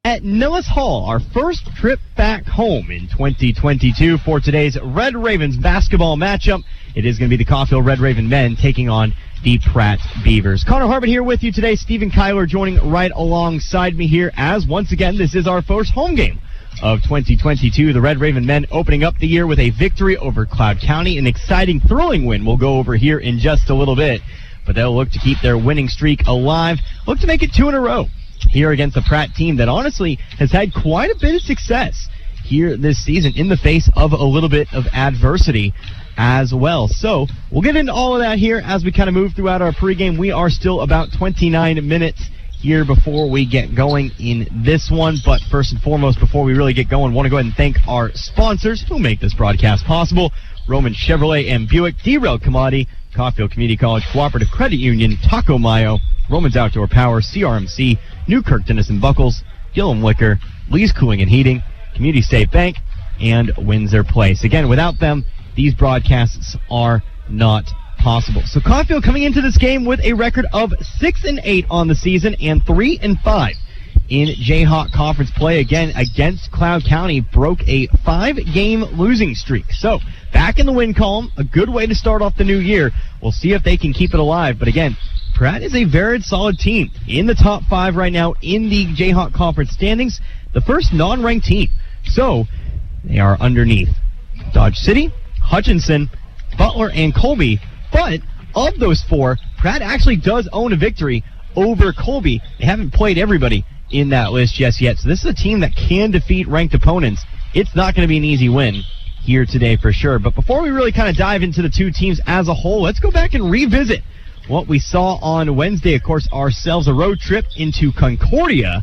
at Nilles Hall, our first trip back home in 2022 for today's Red Ravens basketball matchup. It is going to be the Coffeyville Red Raven men taking on the Pratt Beavers. Connor Harbin here with you today. Stephen Kyler joining right alongside me here as, once again, this is our first home game of 2022. The Red Raven men opening up the year with a victory over Cloud County. An exciting, thrilling win we'll go over here in just a little bit. But they'll look to keep their winning streak alive. Look to make it 2 in a row here against the Pratt team that honestly has had quite a bit of success here this season in the face of a little bit of adversity as well. So we'll get into all of that here as we kind of move throughout our pregame. We are still about 29 minutes here before we get going in this one. But first and foremost, before we really get going, I want to go ahead and thank our sponsors who make this broadcast possible. Roman Chevrolet and Buick, D-Rail Commodity, Coffeyville Community College Cooperative Credit Union, Taco Mayo, Romans Outdoor Power, CRMC, Newkirk Dennis and Buckles, Gillum Liquor, Lee's Cooling and Heating, Community State Bank, and Windsor Place. Again, without them, these broadcasts are not possible. So Coffeyville coming into this game with a record of 6-8 on the season and 3-5 in Jayhawk Conference play. Again, against Cloud County, broke a 5-game losing streak. So back in the win column, a good way to start off the new year. We'll see if they can keep it alive. But again, Pratt is a very solid team in the top 5 right now in the Jayhawk Conference standings, the first non-ranked team. So they are underneath Dodge City, Hutchinson, Butler, and Colby. But of those 4, Pratt actually does own a victory over Colby. They haven't played everybody in that list just yet. So this is a team that can defeat ranked opponents. It's not going to be an easy win here today for sure. But before we really kind of dive into the two teams as a whole, let's go back and revisit what we saw on Wednesday. Of course, ourselves a road trip into Concordia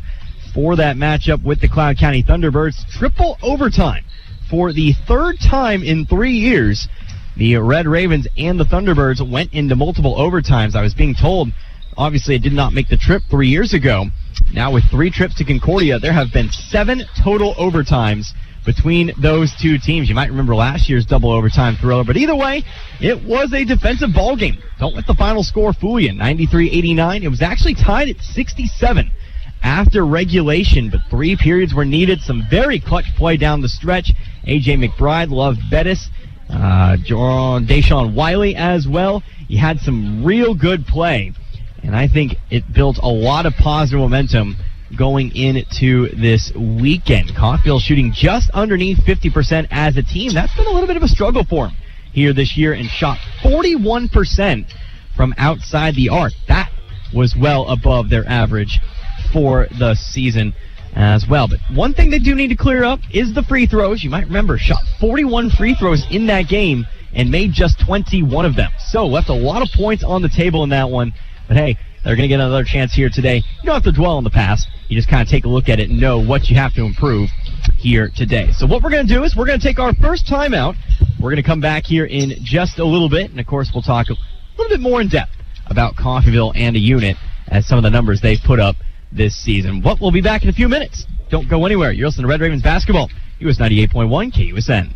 for that matchup with the Cloud County Thunderbirds. Triple overtime for the 3rd time in 3 years. The Red Ravens and the Thunderbirds went into multiple overtimes. I was being told, obviously, it did not make the trip 3 years ago. Now with 3 trips to Concordia, there have been 7 total overtimes between those two teams. You might remember last year's double overtime thriller, but either way, it was a defensive ball game. Don't let the final score fool you. 93-89. It was actually tied at 67 after regulation, but 3 periods were needed. Some very clutch play down the stretch. A.J. McBride, Love Bettis, Deshaun Wiley as well. You had some real good play, and I think it built a lot of positive momentum going into this weekend. Coffeyville shooting just underneath 50% as a team. That's been a little bit of a struggle for them here this year, and shot 41% from outside the arc. That was well above their average for the season as well. But one thing they do need to clear up is the free throws. You might remember, shot 41 free throws in that game and made just 21 of them. So left a lot of points on the table in that one. But hey, they're going to get another chance here today. You don't have to dwell on the past. You just kind of take a look at it and know what you have to improve here today. So what we're going to do is we're going to take our first timeout. We're going to come back here in just a little bit. And, of course, we'll talk a little bit more in depth about Coffeyville and a unit as some of the numbers they've put up this season. But we'll be back in a few minutes. Don't go anywhere. You're listening to Red Ravens Basketball, US 98.1 KUSN.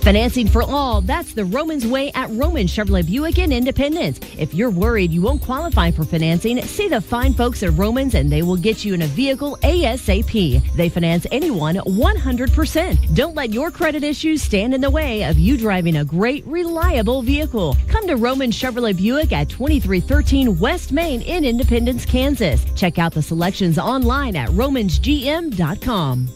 Financing for all, that's the Romans way at Roman Chevrolet Buick in Independence. If you're worried you won't qualify for financing, see the fine folks at Romans and they will get you in a vehicle ASAP. They finance anyone 100%. Don't let your credit issues stand in the way of you driving a great, reliable vehicle. Come to Roman Chevrolet Buick at 2313 West Main in Independence, Kansas. Check out the selections online at romansgm.com.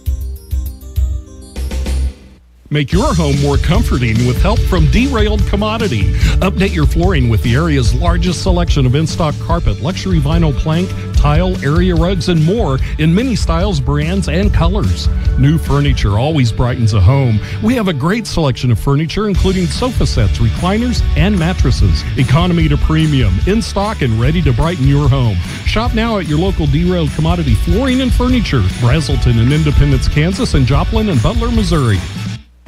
Make your home more comforting with help from Derailed Commodity. Update your flooring with the area's largest selection of in-stock carpet, luxury vinyl plank, tile, area rugs, and more in many styles, brands, and colors. New furniture always brightens a home. We have a great selection of furniture, including sofa sets, recliners, and mattresses. Economy to premium, in stock and ready to brighten your home. Shop now at your local Derailed Commodity Flooring and Furniture, Brazelton in Independence, Kansas, and Joplin and Butler, Missouri.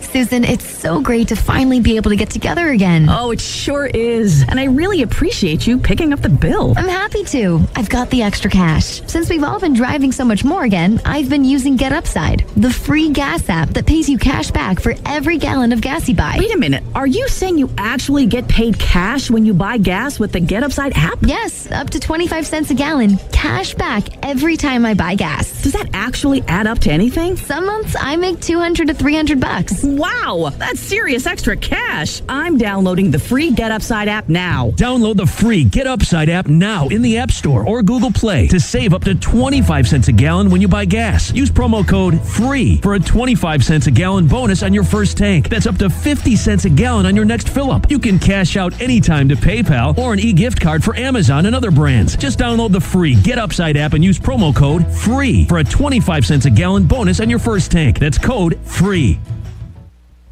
Susan, it's so great to finally be able to get together again. Oh, it sure is. And I really appreciate you picking up the bill. I'm happy to. I've got the extra cash. Since we've all been driving so much more again, I've been using Get Upside, the free gas app that pays you cash back for every gallon of gas you buy. Wait a minute. Are you saying you actually get paid cash when you buy gas with the Get Upside app? Yes, up to 25 cents a gallon. Cash back every time I buy gas. Does that actually add up to anything? Some months I make $200 to $300. Wow, that's serious extra cash. I'm downloading the free Get Upside app now. Download the free Get Upside app now in the App Store or Google Play to save up to 25 cents a gallon when you buy gas. Use promo code FREE for a 25 cents a gallon bonus on your first tank. That's up to 50 cents a gallon on your next fill-up. You can cash out anytime to PayPal or an e-gift card for Amazon and other brands. Just download the free Get Upside app and use promo code FREE for a 25 cents a gallon bonus on your first tank. That's code FREE.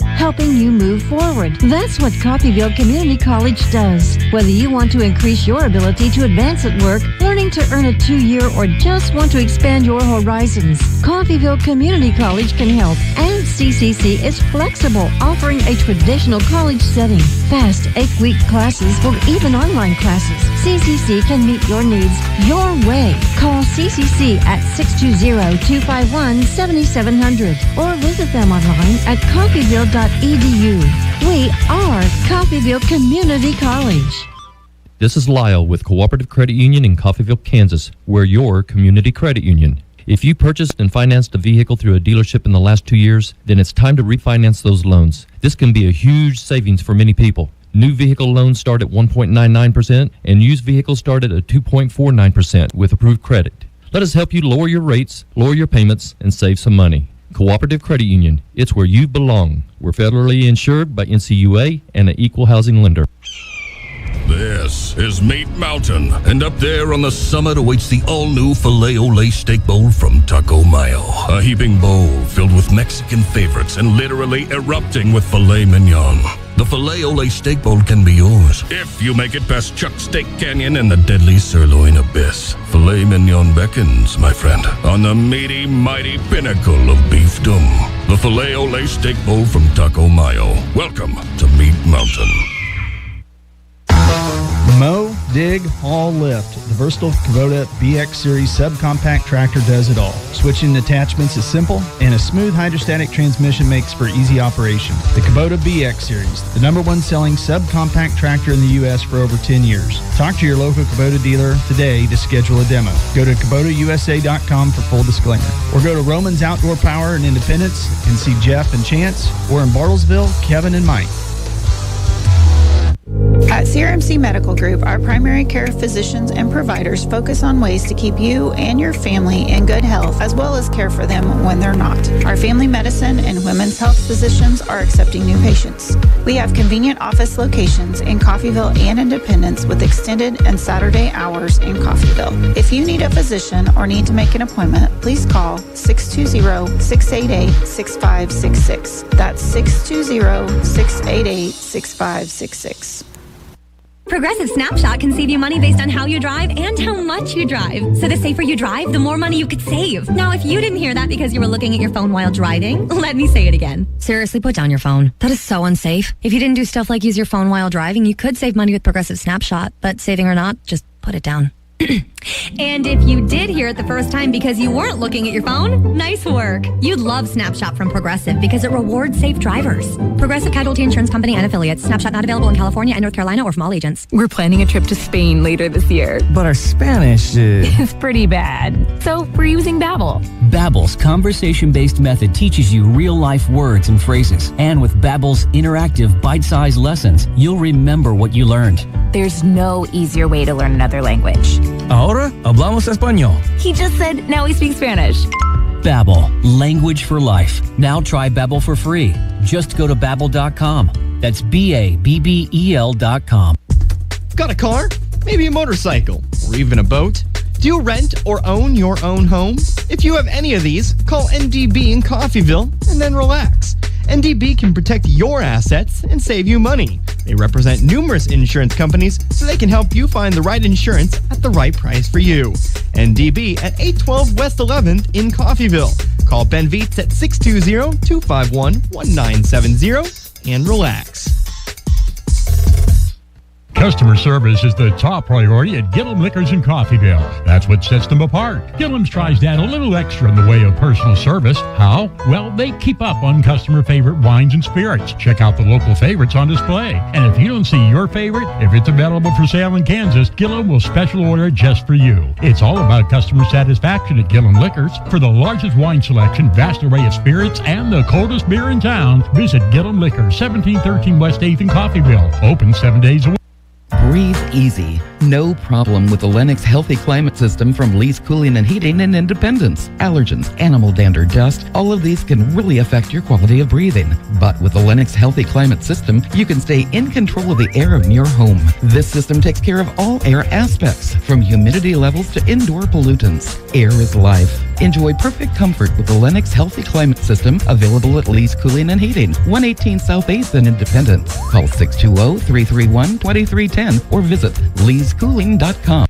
Helping you move forward. That's what Coffeyville Community College does. Whether you want to increase your ability to advance at work, learning to earn a 2-year, or just want to expand your horizons, Coffeyville Community College can help. And CCC is flexible, offering a traditional college setting. Fast 8-week classes or even online classes. CCC can meet your needs your way. Call CCC at 620-251-7700 or visit them online at coffeyville.edu. We are Coffeyville Community College. This is Lyle with Cooperative Credit Union in Coffeyville, Kansas. We're your community credit union. If you purchased and financed a vehicle through a dealership in the last 2 years, then it's time to refinance those loans. This can be a huge savings for many people. New vehicle loans start at 1.99% and used vehicles start at 2.49% with approved credit. Let us help you lower your rates, lower your payments, and save some money. Cooperative Credit Union, it's where you belong. We're federally insured by NCUA and an equal housing lender. This is Meat Mountain, and up there on the summit awaits the all-new Filet-O-Lay steak bowl from Taco Mayo. A heaping bowl filled with Mexican favorites and literally erupting with filet mignon. The Filet-O-Lay steak bowl can be yours if you make it past Chuck's Steak Canyon and the deadly sirloin abyss. Filet mignon beckons, my friend, on the meaty, mighty pinnacle of beefdom. The Filet-O-Lay steak bowl from Taco Mayo. Welcome to Meat Mountain. Mow, dig, haul, lift. The versatile Kubota BX Series subcompact tractor does it all. Switching attachments is simple, and a smooth hydrostatic transmission makes for easy operation. The Kubota BX Series, the #1 selling subcompact tractor in the U.S. for over 10 years. Talk to your local Kubota dealer today to schedule a demo. Go to KubotaUSA.com for full disclaimer. Or go to Roman's Outdoor Power in Independence and see Jeff and Chance, or in Bartlesville, Kevin and Mike. At CRMC Medical Group, our primary care physicians and providers focus on ways to keep you and your family in good health, as well as care for them when they're not. Our family medicine and women's health physicians are accepting new patients. We have convenient office locations in Coffeyville and Independence with extended and Saturday hours in Coffeyville. If you need a physician or need to make an appointment, please call 620-688-6566. That's 620-688-6566. Progressive Snapshot can save you money based on how you drive and how much you drive. So the safer you drive, the more money you could save. Now, if you didn't hear that because you were looking at your phone while driving, let me say it again. Seriously, put down your phone. That is so unsafe. If you didn't do stuff like use your phone while driving, you could save money with Progressive Snapshot. But saving or not, just put it down. And if you did hear it the first time because you weren't looking at your phone, nice work. You'd love Snapshot from Progressive because it rewards safe drivers. Progressive Casualty Insurance Company and affiliates. Snapshot not available in California and North Carolina or from all agents. We're planning a trip to Spain later this year. But our Spanish is pretty bad. So we're using Babbel. Babbel's conversation-based method teaches you real-life words and phrases. And with Babbel's interactive, bite-sized lessons, you'll remember what you learned. There's no easier way to learn another language. Ahora hablamos español. He just said now we speak Spanish. Babbel, language for life. Now try Babbel for free. Just go to Babbel.com. That's Babbel.com. Got a car? Maybe a motorcycle? Or even a boat? Do you rent or own your own home? If you have any of these, call NDB in Coffeyville and then relax. NDB can protect your assets and save you money. They represent numerous insurance companies, so they can help you find the right insurance at the right price for you. and DB at 812 West 11th in Coffeyville. Call Ben Vietz at 620-251-1970 and relax. Customer service is the top priority at Gillum Liquors in Coffeyville. That's what sets them apart. Gillum's tries to add a little extra in the way of personal service. How? Well, they keep up on customer favorite wines and spirits. Check out the local favorites on display. And if you don't see your favorite, if it's available for sale in Kansas, Gillum will special order it just for you. It's all about customer satisfaction at Gillum Liquors. For the largest wine selection, vast array of spirits, and the coldest beer in town, visit Gillum Liquors, 1713 West 8th in Coffeyville. Open 7 days a week. Breathe easy. No problem with the Lennox Healthy Climate System from Lee's Cooling and Heating in Independence. Allergens, animal dander, dust, all of these can really affect your quality of breathing. But with the Lennox Healthy Climate System, you can stay in control of the air in your home. This system takes care of all air aspects, from humidity levels to indoor pollutants. Air is life. Enjoy perfect comfort with the Lennox Healthy Climate System, available at Lee's Cooling and Heating, 118 South 8th in Independence. Call 620-331-2310 or visit leescooling.com.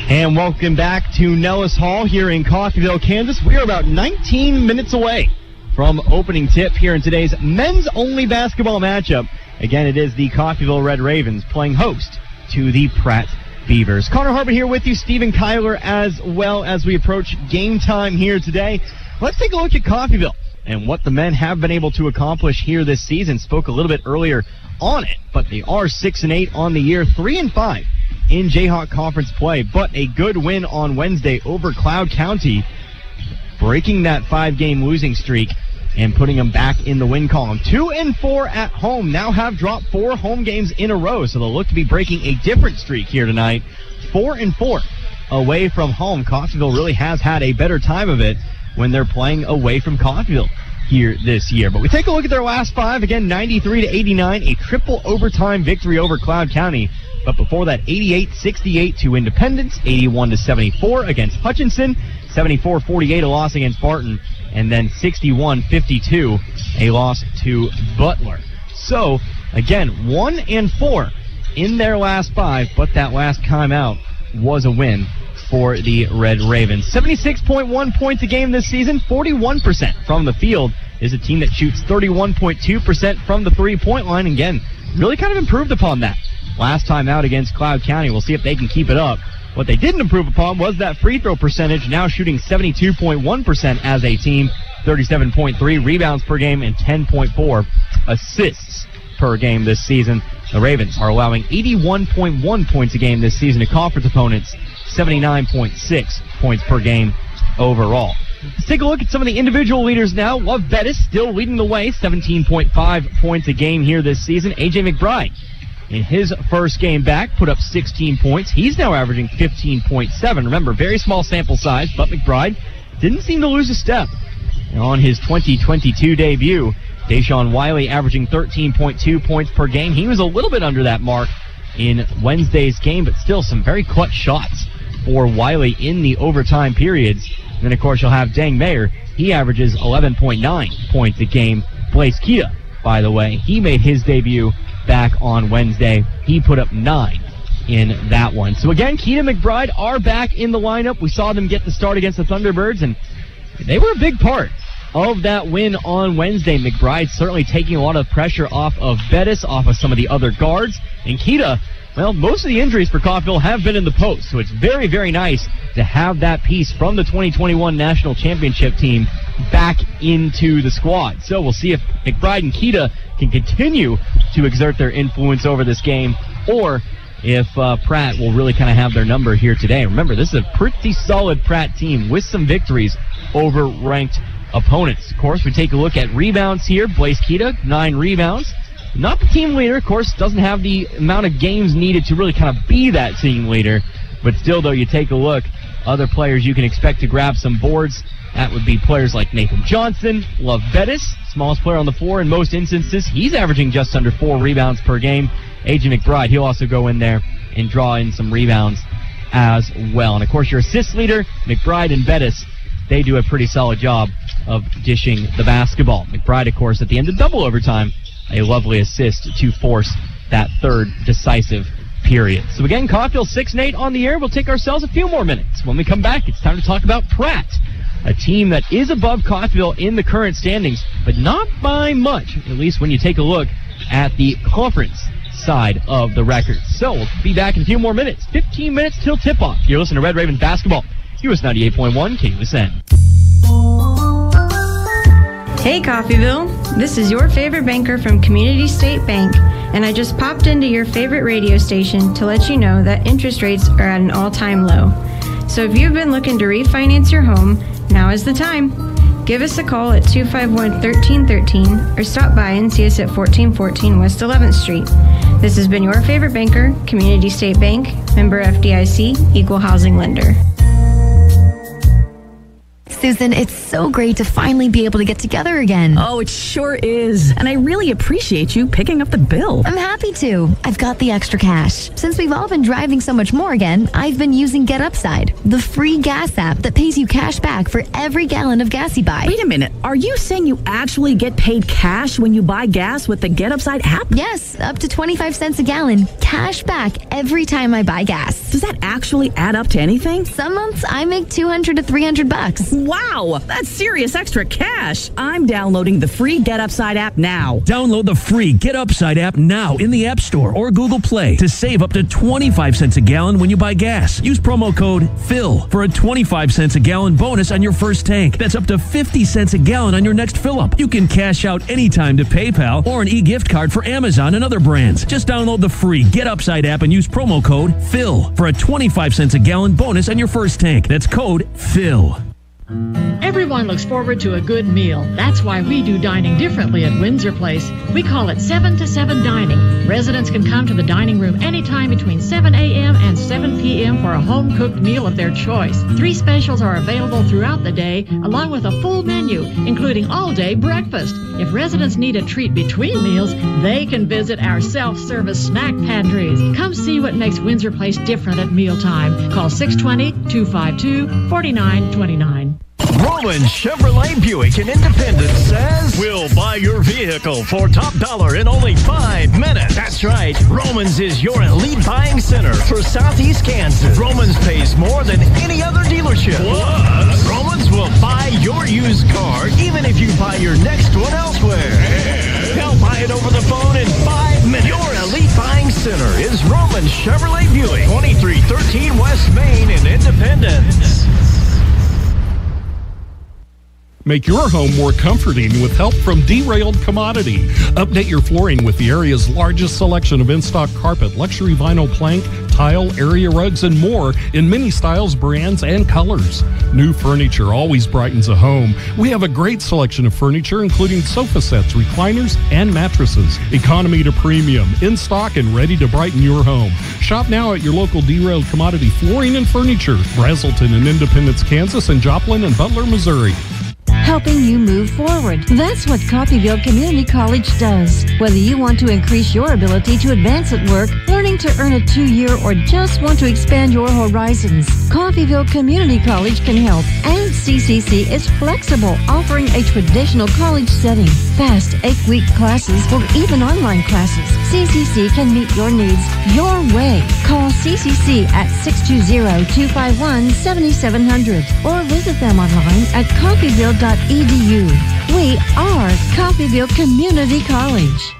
And welcome back to Nellis Hall here in Coffeyville, Kansas. We are about 19 minutes away from opening tip here in today's men's only basketball matchup. Again, it is the Coffeyville Red Ravens playing host to the Pratt Beavers. Connor Harbin here with you, Stephen Kyler as well, as we approach game time here today. Let's take a look at Coffeyville and what the men have been able to accomplish here this season. Spoke a little bit earlier on it, but they are 6-8 on the year, 3-5 in Jayhawk Conference play, but a good win on Wednesday over Cloud County, breaking that 5-game losing streak and putting them back in the win column. 2-4 at home, now have dropped 4 home games in a row, so they'll look to be breaking a different streak here tonight. 4-4 away from home. Coffeyville really has had a better time of it when they're playing away from Coffeyville here this year. But we take a look at their last 5, again, 93-89, a triple overtime victory over Cloud County. But before that, 88-68 to Independence, 81-74 against Hutchinson, 74-48 a loss against Barton, and then 61-52 a loss to Butler. So, again, 1-4 in their last 5, but that last time out was a win for the Red Ravens. 76.1 points a game this season, 41% from the field. Is a team that shoots 31.2% from the three-point line. Again, really kind of improved upon that last time out against Cloud County. We'll see if they can keep it up. What they didn't improve upon was that free throw percentage, now shooting 72.1% as a team, 37.3 rebounds per game, and 10.4 assists per game this season. The Ravens are allowing 81.1 points a game this season to conference opponents, 79.6 points per game overall. Let's take a look at some of the individual leaders now. Love Bettis still leading the way, 17.5 points a game here this season. A.J. McBride, in his first game back, put up 16 points. He's now averaging 15.7. Remember, very small sample size, but McBride didn't seem to lose a step on his 2022 debut. Deshaun Wiley averaging 13.2 points per game. He was a little bit under that mark in Wednesday's game, but still some very clutch shots for Wiley in the overtime periods. And then, of course, you'll have Dang Mayer. He averages 11.9 points a game. Blaze Kia, by the way, he made his debut back on Wednesday. He put up 9 in that one. So, again, Keita McBride are back in the lineup. We saw them get the start against the Thunderbirds, and they were a big part of that win on Wednesday. McBride certainly taking a lot of pressure off of Bettis, off of some of the other guards. And Keita, well, most of the injuries for Coffeyville have been in the post, so it's very, very nice to have that piece from the 2021 National Championship team back into the squad. So we'll see if McBride and Keita can continue to exert their influence over this game, or if Pratt will really kind of have their number here today. Remember, this is a pretty solid Pratt team with some victories over ranked opponents. Of course, we take a look at rebounds here. Blaze Keita, 9 rebounds. Not the team leader, of course, doesn't have the amount of games needed to really kind of be that team leader. But still, though, you take a look, other players you can expect to grab some boards. That would be players like Nathan Johnson, Love Bettis, smallest player on the floor in most instances. He's averaging just under 4 rebounds per game. A.J. McBride, he'll also go in there and draw in some rebounds as well. And, of course, your assist leader, McBride and Bettis, they do a pretty solid job of dishing the basketball. McBride, of course, at the end of double overtime, a lovely assist to force that third decisive period. So again, Coffeyville 6-8 on the air. We'll take ourselves a few more minutes. When we come back, it's time to talk about Pratt, a team that is above Coffeyville in the current standings, but not by much, at least when you take a look at the conference side of the record. So we'll be back in a few more minutes. 15 minutes till tip-off. You're listening to Red Raven Basketball, US 98.1 KUSN. Hey Coffeyville, this is your favorite banker from Community State Bank, and I just popped into your favorite radio station to let you know that interest rates are at an all-time low. So if you've been looking to refinance your home, now is the time. Give us a call at 251-1313 or stop by and see us at 1414 West 11th Street. This has been your favorite banker, Community State Bank, member FDIC, equal housing lender. Susan, it's so great to finally be able to get together again. Oh, it sure is. And I really appreciate you picking up the bill. I'm happy to. I've got the extra cash. Since we've all been driving so much more again, I've been using Get Upside, the free gas app that pays you cash back for every gallon of gas you buy. Wait a minute. Are you saying you actually get paid cash when you buy gas with the Get Upside app? Yes, up to 25 cents a gallon. Cash back every time I buy gas. Does that actually add up to anything? Some months I make $200 to $300. Wow, that's serious extra cash. I'm downloading the free Get Upside app now. Download the free Get Upside app now in the App Store or Google Play to save up to 25 cents a gallon when you buy gas. Use promo code PHIL for a 25 cents a gallon bonus on your first tank. That's up to 50 cents a gallon on your next fill-up. You can cash out anytime to PayPal or an e-gift card for Amazon and other brands. Just download the free Get Upside app and use promo code PHIL for a 25 cents a gallon bonus on your first tank. That's code PHIL. Everyone looks forward to a good meal. That's why we do dining differently at Windsor Place. We call it 7 to 7 dining. Residents can come to the dining room anytime between 7 a.m. and 7 p.m. for a home-cooked meal of their choice. 3 specials are available throughout the day, along with a full menu, including all-day breakfast. If residents need a treat between meals, they can visit our self-service snack pantries. Come see what makes Windsor Place different at mealtime. Call 620-252-4929. Roman Chevrolet Buick in Independence says, we'll buy your vehicle for top dollar in only 5 minutes. That's right. Romans is your elite buying center for Southeast Kansas. Romans pays more than any other dealership. Plus, Romans will buy your used car even if you buy your next one elsewhere. They'll buy it over the phone in 5 minutes. Your elite buying center is Roman Chevrolet Buick, 2313 West Main in Independence. Make your home more comforting with help from Derailed Commodity. Update your flooring with the area's largest selection of in-stock carpet, luxury vinyl plank, tile, area rugs, and more in many styles, brands, and colors. New furniture always brightens a home. We have a great selection of furniture, including sofa sets, recliners, and mattresses. Economy to premium, in stock and ready to brighten your home. Shop now at your local Derailed Commodity Flooring and Furniture, Brazelton in Independence, Kansas, and Joplin and Butler, Missouri. Helping you move forward. That's what Coffeyville Community College does. Whether you want to increase your ability to advance at work, learning to earn a 2-year, or just want to expand your horizons, Coffeyville Community College can help. And CCC is flexible, offering a traditional college setting, fast 8-week classes, or even online classes. CCC can meet your needs your way. Call CCC at 620-251-7700 or visit them online at coffeyville.edu. We are Coffeyville Community College.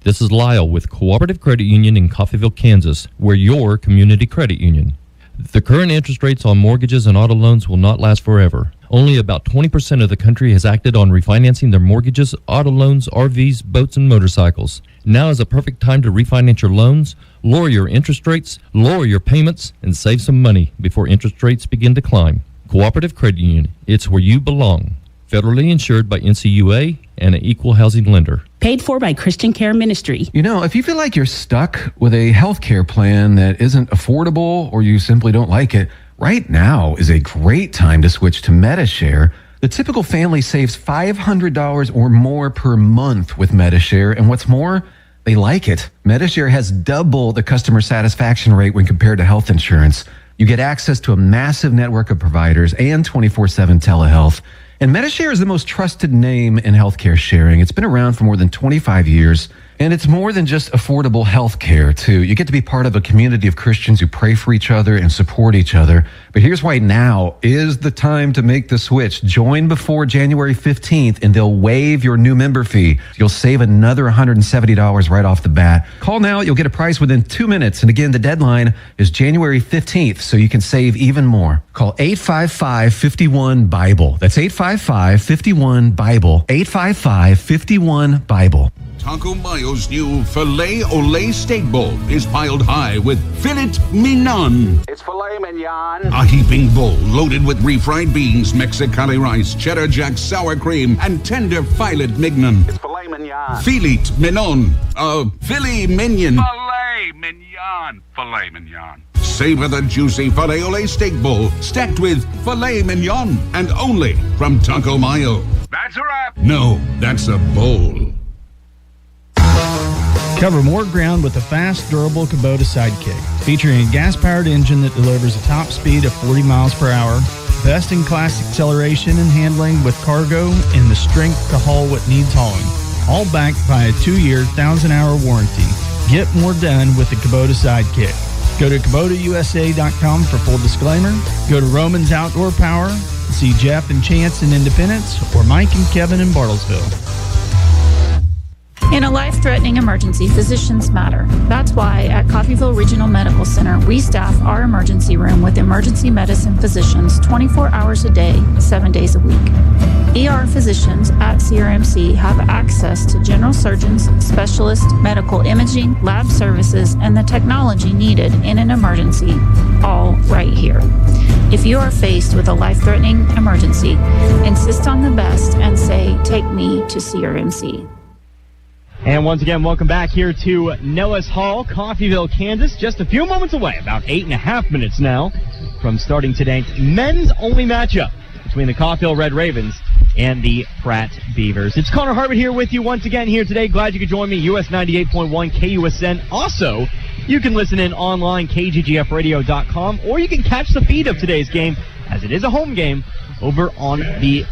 This is Lyle with Cooperative Credit Union in Coffeyville, Kansas. We're your community credit union. The current interest rates on mortgages and auto loans will not last forever. Only about 20% of the country has acted on refinancing their mortgages, auto loans, RVs, boats, and motorcycles. Now is a perfect time to refinance your loans, lower your interest rates, lower your payments, and save some money before interest rates begin to climb. Cooperative Credit Union, it's where you belong. Federally insured by NCUA and an equal housing lender. Paid for by Christian Care Ministry. You know, if you feel like you're stuck with a healthcare plan that isn't affordable or you simply don't like it, right now is a great time to switch to MediShare. The typical family saves $500 or more per month with MediShare, and what's more, they like it. MediShare has double the customer satisfaction rate when compared to health insurance. You get access to a massive network of providers and 24/7 telehealth. And MediShare is the most trusted name in healthcare sharing. It's been around for more than 25 years, And it's more than just affordable health care, too. You get to be part of a community of Christians who pray for each other and support each other. But here's why now is the time to make the switch. Join before January 15th, and they'll waive your new member fee. You'll save another $170 right off the bat. Call now. You'll get a price within 2 minutes. And again, the deadline is January 15th, so you can save even more. Call 855-51-BIBLE. That's 855-51-BIBLE. 855-51-BIBLE. Taco Mayo's new filet ole steak bowl is piled high with filet mignon. It's filet mignon. A heaping bowl loaded with refried beans, Mexicali rice, cheddar jack sour cream, and tender filet mignon. It's filet mignon. Filet mignon. Filet mignon. Filet mignon. Filet mignon. Savor the juicy filet ole steak bowl stacked with filet mignon and only from Taco Mayo. That's a wrap. No, that's a bowl. Cover more ground with a fast, durable Kubota Sidekick, featuring a gas-powered engine that delivers a top speed of 40 miles per hour, best-in-class acceleration and handling with cargo, and the strength to haul what needs hauling. All backed by a 2-year, 1,000-hour warranty. Get more done with the Kubota Sidekick. Go to KubotaUSA.com for full disclaimer. Go to Romans Outdoor Power. See Jeff and Chance in Independence or Mike and Kevin in Bartlesville. In a life-threatening emergency, physicians matter. That's why at Coffeyville Regional Medical Center, we staff our emergency room with emergency medicine physicians 24 hours a day, 7 days a week. ER physicians at CRMC have access to general surgeons, specialists, medical imaging, lab services, and the technology needed in an emergency, all right here. If you are faced with a life-threatening emergency, insist on the best and say, "Take me to CRMC." And once again, welcome back here to Nellis Hall, Coffeyville, Kansas. Just a few moments away, about 8.5 minutes now, from starting today's men's only matchup between the Coffeyville Red Ravens and the Pratt Beavers. It's Connor Harvard here with you once again here today. Glad you could join me, US 98.1 KUSN. Also, you can listen in online, kggfradio.com, or you can catch the feed of today's game, as it is a home game, over on the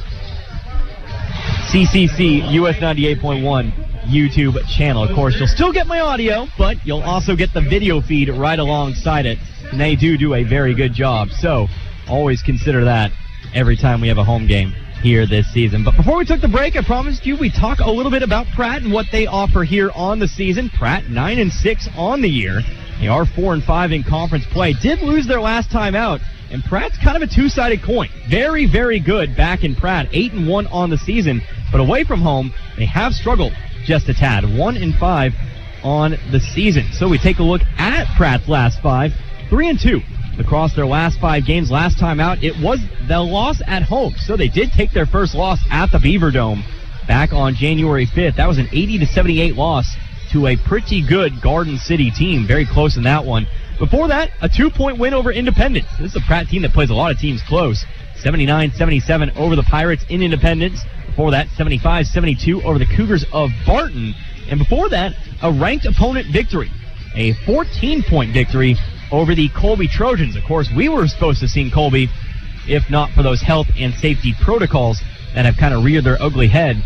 CCC US 98.1 YouTube channel. Of course, you'll still get my audio, but you'll also get the video feed right alongside it, and they do a very good job. So always consider that every time we have a home game here this season. But before we took the break, I promised you we'd talk a little bit about Pratt and what they offer here on the season. Pratt 9-6 on the year. They are 4-5 in conference play. Did lose their last time out, and Pratt's kind of a two-sided coin. Very, very good back in Pratt. 8-1 on the season, but away from home, they have struggled just a tad. 1-5 on the season. So we take a look at Pratt's last 5. 3-2 across their last 5 games. Last time out, it was the loss at home. So they did take their first loss at the Beaver Dome back on January 5th. That was an 80-78 loss to a pretty good Garden City team. Very close in that one. Before that, a 2-point win over Independence. This is a Pratt team that plays a lot of teams close. 79-77 over the Pirates in Independence. Before that, 75-72 over the Cougars of Barton. And before that, a ranked opponent victory. A 14-point victory over the Colby Trojans. Of course, we were supposed to see Colby, if not for those health and safety protocols that have kind of reared their ugly head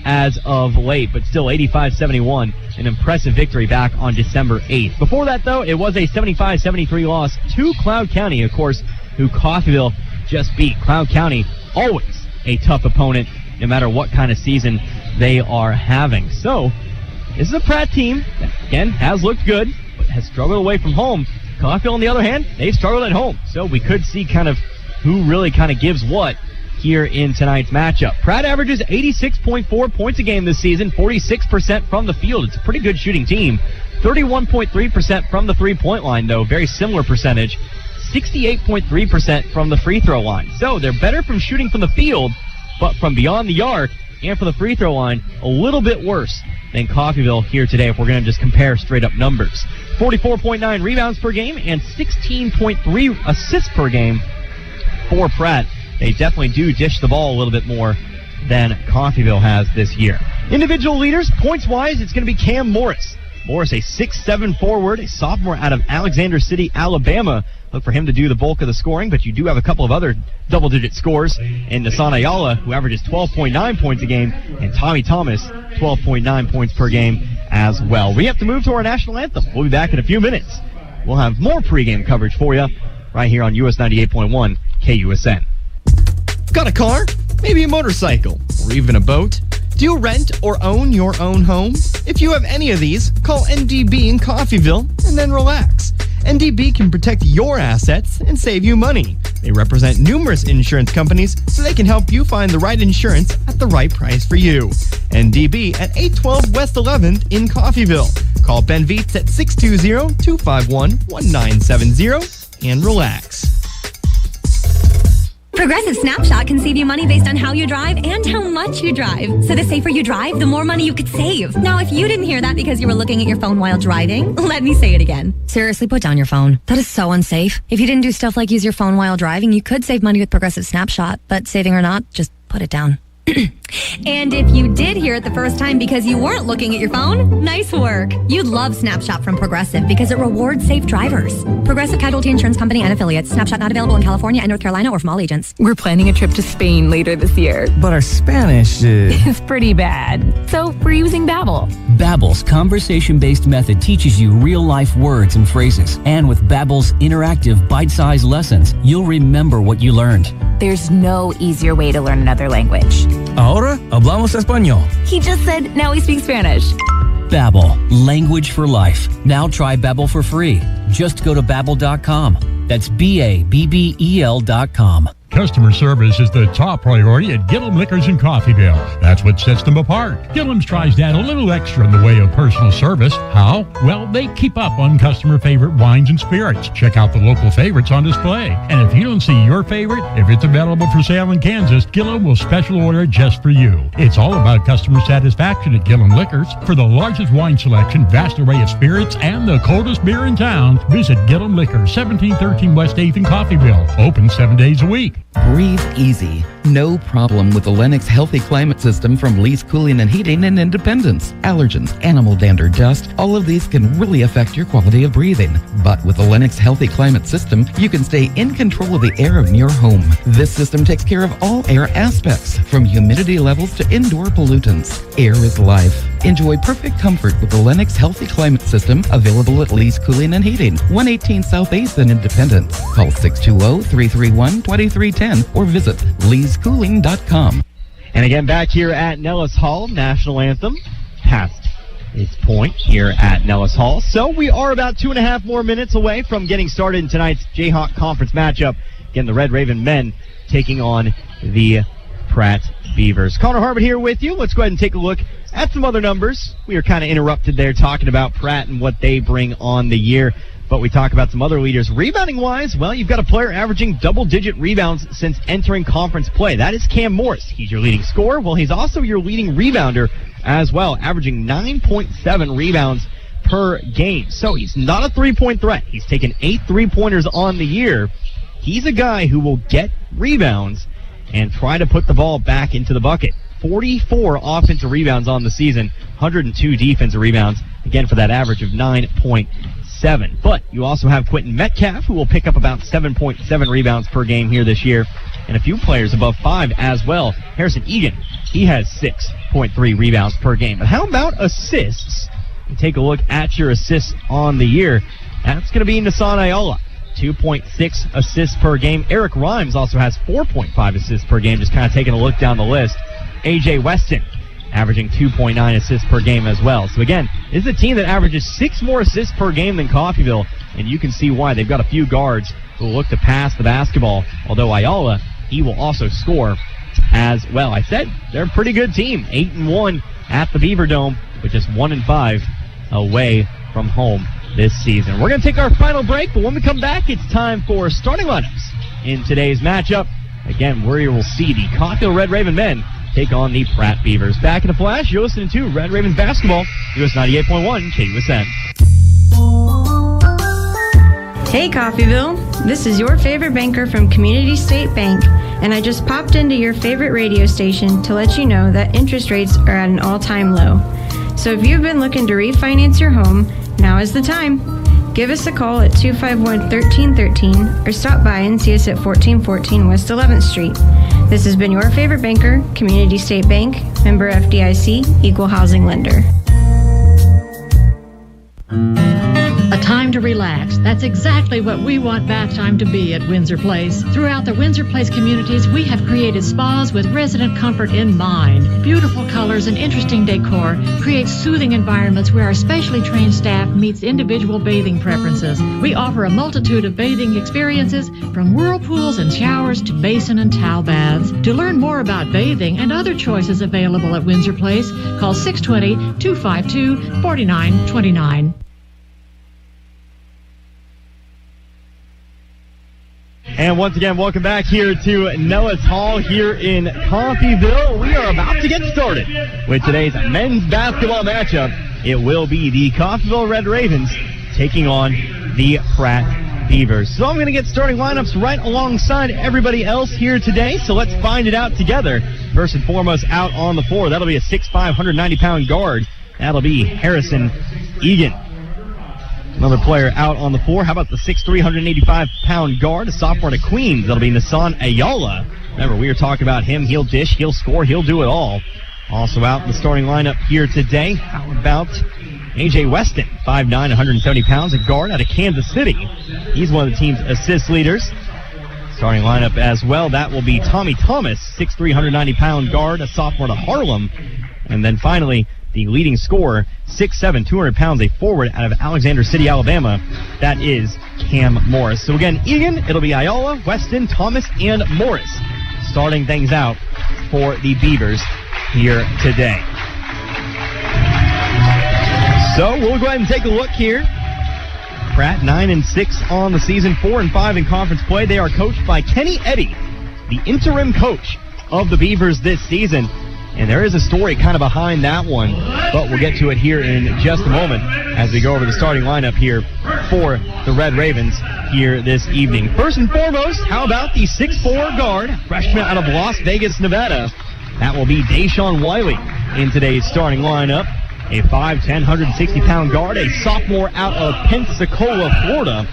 as of late. But still, 85-71, an impressive victory back on December 8th. Before that, though, it was a 75-73 loss to Cloud County, of course, who Coffeyville just beat. Cloud County, always a tough opponent, no matter what kind of season they are having. So, this is a Pratt team that, again, has looked good, but has struggled away from home. Coffeyville, on the other hand, they've struggled at home. So we could see kind of who really kind of gives what here in tonight's matchup. Pratt averages 86.4 points a game this season, 46% from the field. It's a pretty good shooting team. 31.3% from the three-point line, though. Very similar percentage. 68.3% from the free throw line. So they're better from shooting from the field, but from beyond the arc and from the free throw line, a little bit worse than Coffeyville here today if we're going to just compare straight-up numbers. 44.9 rebounds per game and 16.3 assists per game for Pratt. They definitely do dish the ball a little bit more than Coffeyville has this year. Individual leaders, points-wise, it's going to be Cam Morris. Morris, a 6'7 forward, a sophomore out of Alexander City, Alabama. Look for him to do the bulk of the scoring, but you do have a couple of other double-digit scores in Nassan Ayala, who averages 12.9 points a game, and Tommy Thomas, 12.9 points per game as well. We have to move to our national anthem. We'll be back in a few minutes. We'll have more pregame coverage for you right here on US 98.1 KUSN. Got a car? Maybe a motorcycle? Or even a boat? Do you rent or own your own home? If you have any of these, call NDB in Coffeyville and then relax. NDB can protect your assets and save you money. They represent numerous insurance companies, so they can help you find the right insurance at the right price for you. NDB at 812 West 11th in Coffeyville. Call Ben Vietz at 620-251-1970 and relax. Progressive Snapshot can save you money based on how you drive and how much you drive. So the safer you drive, the more money you could save. Now, if you didn't hear that because you were looking at your phone while driving, let me say it again. Seriously, put down your phone. That is so unsafe. If you didn't do stuff like use your phone while driving, you could save money with Progressive Snapshot. But saving or not, just put it down. And if you did hear it the first time because you weren't looking at your phone, nice work. You'd love Snapshot from Progressive because it rewards safe drivers. Progressive Casualty Insurance Company and affiliates. Snapshot not available in California and North Carolina or from all agents. We're planning a trip to Spain later this year. But our Spanish is pretty bad. So we're using Babbel. Babbel's conversation-based method teaches you real-life words and phrases. And with Babbel's interactive, bite-sized lessons, you'll remember what you learned. There's no easier way to learn another language. Ahora hablamos español. He just said, now we speak Spanish. Babbel, language for life. Now try Babbel for free. Just go to Babbel.com. That's Babbel.com. Customer service is the top priority at Gillum Liquors in Coffeyville. That's what sets them apart. Gillum's tries to add a little extra in the way of personal service. How? Well, they keep up on customer favorite wines and spirits. Check out the local favorites on display. And if you don't see your favorite, if it's available for sale in Kansas, Gillum will special order it just for you. It's all about customer satisfaction at Gillum Liquors. For the largest wine selection, vast array of spirits, and the coldest beer in town, visit Gillum Liquors, 1713 West 8th in Coffeyville. Open 7 days a week. Breathe easy. No problem with the Lennox Healthy Climate System from Lee's Cooling and Heating in Independence. Allergens, animal dander, dust, all of these can really affect your quality of breathing. But with the Lennox Healthy Climate System, you can stay in control of the air in your home. This system takes care of all air aspects, from humidity levels to indoor pollutants. Air is life. Enjoy perfect comfort with the Lennox Healthy Climate System, available at Lee's Cooling and Heating, 118 South 8th in Independence. Call 620-331-2310 or visit leescooling.com. And again, back here at Nellis Hall, National Anthem past its point here at Nellis Hall. So we are about 2.5 more minutes away from getting started in tonight's Jayhawk Conference matchup. Again, the Red Raven men taking on the Pratt Beavers. Connor Harbert here with you. Let's go ahead and take a look at some other numbers. We were kind of interrupted there talking about Pratt and what they bring on the year, but we talk about some other leaders. Rebounding-wise, well, you've got a player averaging double-digit rebounds since entering conference play. That is Cam Morris. He's your leading scorer. Well, he's also your leading rebounder as well, averaging 9.7 rebounds per game. So he's not a three-point threat. He's taken 8 three-pointers on the year. He's a guy who will get rebounds and try to put the ball back into the bucket. 44 offensive rebounds on the season, 102 defensive rebounds, again for that average of 9.7. But you also have Quentin Metcalf, who will pick up about 7.7 rebounds per game here this year, and a few players above 5 as well. Harrison Egan, he has 6.3 rebounds per game. But how about assists? You take a look at your assists on the year. That's going to be Nassan Ayala, 2.6 assists per game. Eric Rhymes also has 4.5 assists per game, just kind of taking a look down the list. A.J. Weston averaging 2.9 assists per game as well. So again, this is a team that averages 6 more assists per game than Coffeyville, and you can see why. They've got a few guards who will look to pass the basketball, although Ayala, he will also score as well. I said they're a pretty good team, 8-1 at the Beaver Dome, with just 1-5 away from home this season. We're going to take our final break, but when we come back, it's time for starting lineups in today's matchup. Again, where you will see the Coffeyville Red Raven men take on the Pratt Beavers. Back in a flash, you're listening to Red Ravens basketball, US 98.1 KUSN. Hey Coffeyville, this is your favorite banker from Community State Bank, and I just popped into your favorite radio station to let you know that interest rates are at an all-time low. So if you've been looking to refinance your home, now is the time. Give us a call at 251-1313 or stop by and see us at 1414 West 11th Street. This has been your favorite banker, Community State Bank, member FDIC, equal housing lender. A time to relax. That's exactly what we want bath time to be at Windsor Place. Throughout the Windsor Place communities, we have created spas with resident comfort in mind. Beautiful colors and interesting decor create soothing environments where our specially trained staff meets individual bathing preferences. We offer a multitude of bathing experiences, from whirlpools and showers to basin and towel baths. To learn more about bathing and other choices available at Windsor Place, call 620-252-4929. And once again, welcome back here to Nellis Hall here in Coffeyville. We are about to get started with today's men's basketball matchup. It will be the Coffeyville Red Ravens taking on the Pratt Beavers. So I'm going to get starting lineups right alongside everybody else here today. So let's find it out together. First and foremost, out on the floor, that'll be a 6'5", 190-pound guard. That'll be Harrison Egan. Another player out on the floor. How about the 6'3", 185-pound guard, a sophomore to Queens? That'll be Nassan Ayala. Remember, we were talking about him. He'll dish, he'll score, he'll do it all. Also out in the starting lineup here today, how about A.J. Weston, 5'9", 170 pounds, a guard out of Kansas City. He's one of the team's assist leaders. Starting lineup as well, that will be Tommy Thomas, 6'3", 190-pound guard, a sophomore to Harlem. And then finally, the leading scorer, 6'7", 200 pounds, a forward out of Alexander City, Alabama. That is Cam Morris. So again, Egan, it'll be Ayala, Weston, Thomas, and Morris starting things out for the Beavers here today. So we'll go ahead and take a look here. Pratt 9-6 on the season, 4-5 in conference play. They are coached by Kenny Eddy, the interim coach of the Beavers this season. And there is a story kind of behind that one, but we'll get to it here in just a moment as we go over the starting lineup here for the Red Ravens here this evening. First and foremost, how about the 6'4" guard, freshman out of Las Vegas, Nevada. That will be Deshaun Wiley in today's starting lineup. A 5'10", 160-pound guard, a sophomore out of Pensacola, Florida.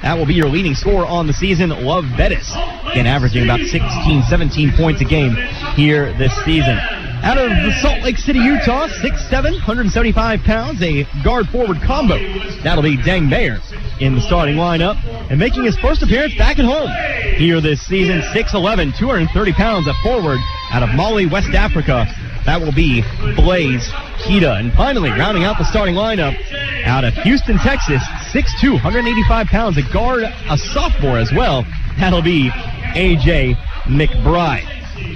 That will be your leading scorer on the season, Love Bettis. Again, averaging about 16, 17 points a game here this season. Out of the Salt Lake City, Utah, 6'7", 175 pounds, a guard-forward combo. That'll be Deng Mayer in the starting lineup. And making his first appearance back at home here this season, 6'11", 230 pounds, a forward out of Mali, West Africa. That will be Blaze Kita. And finally, rounding out the starting lineup, out of Houston, Texas, 6'2", 185 pounds, a guard, a sophomore as well. That'll be A.J. McBride.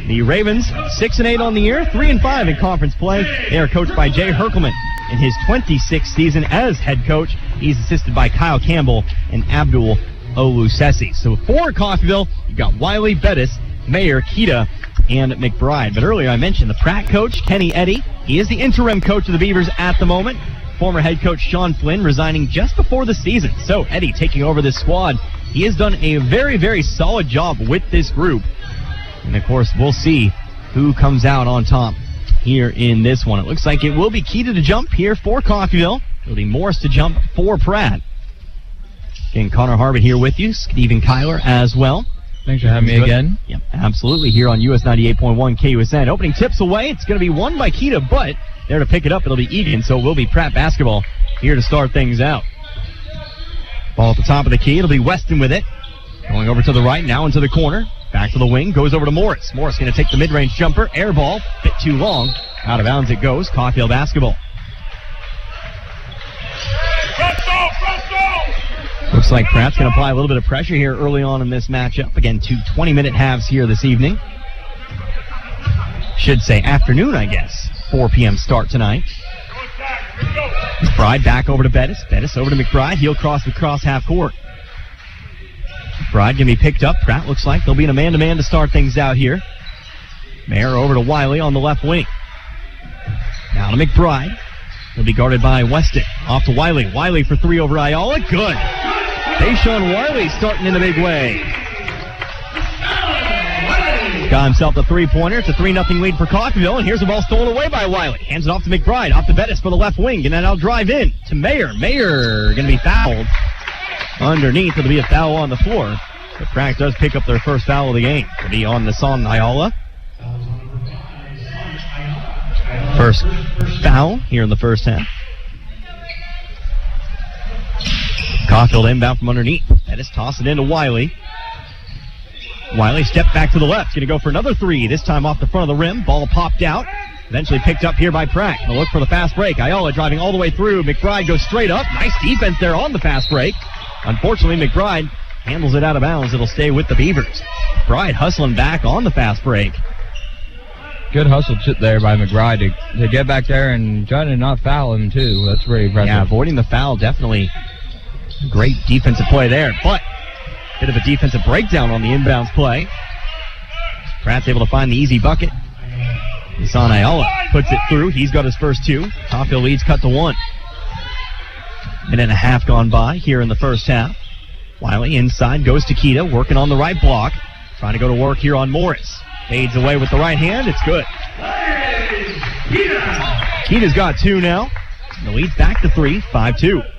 The Ravens, 6-8 on the year, 3-5 in conference play. They are coached by Jay Herkelman in his 26th season as head coach. He's assisted by Kyle Campbell and Abdul Olusesi. So for Coffeyville, you've got Wiley, Bettis, Mayer, Kita, and McBride. But earlier I mentioned the Pratt coach, Kenny Eddy. He is the interim coach of the Beavers at the moment. Former head coach Sean Flynn resigning just before the season. So Eddy taking over this squad. He has done a very, very solid job with this group. And, of course, we'll see who comes out on top here in this one. It looks like it will be Kita to jump here for Coffeyville. It'll be Morris to jump for Pratt. Again, Connor Harbert here with you. Stephen Kyler as well. Thanks for having me again. Yep, absolutely, here on US 98.1 KUSN. Opening tips away. It's going to be won by Kita, but there to pick it up, it'll be Egan, so it will be Pratt basketball here to start things out. Ball at the top of the key. It'll be Weston with it. Going over to the right, now into the corner. Back to the wing, goes over to Morris. Morris going to take the mid-range jumper. Air ball, bit too long. Out of bounds it goes. Coffeyville basketball. Looks like Pratt's going to apply a little bit of pressure here early on in this matchup. Again, 2 20-minute halves here this evening. Should say afternoon, I guess. 4 p.m. start tonight. McBride back over to Bettis. Bettis over to McBride. He'll cross the cross half court. McBride going to be picked up. Pratt looks like they'll be in a man-to-man to start things out here. Mayer over to Wiley on the left wing. Now to McBride. He'll be guarded by Weston. Off to Wiley. Wiley for three over Ayala. Good. Deshaun Wiley starting in a big way. Got himself a three-pointer. It's a 3-0 lead for Coffeyville, and here's the ball stolen away by Wiley. Hands it off to McBride. Off to Bettis for the left wing, and then I'll drive in to Mayer. Mayer going to be fouled. Underneath, it'll be a foul on the floor. But Pratt does pick up their first foul of the game. It'll be on Nassan Ayala. First foul here in the first half. Coffeyville inbound from underneath. Pettis toss it into Wiley. Wiley step back to the left. Going to go for another three. This time off the front of the rim. Ball popped out. Eventually picked up here by Pratt. Gonna look for the fast break. Ayala driving all the way through. McBride goes straight up. Nice defense there on the fast break. Unfortunately, McBride handles it out of bounds. It'll stay with the Beavers. McBride hustling back on the fast break. Good hustle there by McBride to get back there and try to not foul him, too. That's pretty impressive. Yeah, avoiding the foul, definitely great defensive play there. But bit of a defensive breakdown on the inbounds play. Pratt's able to find the easy bucket. Hassan Ayala puts it through. He's got his first two. Coffeyville leads cut to 1. Minute and a half gone by here in the first half. Wiley inside, goes to Keita, working on the right block. Trying to go to work here on Morris. Fades away with the right hand. It's good. Keita's got 2 now. And the lead's back to 3, 5-2.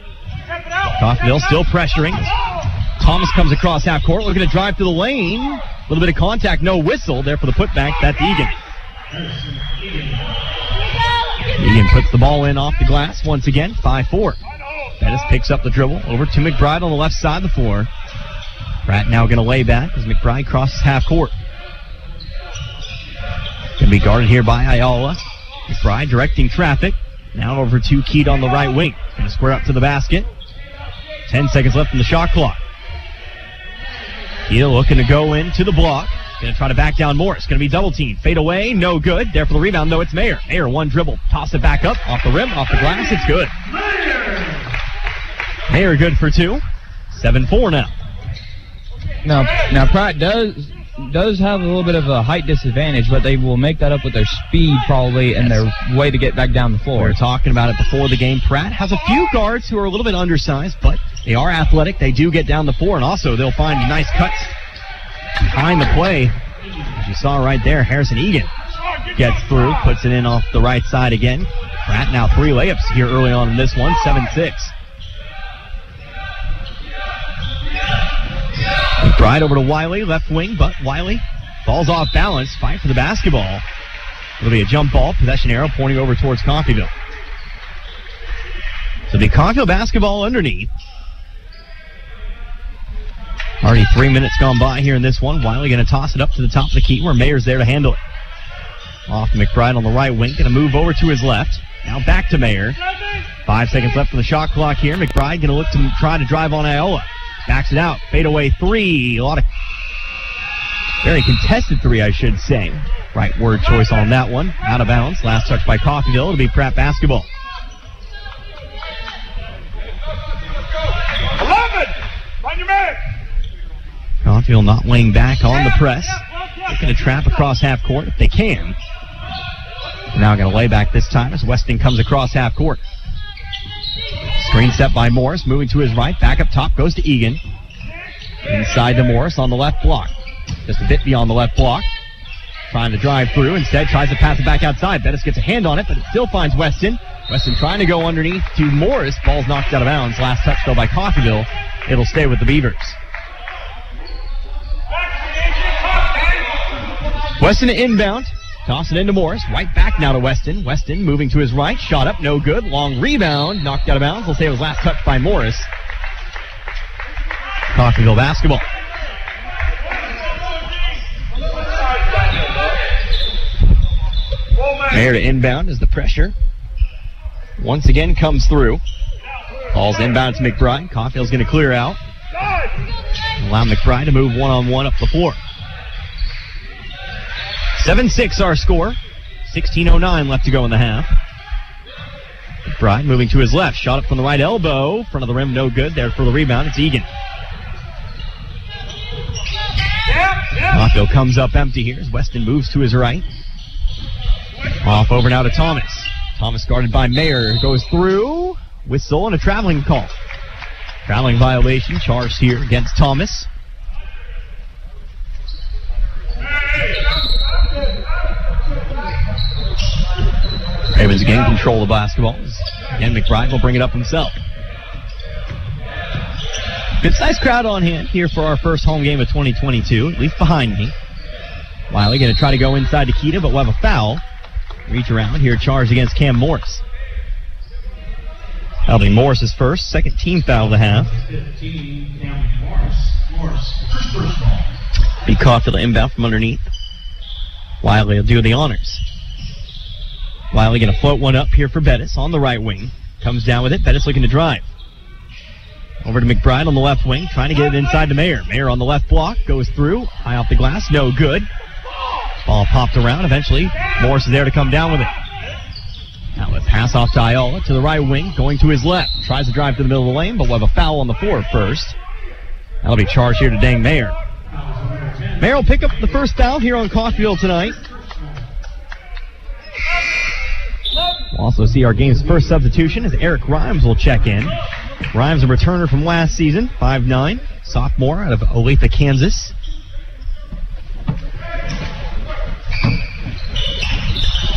Coffeyville still pressuring. Thomas comes across half court, looking to drive to the lane. A little bit of contact, no whistle there for the putback. That's Egan. Egan puts the ball in off the glass once again, 5-4. Pettis picks up the dribble over to McBride on the left side of the floor. Pratt now going to lay back as McBride crosses half court. Going to be guarded here by Ayala. McBride directing traffic. Now over to Keita on the right wing. Going to square up to the basket. 10 seconds left in the shot clock. Keita looking to go into the block. Going to try to back down Morris. Going to be double teamed. Fade away. No good. There for the rebound, though. It's Mayer. Mayer, one dribble. Toss it back up. Off the rim. Off the glass. It's good. Mayer good for 2. 7-4 now. Now Pratt does have a little bit of a height disadvantage, but they will make that up with their speed probably and their way to get back down the floor. We were talking about it before the game. Pratt has a few guards who are a little bit undersized, but they are athletic. They do get down the floor, and also they'll find nice cuts behind the play. As you saw right there, Harrison Egan gets through, puts it in off the right side again. Pratt now 3 layups here early on in this one, 7-6. McBride over to Wiley, left wing, but Wiley falls off balance. Fight for the basketball. It'll be a jump ball, possession arrow pointing over towards Coffeyville. So the Coffeyville basketball underneath. Already 3 minutes gone by here in this one. Wiley going to toss it up to the top of the key where Mayer's there to handle it. Off to McBride on the right wing, going to move over to his left. Now back to Mayer. 5 seconds left on the shot clock here. McBride going to look to try to drive on Ayala. Backs it out. Fade away 3. A lot of very contested 3, I should say. Right word choice on that one. Out of bounds. Last touch by Coffeyville. It'll be Pratt basketball. 11! On your man! Coffeyville not laying back on the press. Looking to trap across half court if they can. Now going to lay back this time as Weston comes across half court. Screen set by Morris, moving to his right. Back up top goes to Egan. Inside to Morris on the left block. Just a bit beyond the left block. Trying to drive through. Instead tries to pass it back outside. Bettis gets a hand on it, but it still finds Weston. Weston trying to go underneath to Morris. Ball's knocked out of bounds. Last touch though by Coffeyville. It'll stay with the Beavers. Weston inbound. Toss it into Morris. Right back now to Weston. Weston moving to his right. Shot up. No good. Long rebound. Knocked out of bounds. We'll say it was last touch by Morris. Coffeyville basketball. Mayer to inbound as the pressure once again comes through. Ball's inbound to McBride. Coffeyville's going to clear out. Allow McBride to move one-on-one up the floor. 7-6 our score. 16:09 left to go in the half. McBride moving to his left. Shot up from the right elbow. Front of the rim, no good. There for the rebound. It's Egan. Coffeyville comes up empty here as Weston moves to his right. Off over now to Thomas. Thomas guarded by Mayer. Goes through. Whistle and a traveling call. Traveling violation charged here against Thomas. Ravens again control the basketball. Again, McBride will bring it up himself. Good-sized crowd on hand here for our first home game of 2022, at least behind me. Wiley going to try to go inside to Keita, but we'll have a foul. Reach around here, charged against Cam Morris. That'll be Morris's first, second team foul of the half. Be Coffeyville inbound from underneath. Wiley will do the honors. Wiley going to float one up here for Bettis on the right wing. Comes down with it. Bettis looking to drive. Over to McBride on the left wing, trying to get it inside to Mayer. Mayer on the left block, goes through, high off the glass, no good. Ball popped around. Eventually, Morris is there to come down with it. Now let's pass off to Ayala to the right wing, going to his left. Tries to drive to the middle of the lane, but we'll have a foul on the floor first. That'll be charged here to Dang Mayer. Mayer will pick up the first foul here on Coffeyville tonight. We'll also see our game's first substitution as Eric Rhymes will check in. Rhymes, a returner from last season, 5'9", sophomore out of Olathe, Kansas.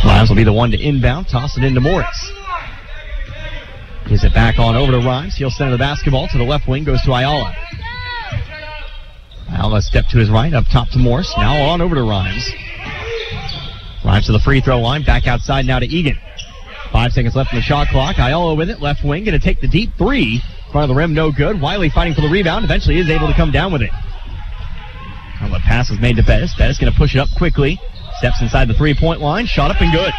Rhymes will be the one to inbound, toss it into Morris. Gives it back on over to Rhymes. He'll center the basketball to the left wing, goes to Ayala. Ayala step to his right, up top to Morris. Now on over to Rhymes. Rhymes to the free throw line, back outside now to Egan. 5 seconds left in the shot clock. Ayala with it, left wing, going to take the deep three. Front of the rim, no good. Wiley fighting for the rebound, eventually is able to come down with it. And the pass is made to Bettis. Bettis going to push it up quickly. Steps inside the three-point line, shot up and good.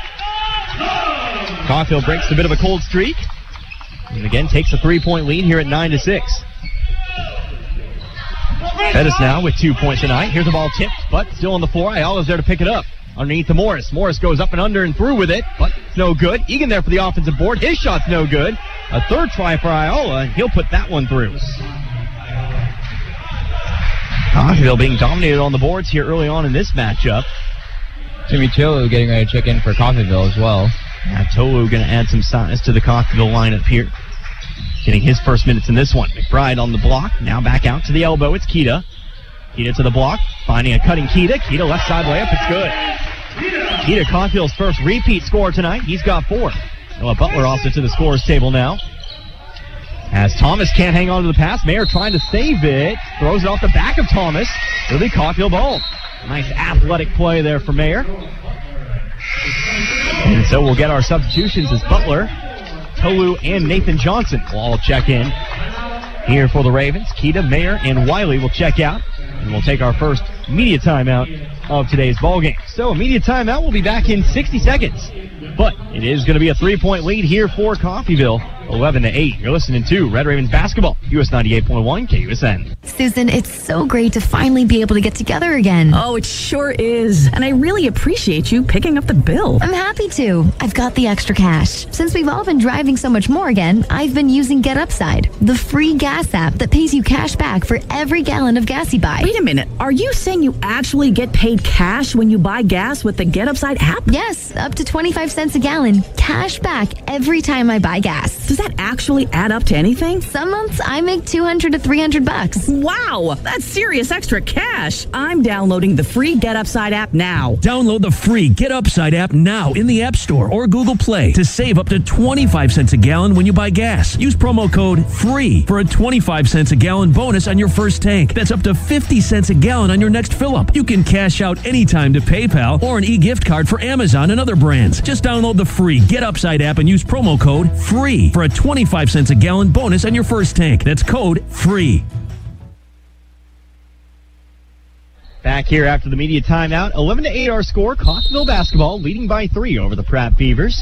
Coffeyville breaks a bit of a cold streak. And again, takes a 3-point lead here at 9-6. Bettis now with 2 points tonight. Here's the ball tipped, but still on the floor. Ayala's there to pick it up. Underneath to Morris. Morris goes up and under and through with it, but it's no good. Egan there for the offensive board. His shot's no good. A third try for Ayala, and he'll put that one through. Coffeyville being dominated on the boards here early on in this matchup. Timmy Tolu getting ready to check in for Coffeyville as well. Now Tolu going to add some size to the Coffeyville lineup here. Getting his first minutes in this one. McBride on the block. Now back out to the elbow. It's Keita. Keita to the block. Finding a cutting Keita. Keita left side layup. It's good. Keita, Coffeyville's first repeat scorer tonight. He's got 4. Noah Butler also to the scorer's table now. As Thomas can't hang on to the pass. Mayer trying to save it. Throws it off the back of Thomas. It'll be Coffeyville ball. Nice athletic play there for Mayer. And so we'll get our substitutions as Butler, Tolu, and Nathan Johnson will all check in here for the Ravens. Keita, Mayer, and Wiley will check out. And we'll take our first media timeout of today's ballgame. So a media timeout will be back in 60 seconds. But it is going to be a 3-point lead here for Coffeyville, 11-8. You're listening to Red Ravens basketball, US 98.1 KUSN. Susan, it's so great to finally be able to get together again. Oh, it sure is. And I really appreciate you picking up the bill. I'm happy to. I've got the extra cash. Since we've all been driving so much more again, I've been using Get Upside, the free gas app that pays you cash back for every gallon of gas you buy. Wait a minute. Are you saying you actually get paid cash when you buy gas with the Get Upside app? Yes, up to 25 cents a gallon. Cash back every time I buy gas. Does that actually add up to anything? Some months I make $200 to $300. Wow, that's serious extra cash. I'm downloading the free Get Upside app now. Download the free Get Upside app now in the App Store or Google Play to save up to 25 cents a gallon when you buy gas. Use promo code FREE for a 25 cents a gallon bonus on your first tank. That's up to 50 cents a gallon on your next fill-up. You can cash out anytime to PayPal or an e-gift card for Amazon and other brands. Just download the free Get Upside app and use promo code FREE for a 25 cents a gallon bonus on your first tank. That's code FREE. Back here after the media timeout, 11-8 our score. Coffeyville basketball leading by 3 over the Pratt Beavers.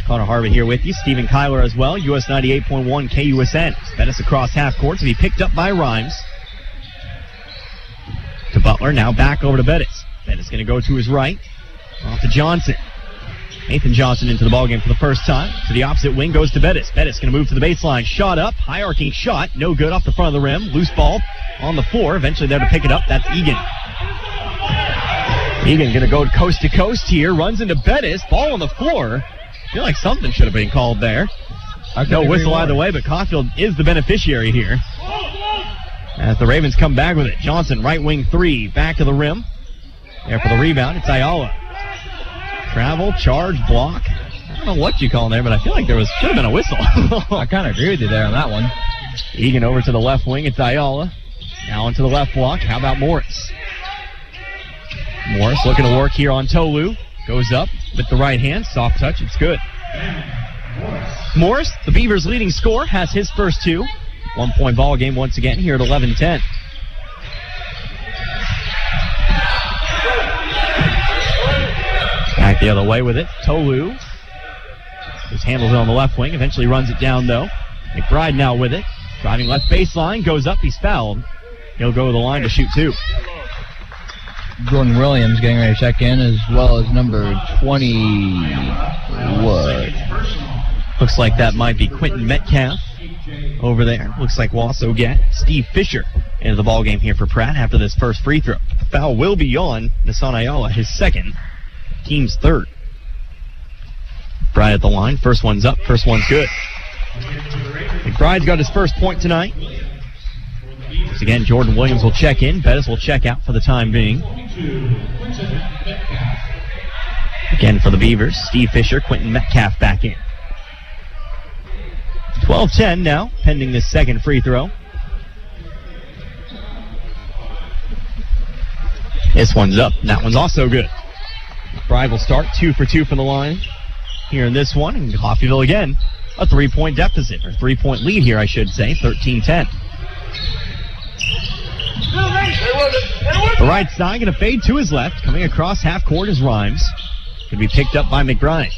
Connor Harvey here with you. Stephen Kyler as well. US 98.1 KUSN. Bettis across half court to be picked up by Rhymes. To Butler, now back over to Bettis. Bettis going to go to his right. Off to Johnson. Nathan Johnson into the ballgame for the first time. To the opposite wing goes to Bettis. Bettis going to move to the baseline. Shot up. High arcing shot. No good off the front of the rim. Loose ball on the floor. Eventually there to pick it up. That's Egan. Egan going to go coast to coast here. Runs into Bettis. Ball on the floor. I feel like something should have been called there. No whistle either way, but Coffeyville is the beneficiary here. As the Ravens come back with it. Johnson, right wing 3. Back to the rim. There for the rebound. It's Ayala. Travel, charge, block. I don't know what you call there, but I feel like should have been a whistle. I kind of agree with you there on that one. Egan over to the left wing. It's Ayala. Now into the left block. How about Morris? Morris looking to work here on Tolu. Goes up with the right hand. Soft touch. It's good. Morris, the Beavers' leading scorer, has his first two. 1-point ball game once again here at 11-10. Back the other way with it. Tolu just handles it on the left wing. Eventually runs it down, though. McBride now with it. Driving left baseline. Goes up. He's fouled. He'll go to the line to shoot two. Jordan Williams getting ready to check in, as well as number 20. What? Looks like that might be Quentin Metcalf over there. Looks like we'll also get Steve Fisher into the ball game here for Pratt after this first free throw. The foul will be on Nissan Ayala, his second, team's third. McBride at the line. First one's up. First one's good. McBride's got his first point tonight. Once again, Jordan Williams will check in. Bettis will check out for the time being. Again for the Beavers, Steve Fisher, Quentin Metcalf back in. 12-10 now, pending this second free throw. This one's up, and that one's also good. McBride will start 2 for 2 from the line here in this one, and Coffeyville again, a 3-point deficit, or 3-point lead here, I should say, 13-10. The right side going to fade to his left. Coming across half court is Rhymes. Going to be picked up by McBride.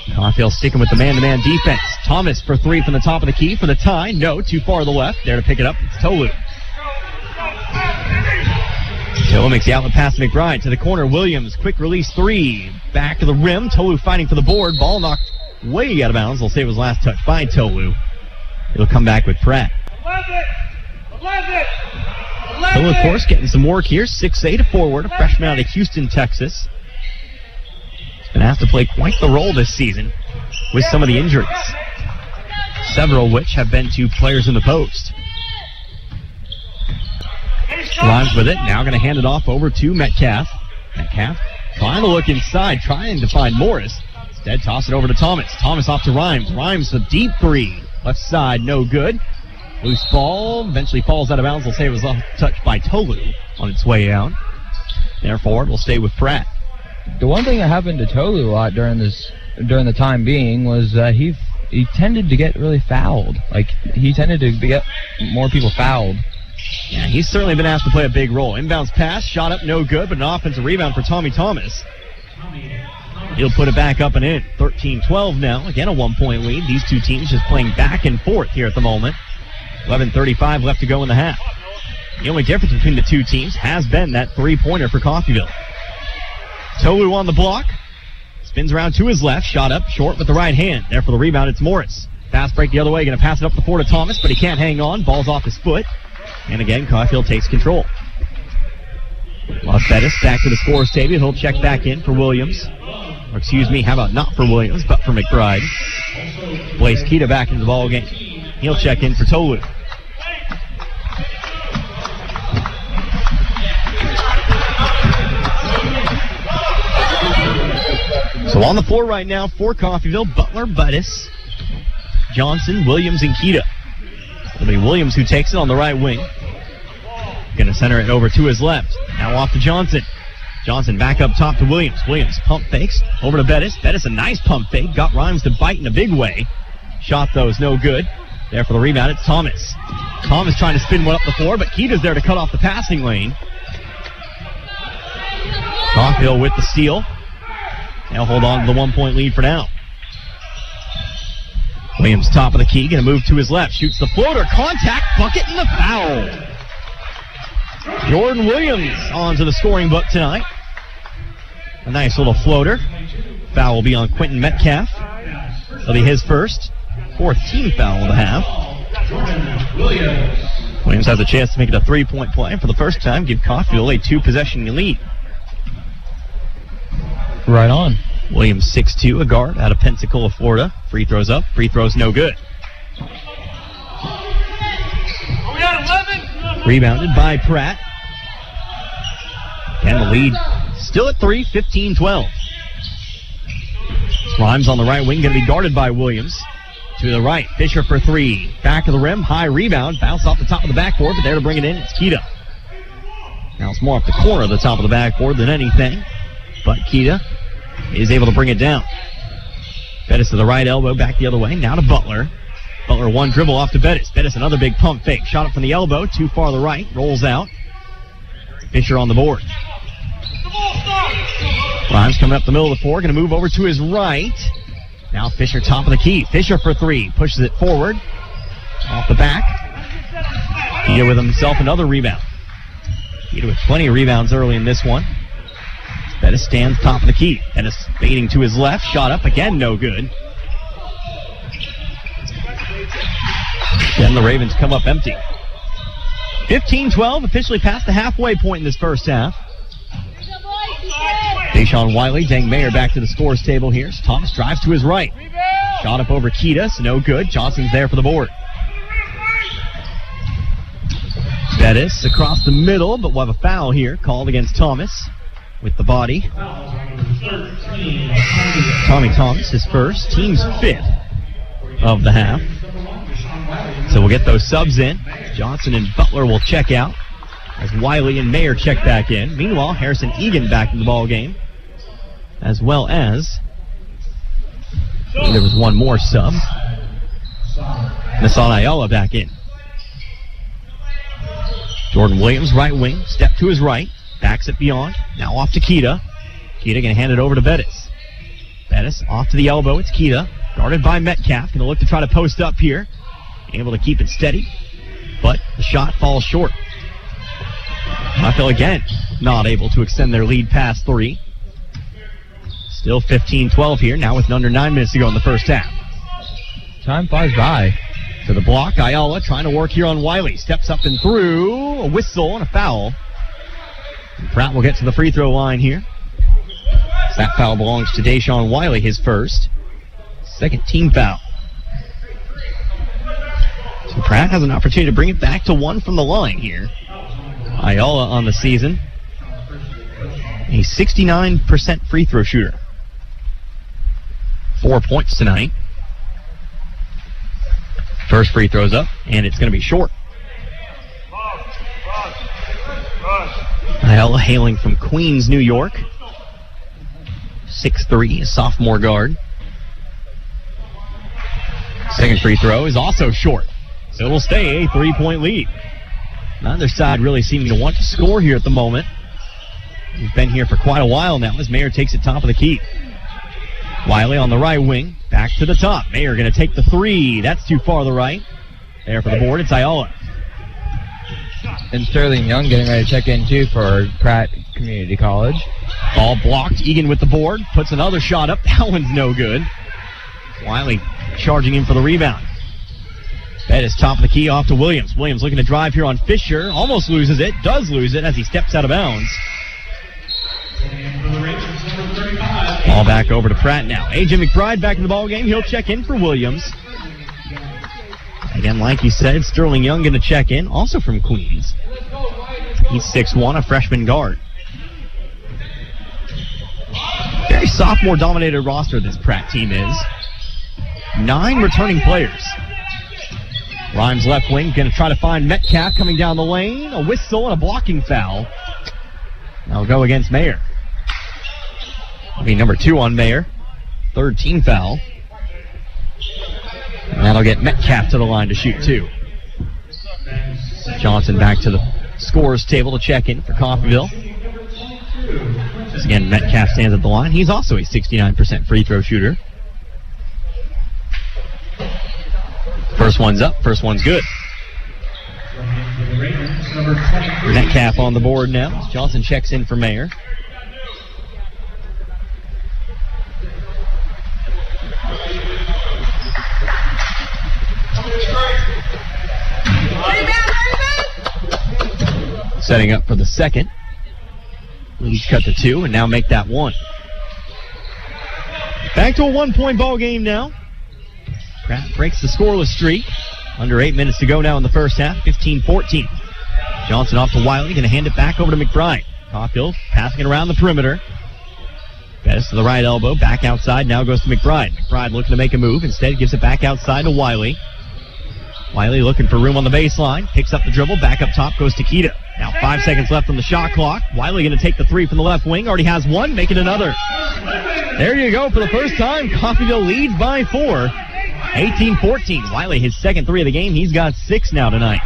Coffeyville sticking with the man-to-man defense. Thomas for 3 from the top of the key for the tie. No, too far to the left. There to pick it up. It's Tolu. Tolu makes the outlet pass to McBride to the corner. Williams, quick release 3. Back to the rim. Tolu fighting for the board. Ball knocked way out of bounds. They'll say it was last touch by Tolu. He'll come back with Pratt. Tolu, of course, getting some work here. 6'8", a forward, a freshman out of Houston, Texas. He's been asked to play quite the role this season with some of the injuries, several of which have been to players in the post. Rhymes with it. Now going to hand it off over to Metcalf. Metcalf trying to look inside, trying to find Morris. Instead, toss it over to Thomas. Thomas off to Rhymes. Rhymes a deep 3. Left side, no good. Loose ball, eventually falls out of bounds. They'll say it was touched by Tolu on its way out. Therefore, it will stay with Pratt. The one thing that happened to Tolu a lot during the time being was that he tended to get really fouled. Like, he tended to get more people fouled. Yeah, he's certainly been asked to play a big role. Inbounds pass, shot up, no good, but an offensive rebound for Tommy Thomas. He'll put it back up and in. 13-12 now. Again, a 1-point lead. These two teams just playing back and forth here at the moment. 11:35 left to go in the half. The only difference between the two teams has been that 3-pointer for Coffeyville. Tolu on the block. Spins around to his left. Shot up short with the right hand. There for the rebound, it's Morris. Fast break the other way. Going to pass it up the floor to Thomas, but he can't hang on. Ball's off his foot. And again, Coffeyville takes control. Lost Bettis back to the scorer's table. He'll check back in for Williams. Or excuse me, how about not for Williams, but for McBride. Blaze Keita back into the ball game. He'll check in for Tolu. So on the floor right now for Coffeyville, Butler, Bettis, Johnson, Williams, and Keita. It'll be Williams who takes it on the right wing. Going to center it over to his left. Now off to Johnson. Johnson back up top to Williams. Williams pump fakes over to Bettis. Bettis a nice pump fake. Got Rhymes to bite in a big way. Shot though is no good. There for the rebound, it's Thomas. Thomas trying to spin one up the floor, but Keita's there to cut off the passing lane. Coffeyville with the steal. They'll hold on to the 1-point lead for now. Williams top of the key, going to move to his left. Shoots the floater, contact, bucket, and the foul. Jordan Williams onto the scoring book tonight. A nice little floater. Foul will be on Quentin Metcalf. That'll be his first. 4th team foul of the half. Williams has a chance to make it a 3-point play. For the first time, give Coffeyville a 2-possession lead. Right on. Williams 6'2", a guard out of Pensacola, Florida. Free throws up. Free throws no good. Rebounded by Pratt. And the lead still at 3, 15-12. Rhymes on the right wing, going to be guarded by Williams. To the right, Fisher for 3. Back of the rim, high rebound. Bounce off the top of the backboard, but there to bring it in, it's Keita. Now it's more off the corner of the top of the backboard than anything. But Keita is able to bring it down. Bettis to the right elbow, back the other way. Now to Butler. Butler one dribble off to Bettis. Bettis another big pump fake. Shot up from the elbow, too far to the right. Rolls out. Fisher on the board. Rhymes coming up the middle of the floor. Going to move over to his right. Now Fisher top of the key. Fisher for three. Pushes it forward. Off the back. Keita with himself another rebound. Keita with plenty of rebounds early in this one. Bettis stands top of the key. Bettis fading to his left. Shot up again, no good. Then the Ravens come up empty. 15-12, officially past the halfway point in this first half. Deshaun Wiley, Deng Mayer back to the scores table here. Thomas drives to his right. Shot up over Keita, so no good. Johnson's there for the board. Bettis across the middle, but we'll have a foul here called against Thomas with the body. Tommy Thomas, his first, team's fifth of the half. So we'll get those subs in. Johnson and Butler will check out as Wiley and Mayer check back in. Meanwhile, Harrison Egan back in the ball game, as well as there was one more sub. Nassan Ayala back in. Jordan Williams, right wing, step to his right, backs it beyond. Now off to Keita. Keita going to hand it over to Bettis. Bettis off to the elbow. It's Keita, guarded by Metcalf. Going to look to try to post up here. Able to keep it steady, but the shot falls short. Coffeyville again not able to extend their lead past three. Still 15-12 here, now with under 9 minutes to go in the first half. Time flies by. To the block, Ayala trying to work here on Wiley. Steps up and through, a whistle and a foul. And Pratt will get to the free throw line here. That foul belongs to Deshaun Wiley, his first. Second team foul. So Pratt has an opportunity to bring it back to one from the line here. Ayala on the season, a 69% free throw shooter. 4 points tonight. First free throw's up, and it's going to be short. Ayala hailing from Queens, New York. 6'3", a sophomore guard. Second free throw is also short. So it'll stay a 3-point lead. Neither side really seeming to want to score here at the moment. He's been here for quite a while now as Mayer takes it top of the key. Wiley on the right wing, back to the top. Mayer going to take the three. That's too far to the right. There for the board, it's Ayala. And Sterling Young getting ready to check in too for Pratt Community College. Ball blocked. Egan with the board, puts another shot up. That one's no good. Wiley charging in for the rebound. Bettis top of the key off to Williams. Williams looking to drive here on Fisher. Almost loses it. Does lose it as he steps out of bounds. Ball back over to Pratt now. A.J. McBride back in the ball game. He'll check in for Williams. Again, like you said, Sterling Young going to check in. Also from Queens. He's 6'1", a freshman guard. Very sophomore-dominated roster this Pratt team is. 9 returning players. Rhymes left wing, going to try to find Metcalf coming down the lane. A whistle and a blocking foul. That'll go against Mayer. That'll be number 2 on Mayer. Third team foul. And that'll get Metcalf to the line to shoot 2. Johnson back to the scorers table to check in for Coffeyville. As again, Metcalf stands at the line. He's also a 69% free throw shooter. First one's up, first one's good. Metcalf on the board now. Johnson checks in for Mayer. Setting up for the second. Lead cut to 2 and now make that 1. Back to a 1-point ball game now. Pratt breaks the scoreless streak. Under 8 minutes to go now in the first half. 15-14. Johnson off to Wiley. Going to hand it back over to McBride. Coffeyville passing it around the perimeter. Bettis to the right elbow. Back outside. Now goes to McBride. McBride looking to make a move. Instead gives it back outside to Wiley. Wiley looking for room on the baseline. Picks up the dribble. Back up top goes to Keita. Now 5 seconds left on the shot clock. Wiley going to take the 3 from the left wing. Already has one. Make it another. There you go. For the first time, Coffeyville leads by 4. 18-14. Wiley, his second 3 of the game. He's got 6 now tonight.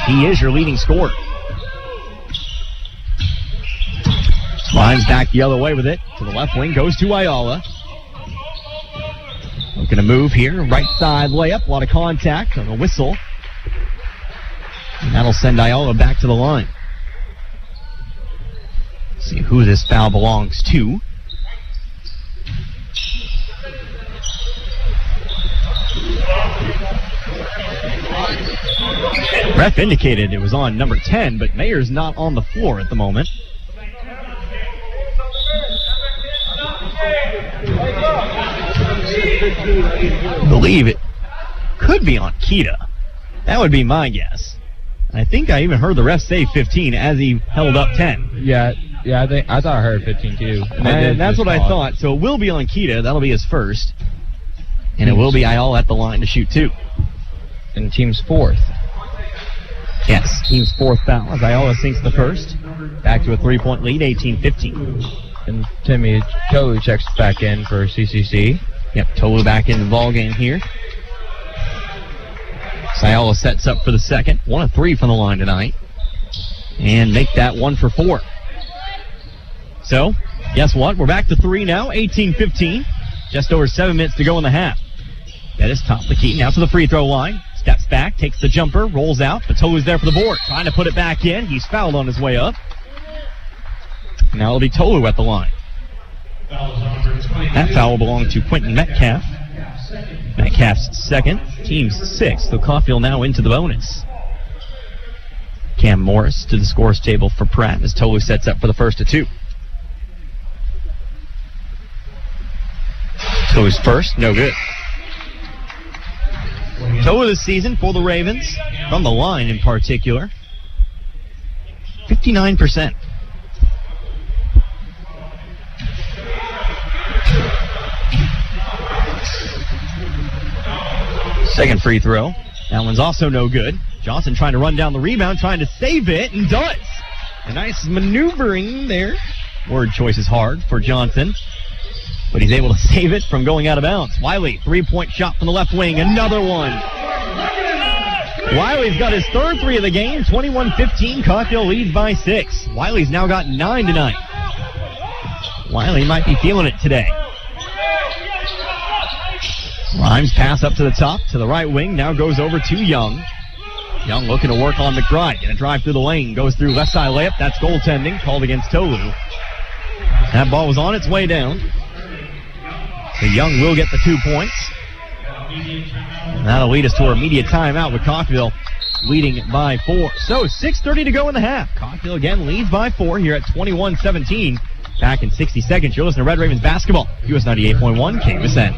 He is your leading scorer. Slides back the other way with it. To the left wing. Goes to Ayala. Looking to move here. Right side layup. A lot of contact on a whistle. And that'll send Ayala back to the line. See who this foul belongs to. Ref indicated it was on number 10, but Mayer's not on the floor at the moment. I believe it could be on Kita. That would be my guess. I think I even heard the ref say 15 as he held up 10. Yeah, I thought I heard 15 too. And that's what I thought. So it will be on Kita. That'll be his first. And it will be Ayala at the line to shoot 2. And team's 4th. Yes, team's 4th foul as Ayala sinks the first. Back to a 3-point lead, 18-15. And Timmy Tolu checks back in for CCC. Yep, Tolu back in the ballgame here. Ayala sets up for the second. 1 of 3 from the line tonight. And make that 1 for 4. So, guess what? We're back to 3 now, 18-15. Just over 7 minutes to go in the half. Bettis top the key, now to the free throw line. Steps back, takes the jumper, rolls out. But Tolu's there for the board, trying to put it back in. He's fouled on his way up. Now it'll be Tolu at the line. That foul will belong to Quentin Metcalf. Metcalf's second, team's 6th. So Coffeyville now into the bonus. Cam Morris to the scores table for Pratt as Tolu sets up for the first of 2. Tolu's first, no good. Tolu this season for the Ravens, from the line in particular, 59%. Second free throw. That one's also no good. Johnson trying to run down the rebound, trying to save it, and does. A nice maneuvering there. Word choice is hard for Johnson, but he's able to save it from going out of bounds. Wiley, 3-point shot from the left wing, another one. Wiley's got his third 3 of the game, 21-15. Coffeyville leads by 6. Wiley's now got 9 tonight. Wiley might be feeling it today. Rhymes pass up to the top, to the right wing, now goes over to Young. Young looking to work on McBride, gonna drive through the lane, goes through left side layup, that's goaltending, called against Tolu. That ball was on its way down. So Young will get the 2 points. And that'll lead us to our immediate timeout with Coffeyville leading by 4. So 6:30 to go in the half. Coffeyville again leads by 4 here at 21-17. Back in 60 seconds, you're listening to Red Ravens basketball. US 98.1 KUSN.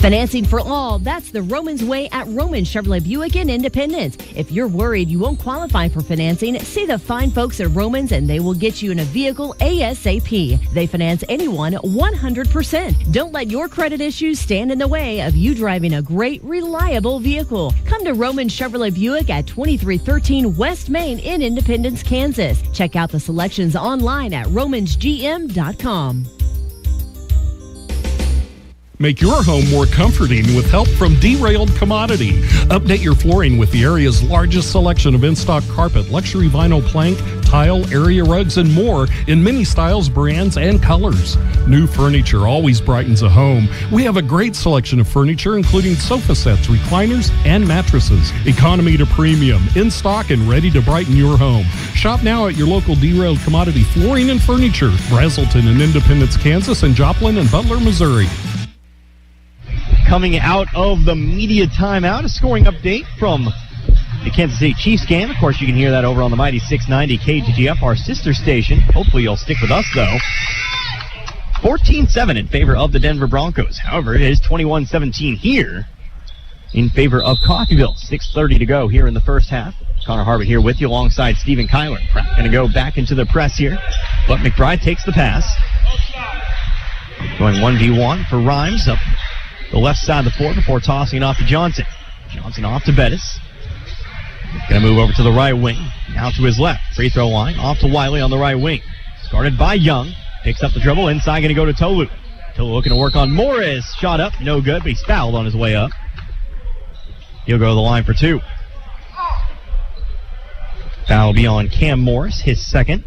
Financing for all, that's the Romans way at Roman Chevrolet Buick in Independence. If you're worried you won't qualify for financing, see the fine folks at Romans and they will get you in a vehicle ASAP. They finance anyone 100%. Don't let your credit issues stand in the way of you driving a great, reliable vehicle. Come to Roman Chevrolet Buick at 2313 West Main in Independence, Kansas. Check out the selections online at romansgm.com. Make your home more comforting with help from Derailed Commodity. Update your flooring with the area's largest selection of in-stock carpet, luxury vinyl plank, tile, area rugs, and more in many styles, brands, and colors. New furniture always brightens a home. We have a great selection of furniture, including sofa sets, recliners, and mattresses. Economy to premium, in stock and ready to brighten your home. Shop now at your local Derailed Commodity Flooring and Furniture, Brazelton in Independence, Kansas, and Joplin and Butler, Missouri. Coming out of the media timeout, a scoring update from the Kansas City Chiefs game. Of course, you can hear that over on the mighty 690 KGGF, our sister station. Hopefully you'll stick with us, though. 14-7 in favor of the Denver Broncos. However, it is 21-17 here in favor of Coffeyville. 6:30 to go here in the first half. Connor Harvey here with you alongside Stephen Kyler. Pratt going to go back into the press here, but McBride takes the pass. Going 1v1 for Rhymes up the left side of the floor before tossing it off to Johnson. Johnson off to Bettis. Going to move over to the right wing. Now to his left. Free throw line. Off to Wiley on the right wing. Guarded by Young. Picks up the dribble. Inside going to go to Tolu. Tolu looking to work on Morris. Shot up. No good, but he's fouled on his way up. He'll go to the line for 2. Foul will be on Cam Morris, his second.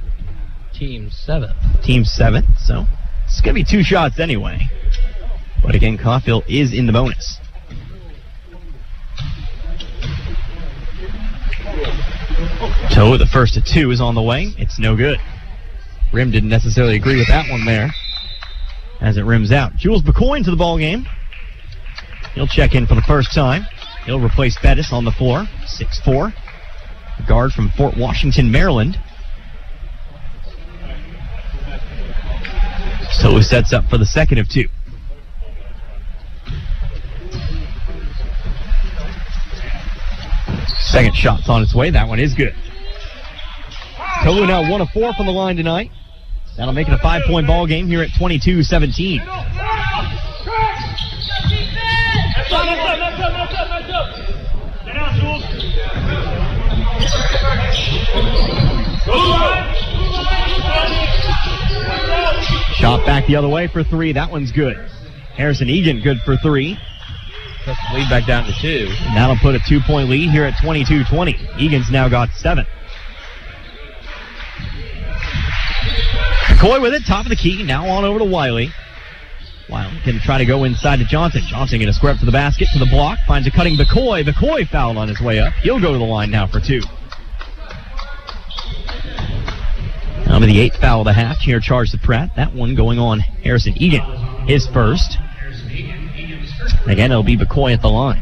Team 7th. Team 7th, so it's going to be 2 shots anyway. But again, Coffeyville is in the bonus. So the first of 2 is on the way. It's no good. Rim didn't necessarily agree with that one there as it rims out. Jules McCoy into the ball game. He'll check in for the first time. He'll replace Bettis on the floor, 6'4". Guard from Fort Washington, Maryland. So he sets up for the second of 2. Second shot's on its way. That one is good. Tolu now 1 of 4 from the line tonight. That'll make it a 5-point ball game here at 22-17. Shot back the other way for 3. That one's good. Harrison Egan good for 3. Puts the lead back down to 2. And that'll put a 2-point lead here at 22-20. Egan's now got 7. McCoy with it, top of the key. Now on over to Wiley. Wiley going to try to go inside to Johnson. Johnson going to square up to the basket, to the block. Finds a cutting McCoy. McCoy fouled on his way up. He'll go to the line now for 2. Now to the 8th foul of the half. Here charged to Pratt. That one going on Harrison Egan. His first. Again, it'll be McCoy at the line.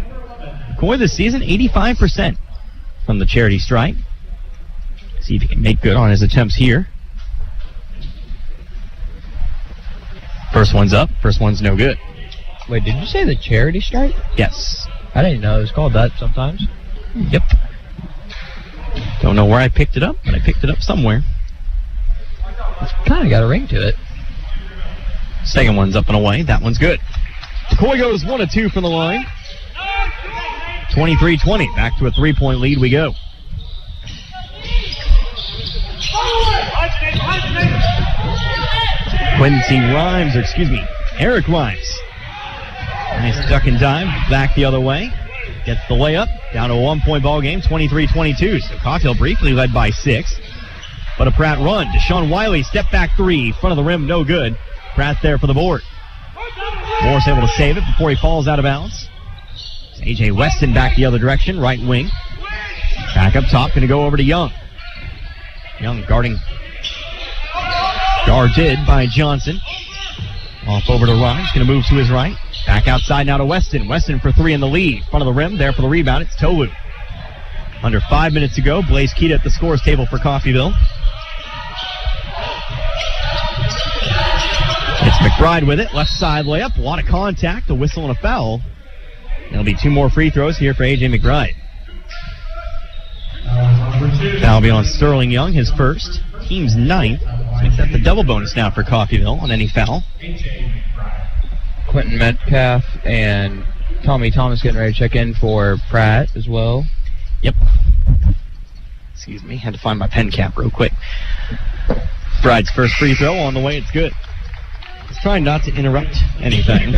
McCoy this season, 85% from the charity stripe. See if he can make good on his attempts here. First one's up. First one's no good. Wait, did you say the charity stripe? Yes. I didn't know it was called that sometimes. Yep. Don't know where I picked it up, but I picked it up somewhere. It's kind of got a ring to it. Second one's up and away. That one's good. McCoy goes 1 of 2 from the line. 23-20. Back to a 3-point lead we go. Eric Rimes. Nice duck and dive. Back the other way. Gets the layup. Down to a 1-point ball game. 23-22. So Coffeyville briefly led by 6. But a Pratt run. Deshaun Wiley, step back 3. Front of the rim, no good. Pratt's there for the board. Morris able to save it before he falls out of bounds. A.J. Weston back the other direction, right wing. Back up top, going to go over to Young. Young guarded by Johnson. Off over to Rimes, going to move to his right. Back outside now to Weston. Weston for 3 in the lead. Front of the rim, there for the rebound. It's Tolu. Under 5 minutes to go. Blaze Keita at the scores table for Coffeyville. It's McBride with it. Left side layup. A lot of contact. A whistle and a foul. There'll be 2 more free throws here for A.J. McBride. That'll be on Sterling Young, his first. Team's 9th. Makes that the double bonus now for Coffeyville on any foul. Quentin Metcalf and Tommy Thomas getting ready to check in for Pratt as well. Yep. Excuse me. Had to find my pen cap real quick. Bride's first free throw on the way. It's good. He's trying not to interrupt anything.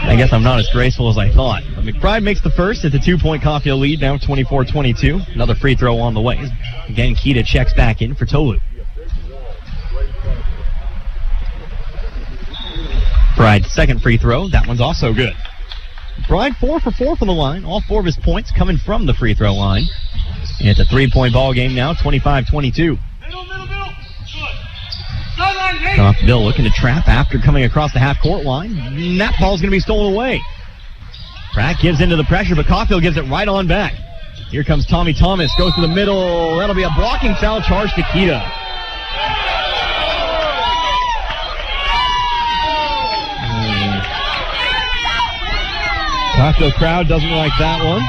I guess I'm not as graceful as I thought. But McBride makes the first. It's a 2-point Coffeyville lead, now 24-22. Another free throw on the way. Again, Keita checks back in for Tolu. Bride's second free throw. That one's also good. Bride 4 for 4 from the line. All 4 of his points coming from the free throw line. And it's a 3-point ball game now, 25-22. Bill looking to trap after coming across the half-court line. And that ball's going to be stolen away. Pratt gives into the pressure, but Coffeyville gives it right on back. Here comes Tommy Thomas, goes to the middle. That'll be a blocking foul charge to Keita. Coffeyville crowd doesn't like that one.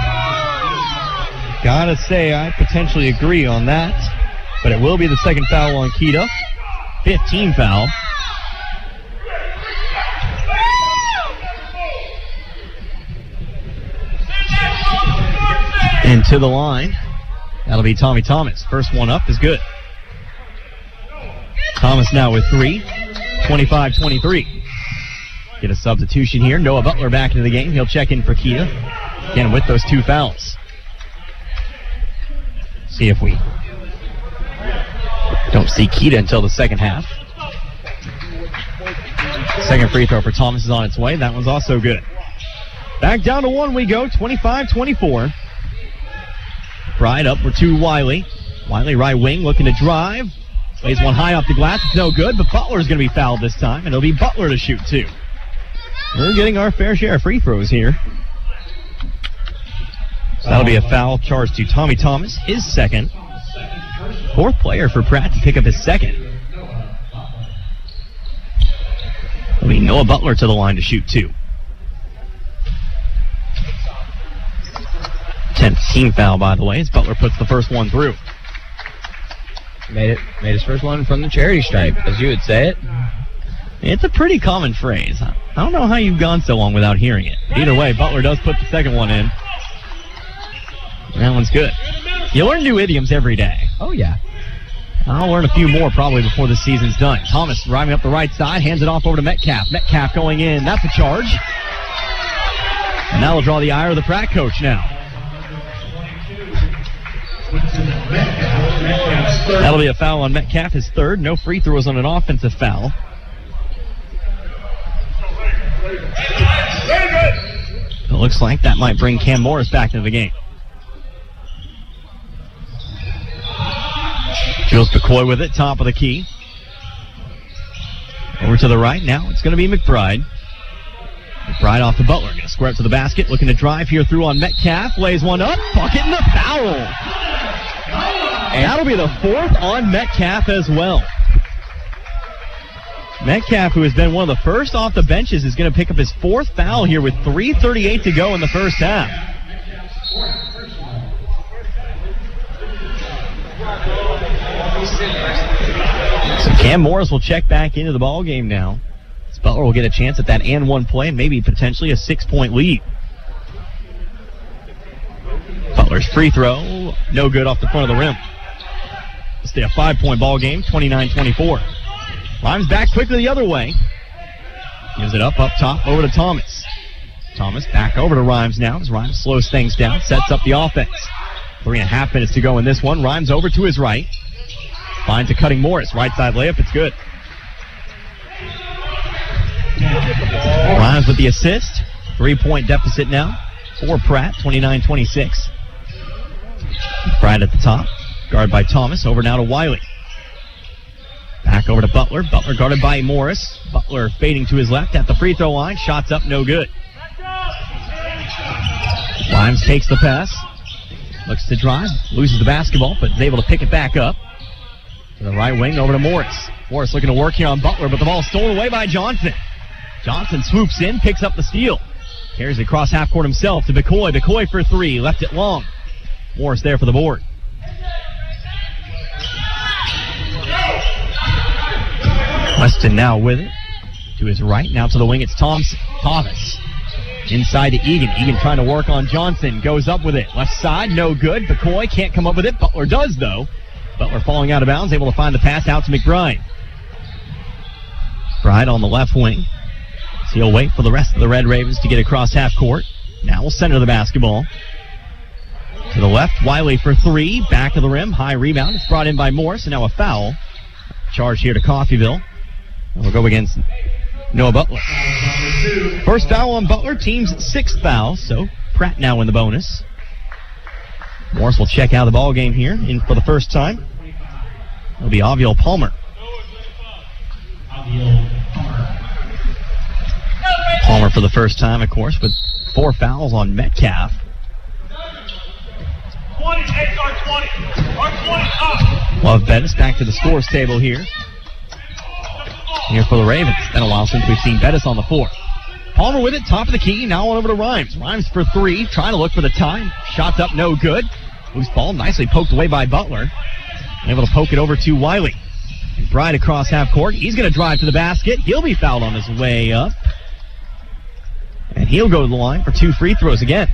Gotta say, I potentially agree on that. But it will be the second foul on Keita. 15 foul. And to the line. That'll be Tommy Thomas. First one up is good. Thomas now with 3, 25-23. Get a substitution here. Noah Butler back into the game. He'll check in for Keita. Again with those 2 fouls. See if we don't see Keita until the second half. Second free throw for Thomas is on its way. That one's also good. Back down to 1 we go, 25-24. Pride up for 2 Wiley. Wiley right wing looking to drive. Lays one high off the glass. It's no good, but Butler's going to be fouled this time, and it'll be Butler to shoot 2. We're getting our fair share of free throws here. So that'll be a foul charged to Tommy Thomas, his second. 4th player for Pratt to pick up his second. It'll be Noah Butler to the line to shoot 2. 10th team foul, by the way, as Butler puts the first one through. Made his first one from the charity stripe, as you would say it. It's a pretty common phrase. I don't know how you've gone so long without hearing it. Either way, Butler does put the second one in. That one's good. You learn new idioms every day. Oh, yeah. I'll learn a few more probably before the season's done. Thomas driving up the right side, hands it off over to Metcalf. Metcalf going in. That's a charge. And that'll draw the ire of the Pratt coach now. That'll be a foul on Metcalf, his 3rd. No free throws on an offensive foul. It looks like that might bring Cam Morris back into the game. Jules McCoy with it, top of the key. Over to the right, now it's going to be McBride. McBride off to Butler, going to square up to the basket, looking to drive here through on Metcalf, lays one up, bucket and the foul. And that'll be the 4th on Metcalf as well. Metcalf, who has been one of the first off the benches, is going to pick up his 4th foul here with 3:38 to go in the first half. So Cam Morris will check back into the ball game now. Butler will get a chance at that and 1 play and maybe potentially a 6-point lead. Butler's free throw, no good off the front of the rim. Stay a 5-point ball game, 29-24. Rhymes back quickly the other way. Gives it up top, over to Thomas. Thomas back over to Rhymes now as Rhymes slows things down, sets up the offense. 3.5 minutes to go in this one. Rhymes over to his right. Finds a cutting Morris. Right side layup, it's good. Rhymes with the assist. 3-point deficit now for Pratt, 29-26. Pratt at the top. Guarded by Thomas. Over now to Wiley. Back over to Butler. Butler guarded by Morris. Butler fading to his left at the free throw line. Shots up, no good. Rhymes takes the pass. Looks to drive. Loses the basketball, but is able to pick it back up. To the right wing, over to Morris. Morris looking to work here on Butler, but the ball stolen away by Johnson. Johnson swoops in, picks up the steal. Carries it across half court himself to McCoy. McCoy for 3. Left it long. Morris there for the board. Weston now with it. To his right. Now to the wing. It's Thomas. Inside to Egan. Egan trying to work on Johnson. Goes up with it. Left side. No good. McCoy can't come up with it. Butler does, though. Butler falling out of bounds. Able to find the pass out to McBride. McBride on the left wing. So he'll wait for the rest of the Red Ravens to get across half court. Now we'll center the basketball. To the left, Wiley for 3. Back of the rim. High rebound. It's brought in by Morris. And now a foul. Charge here to Coffeyville. We'll go against Noah Butler. First foul on Butler. Team's 6th foul. So Pratt now in the bonus. Morris will check out of the ball game here in for the first time. It'll be Aviel Palmer. Palmer for the first time, of course, with 4 fouls on Metcalf. 20, take our 20. Our 20 up. Love Bettis back to the scores table here. Here for the Ravens. It's been a while since we've seen Bettis on the floor. Palmer with it, top of the key, now on over to Rhymes. Rhymes for 3, trying to look for the time. Shots up, no good. Loose ball, nicely poked away by Butler. Able to poke it over to Wiley. McBride across half court. He's going to drive to the basket. He'll be fouled on his way up. And he'll go to the line for 2 free throws again.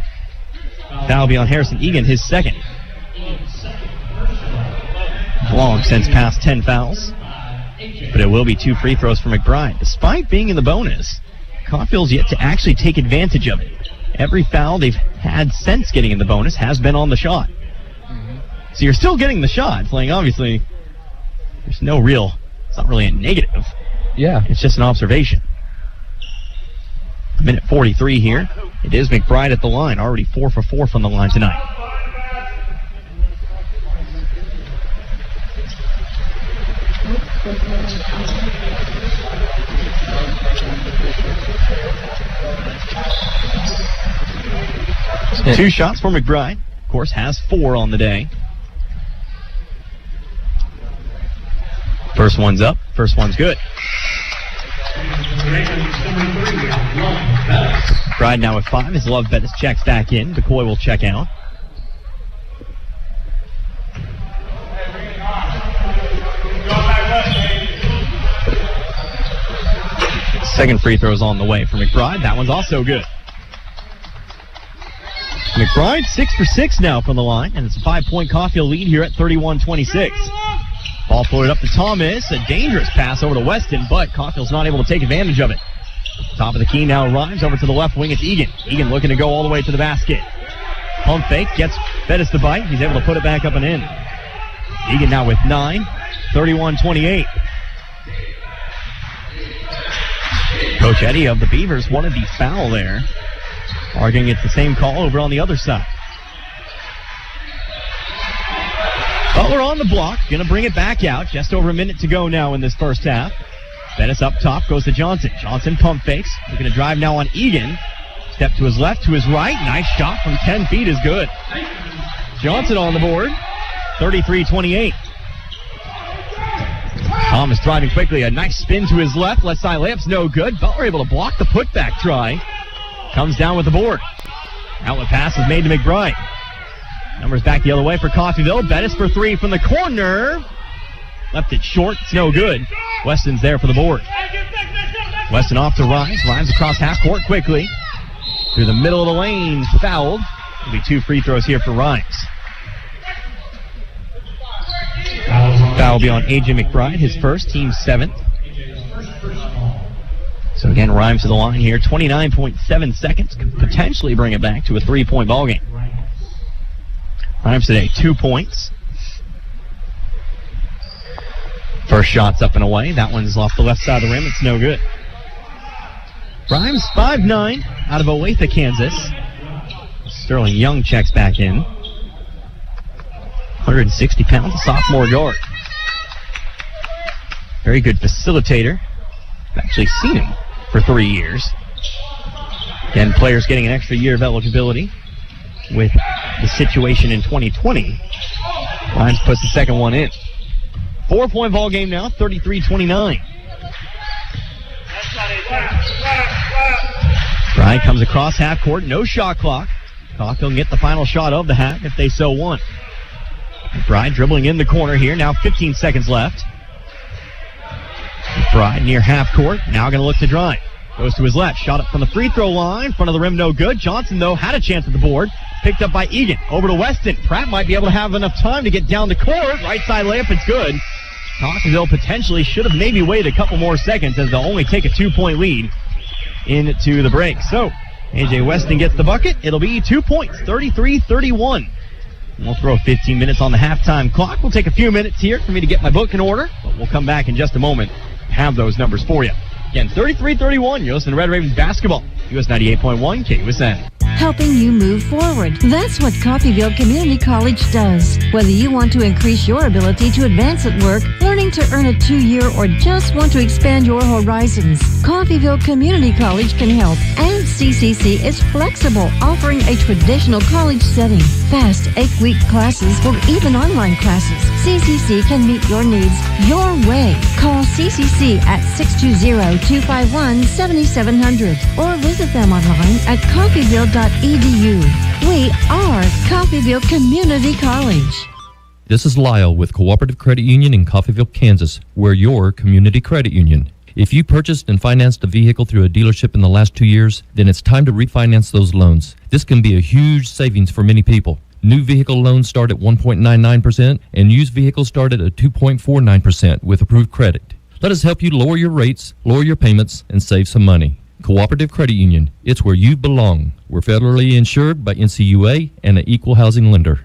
That'll be on Harrison Egan, his second. Long since past 10 fouls. but it will be 2 free throws for McBride. Despite being in the bonus, Coffeyville's yet to actually take advantage of it. Every foul they've had since getting in the bonus has been on the shot. So you're still getting the shots. Like, obviously, there's no real, it's not really a negative. Yeah. It's just an observation. Minute 43 here. It is McBride at the line, already 4 for 4 from the line tonight. Two shots for McBride. Of course, has 4 on the day. First one's up. First one's good. McBride now with 5 as Love Bettis checks back in. McCoy will check out. Second free throw is on the way for McBride. That one's also good. McBride 6 for 6 now from the line, and it's a 5-point Coffeyville lead here at 31-26. Ball floated up to Thomas. A dangerous pass over to Weston, but Coffeyville's not able to take advantage of it. Top of the key now, Rhymes over to the left wing. It's Egan. Egan looking to go all the way to the basket. Pump fake, gets Bettis to bite. He's able to put it back up and in. Egan now with 9, 31-28. Coach Eddie of the Beavers wanted the foul there. Arguing it's the same call over on the other side. Butler on the block, going to bring it back out. Just over a minute to go now in this first half. Bettis up top, goes to Johnson. Johnson pump fakes. Looking to drive now on Egan. Step to his left, to his right. Nice shot from 10 feet is good. Johnson on the board. 33-28. Thomas driving quickly. A nice spin to his left. Left side layup's no good. Butler able to block the putback try. Comes down with the board. Outlet pass is made to McBride. Numbers back the other way for Coffeyville. Bettis for 3 from the corner. Left it short. It's no good. Weston's there for the board. Weston off to Rhymes. Rhymes across half court quickly. Through the middle of the lane. Fouled. It'll be 2 free throws here for Rhymes. Foul will be on A.J. McBride. His first, team 7th. So again, Rhymes to the line here. 29.7 seconds. Could potentially bring it back to a 3-point ball game. Rhymes today, 2 points. First shot's up and away. That one's off the left side of the rim. It's no good. Rhymes 5'9", out of Olathe, Kansas. Sterling Young checks back in. 160 pounds, a sophomore guard. Very good facilitator. I've actually seen him for 3 years. Again, players getting an extra year of eligibility with the situation in 2020. Rhymes puts the second one in. 4-point ball game now, 33-29. Bryant comes across half court, no shot clock. Coffeyville can get the final shot of the half if they so want. McBride dribbling in the corner here, now 15 seconds left. McBride near half court, now going to look to drive. Goes to his left, shot up from the free throw line, front of the rim, no good. Johnson, though, had a chance at the board. Picked up by Egan, over to Weston. Pratt might be able to have enough time to get down the court. Right side layup, it's good. Coffeyville potentially should have maybe waited a couple more seconds as they'll only take a 2-point lead into the break. So, A.J. Weston gets the bucket. It'll be 2 points, 33-31. We'll throw 15 minutes on the halftime clock. We'll take a few minutes here for me to get my book in order, but we'll come back in just a moment and have those numbers for you. Again, 33-31, you're listening to Red Ravens basketball. US 98.1, KUSN. Helping you move forward. That's what Coffeyville Community College does. Whether you want to increase your ability to advance at work, learning to earn a 2-year, or just want to expand your horizons, Coffeyville Community College can help. And CCC is flexible, offering a traditional college setting, fast 8-week classes, or even online classes. CCC can meet your needs your way. Call CCC at 620-251-7700 or visit them online at coffeyville.edu. We are Coffeyville Community College. This is Lyle with Cooperative Credit Union in Coffeyville, Kansas. We're your community credit union. If you purchased and financed a vehicle through a dealership in the last 2 years, then it's time to refinance those loans. This can be a huge savings for many people. New vehicle loans start at 1.99% and used vehicles start at 2.49% with approved credit. Let us help you lower your rates, lower your payments, and save some money. Cooperative Credit Union. It's where you belong. We're federally insured by NCUA and an equal housing lender.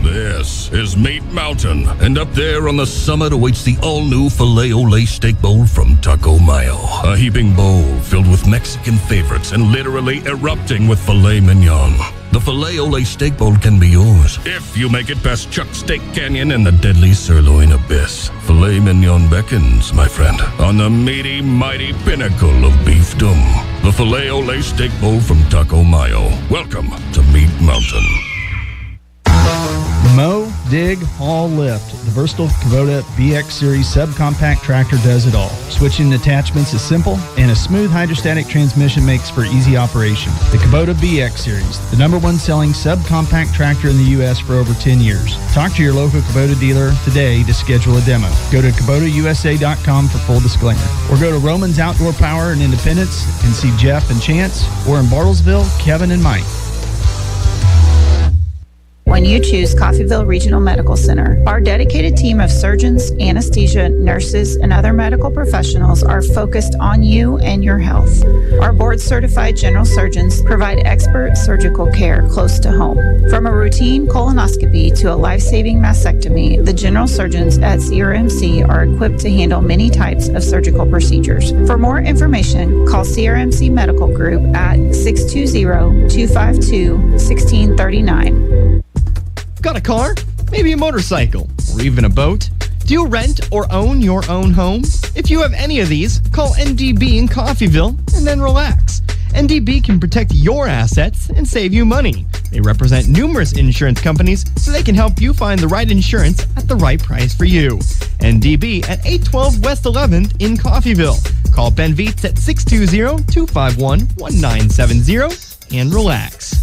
This is Meat Mountain, and up there on the summit awaits the all-new Filet-O-Lay Steak Bowl from Taco Mayo. A heaping bowl filled with Mexican favorites and literally erupting with filet mignon. The Filet-O-Lay Steak Bowl can be yours if you make it past Chuck's Steak Canyon and the deadly sirloin abyss. Filet mignon beckons, my friend, on the meaty, mighty pinnacle of beefdom. The Filet-O-Lay Steak Bowl from Taco Mayo. Welcome to Meat Mountain. Mow, dig, haul, lift. The versatile Kubota BX Series subcompact tractor does it all. Switching attachments is simple, and a smooth hydrostatic transmission makes for easy operation. The Kubota BX Series, the #1 selling subcompact tractor in the U.S. for over 10 years. Talk to your local Kubota dealer today to schedule a demo. Go to KubotaUSA.com for full disclaimer. Or go to Roman's Outdoor Power in Independence and see Jeff and Chance, or in Bartlesville, Kevin and Mike. When you choose Coffeyville Regional Medical Center, our dedicated team of surgeons, anesthesia, nurses, and other medical professionals are focused on you and your health. Our board-certified general surgeons provide expert surgical care close to home. From a routine colonoscopy to a life-saving mastectomy, the general surgeons at CRMC are equipped to handle many types of surgical procedures. For more information, call CRMC Medical Group at 620-252-1639. Got a car? Maybe a motorcycle? Or even a boat? Do you rent or own your own home? If you have any of these, call NDB in Coffeyville and then relax. NDB can protect your assets and save you money. They represent numerous insurance companies, so they can help you find the right insurance at the right price for you. NDB at 812 West 11th in Coffeyville. Call Ben Vietz at 620-251-1970 and relax.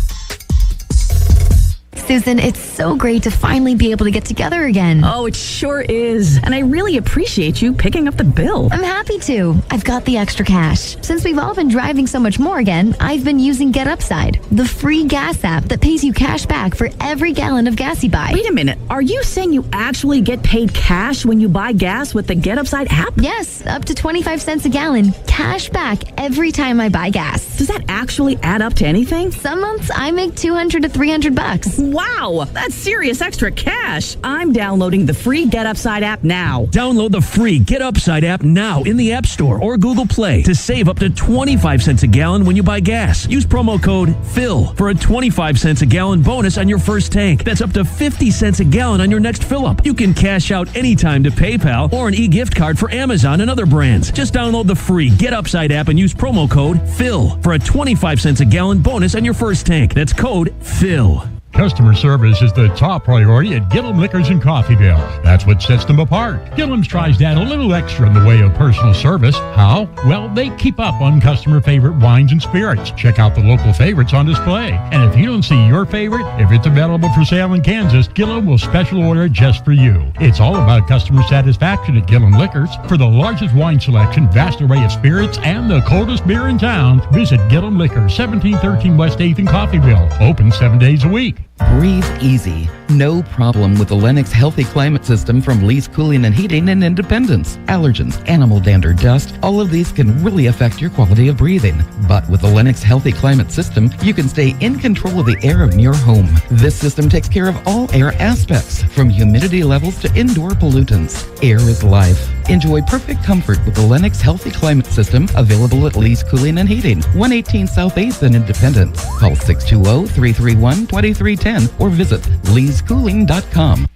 Susan, it's so great to finally be able to get together again. Oh, it sure is. And I really appreciate you picking up the bill. I'm happy to. I've got the extra cash. Since we've all been driving so much more again, I've been using Get Upside, the free gas app that pays you cash back for every gallon of gas you buy. Wait a minute. Are you saying you actually get paid cash when you buy gas with the Get Upside app? Yes, up to 25 cents a gallon. Cash back every time I buy gas. Does that actually add up to anything? Some months I make $200 to $300. Wow, that's serious extra cash. I'm downloading the free Get Upside app now. Download the free Get Upside app now in the App Store or Google Play to save up to 25 cents a gallon when you buy gas. Use promo code PHIL for a 25 cents a gallon bonus on your first tank. That's up to 50 cents a gallon on your next fill-up. You can cash out anytime to PayPal or an e-gift card for Amazon and other brands. Just download the free Get Upside app and use promo code PHIL for a 25 cents a gallon bonus on your first tank. That's code PHIL. Customer service is the top priority at Gillum Liquors in Coffeyville. That's what sets them apart. Gillum's tries to add a little extra in the way of personal service. How? Well, they keep up on customer favorite wines and spirits. Check out the local favorites on display. And if you don't see your favorite, if it's available for sale in Kansas, Gillum will special order it just for you. It's all about customer satisfaction at Gillum Liquors. For the largest wine selection, vast array of spirits, and the coldest beer in town, visit Gillum Liquors, 1713 West 8th in Coffeyville. Open 7 days a week. Breathe easy. No problem with the Lennox Healthy Climate System from Lee's Cooling and Heating in Independence. Allergens, animal dander, dust, all of these can really affect your quality of breathing. But with the Lennox Healthy Climate System, you can stay in control of the air in your home. This system takes care of all air aspects, from humidity levels to indoor pollutants. Air is life. Enjoy perfect comfort with the Lennox Healthy Climate System, available at Lee's Cooling and Heating, 118 South 8th in Independence. Call 620-331-2310 or visit leescooling.com.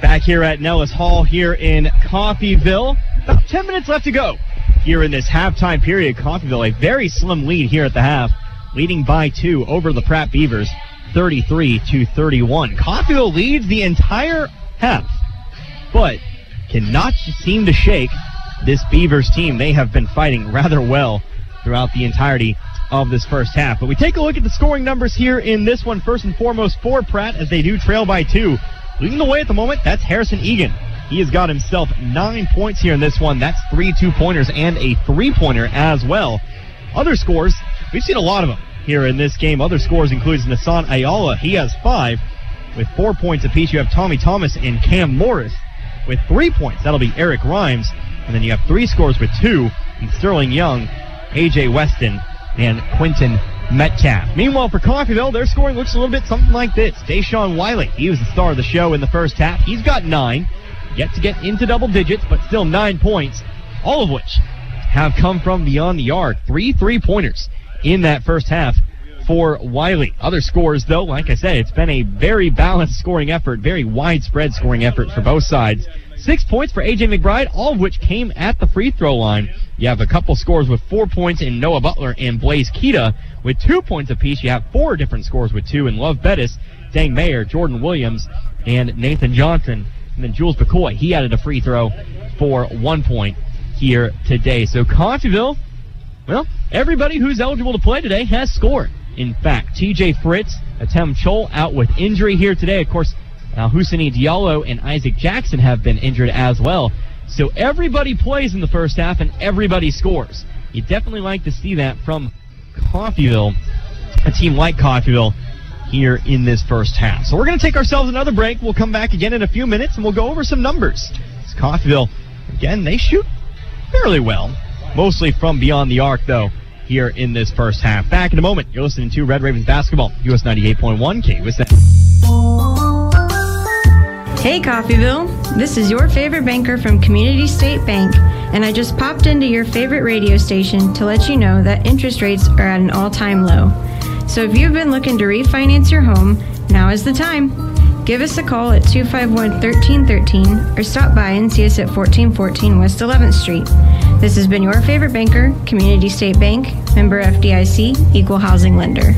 Back here at Nellis Hall here in Coffeyville. About 10 minutes left to go here in this halftime period. Coffeyville, a very slim lead here at the half, leading by 2 over the Pratt Beavers, 33-31. Coffeyville leads the entire half, but cannot seem to shake this Beavers team. They have been fighting rather well throughout the entirety of this first half. But we take a look at the scoring numbers here in this one. First and foremost for Pratt, as they do trail by 2. Leading the way at the moment, that's Harrison Egan. He has got himself 9 points here in this one. That's 3 2-pointers and a 3-pointer as well. Other scores, we've seen a lot of them here in this game. Other scores includes Nassan Ayala. He has 5 with 4 points apiece. You have Tommy Thomas and Cam Morris with 3 points. That'll be Eric Rhymes. And then you have 3 scores with 2 in Sterling Young, A.J. Weston, and Quentin Metcalf. Meanwhile, for Coffeyville, their scoring looks a little bit something like this. Deshaun Wiley, he was the star of the show in the first half. He's got 9. Yet to get into double digits, but still 9 points, all of which have come from beyond the arc. 3 3-pointers in that first half for Wiley. Other scores, though, like I said, it's been a very balanced scoring effort, very widespread scoring effort for both sides. 6 points for A.J. McBride, all of which came at the free throw line. You have a couple scores with 4 points in Noah Butler and Blaze Keita with 2 points apiece. You have 4 different scores with 2 in Love Bettis, Dang Mayer, Jordan Williams, and Nathan Johnson. And then Jules McCoy, he added a free throw for 1 point here today. So Coffeyville, well, everybody who's eligible to play today has scored. In fact, TJ Fritz, Atem Chol out with injury here today. Of course, Husseini Diallo and Isaac Jackson have been injured as well. So everybody plays in the first half and everybody scores. You definitely like to see that from Coffeyville, a team like Coffeyville, here in this first half. So we're going to take ourselves another break. We'll come back again in a few minutes, and we'll go over some numbers. It's Coffeyville, again, they shoot fairly well, mostly from beyond the arc, though, here in this first half. Back in a moment. You're listening to Red Ravens Basketball, US 98.1 KUSN. Hey Coffeyville, this is your favorite banker from Community State Bank, and I just popped into your favorite radio station to let you know that interest rates are at an all-time low. So if you've been looking to refinance your home, now is the time. Give us a call at 251-1313 or stop by and see us at 1414 West 11th Street. This has been your favorite banker, Community State Bank, member FDIC, equal housing lender.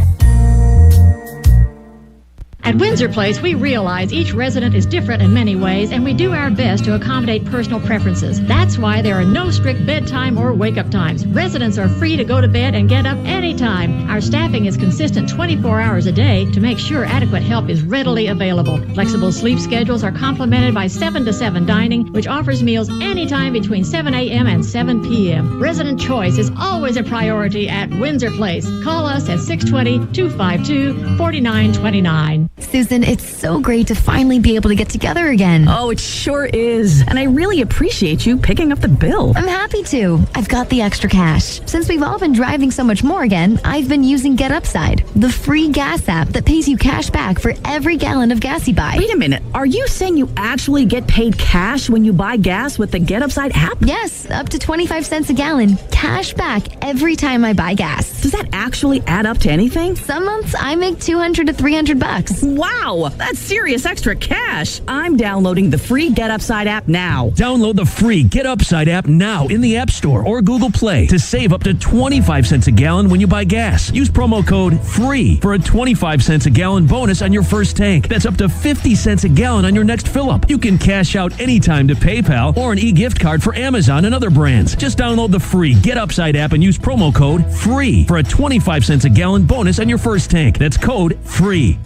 At Windsor Place, we realize each resident is different in many ways, and we do our best to accommodate personal preferences. That's why there are no strict bedtime or wake-up times. Residents are free to go to bed and get up anytime. Our staffing is consistent 24 hours a day to make sure adequate help is readily available. Flexible sleep schedules are complemented by 7 to 7 dining, which offers meals anytime between 7 a.m. and 7 p.m. Resident choice is always a priority at Windsor Place. Call us at 620-252-4929. Susan, it's so great to finally be able to get together again. Oh, it sure is. And I really appreciate you picking up the bill. I'm happy to. I've got the extra cash. Since we've all been driving so much more again, I've been using Get Upside, the free gas app that pays you cash back for every gallon of gas you buy. Wait a minute. Are you saying you actually get paid cash when you buy gas with the Get Upside app? Yes, up to 25 cents a gallon. Cash back every time I buy gas. Does that actually add up to anything? Some months I make $200 to $300. Wow, that's serious extra cash. I'm downloading the free Get Upside app now. Download the free Get Upside app now in the App Store or Google Play to save up to 25 cents a gallon when you buy gas. Use promo code FREE for a 25 cents a gallon bonus on your first tank. That's up to 50 cents a gallon on your next fill-up. You can cash out anytime to PayPal or an e-gift card for Amazon and other brands. Just download the free Get Upside app and use promo code FREE for a 25 cents a gallon bonus on your first tank. That's code FREE.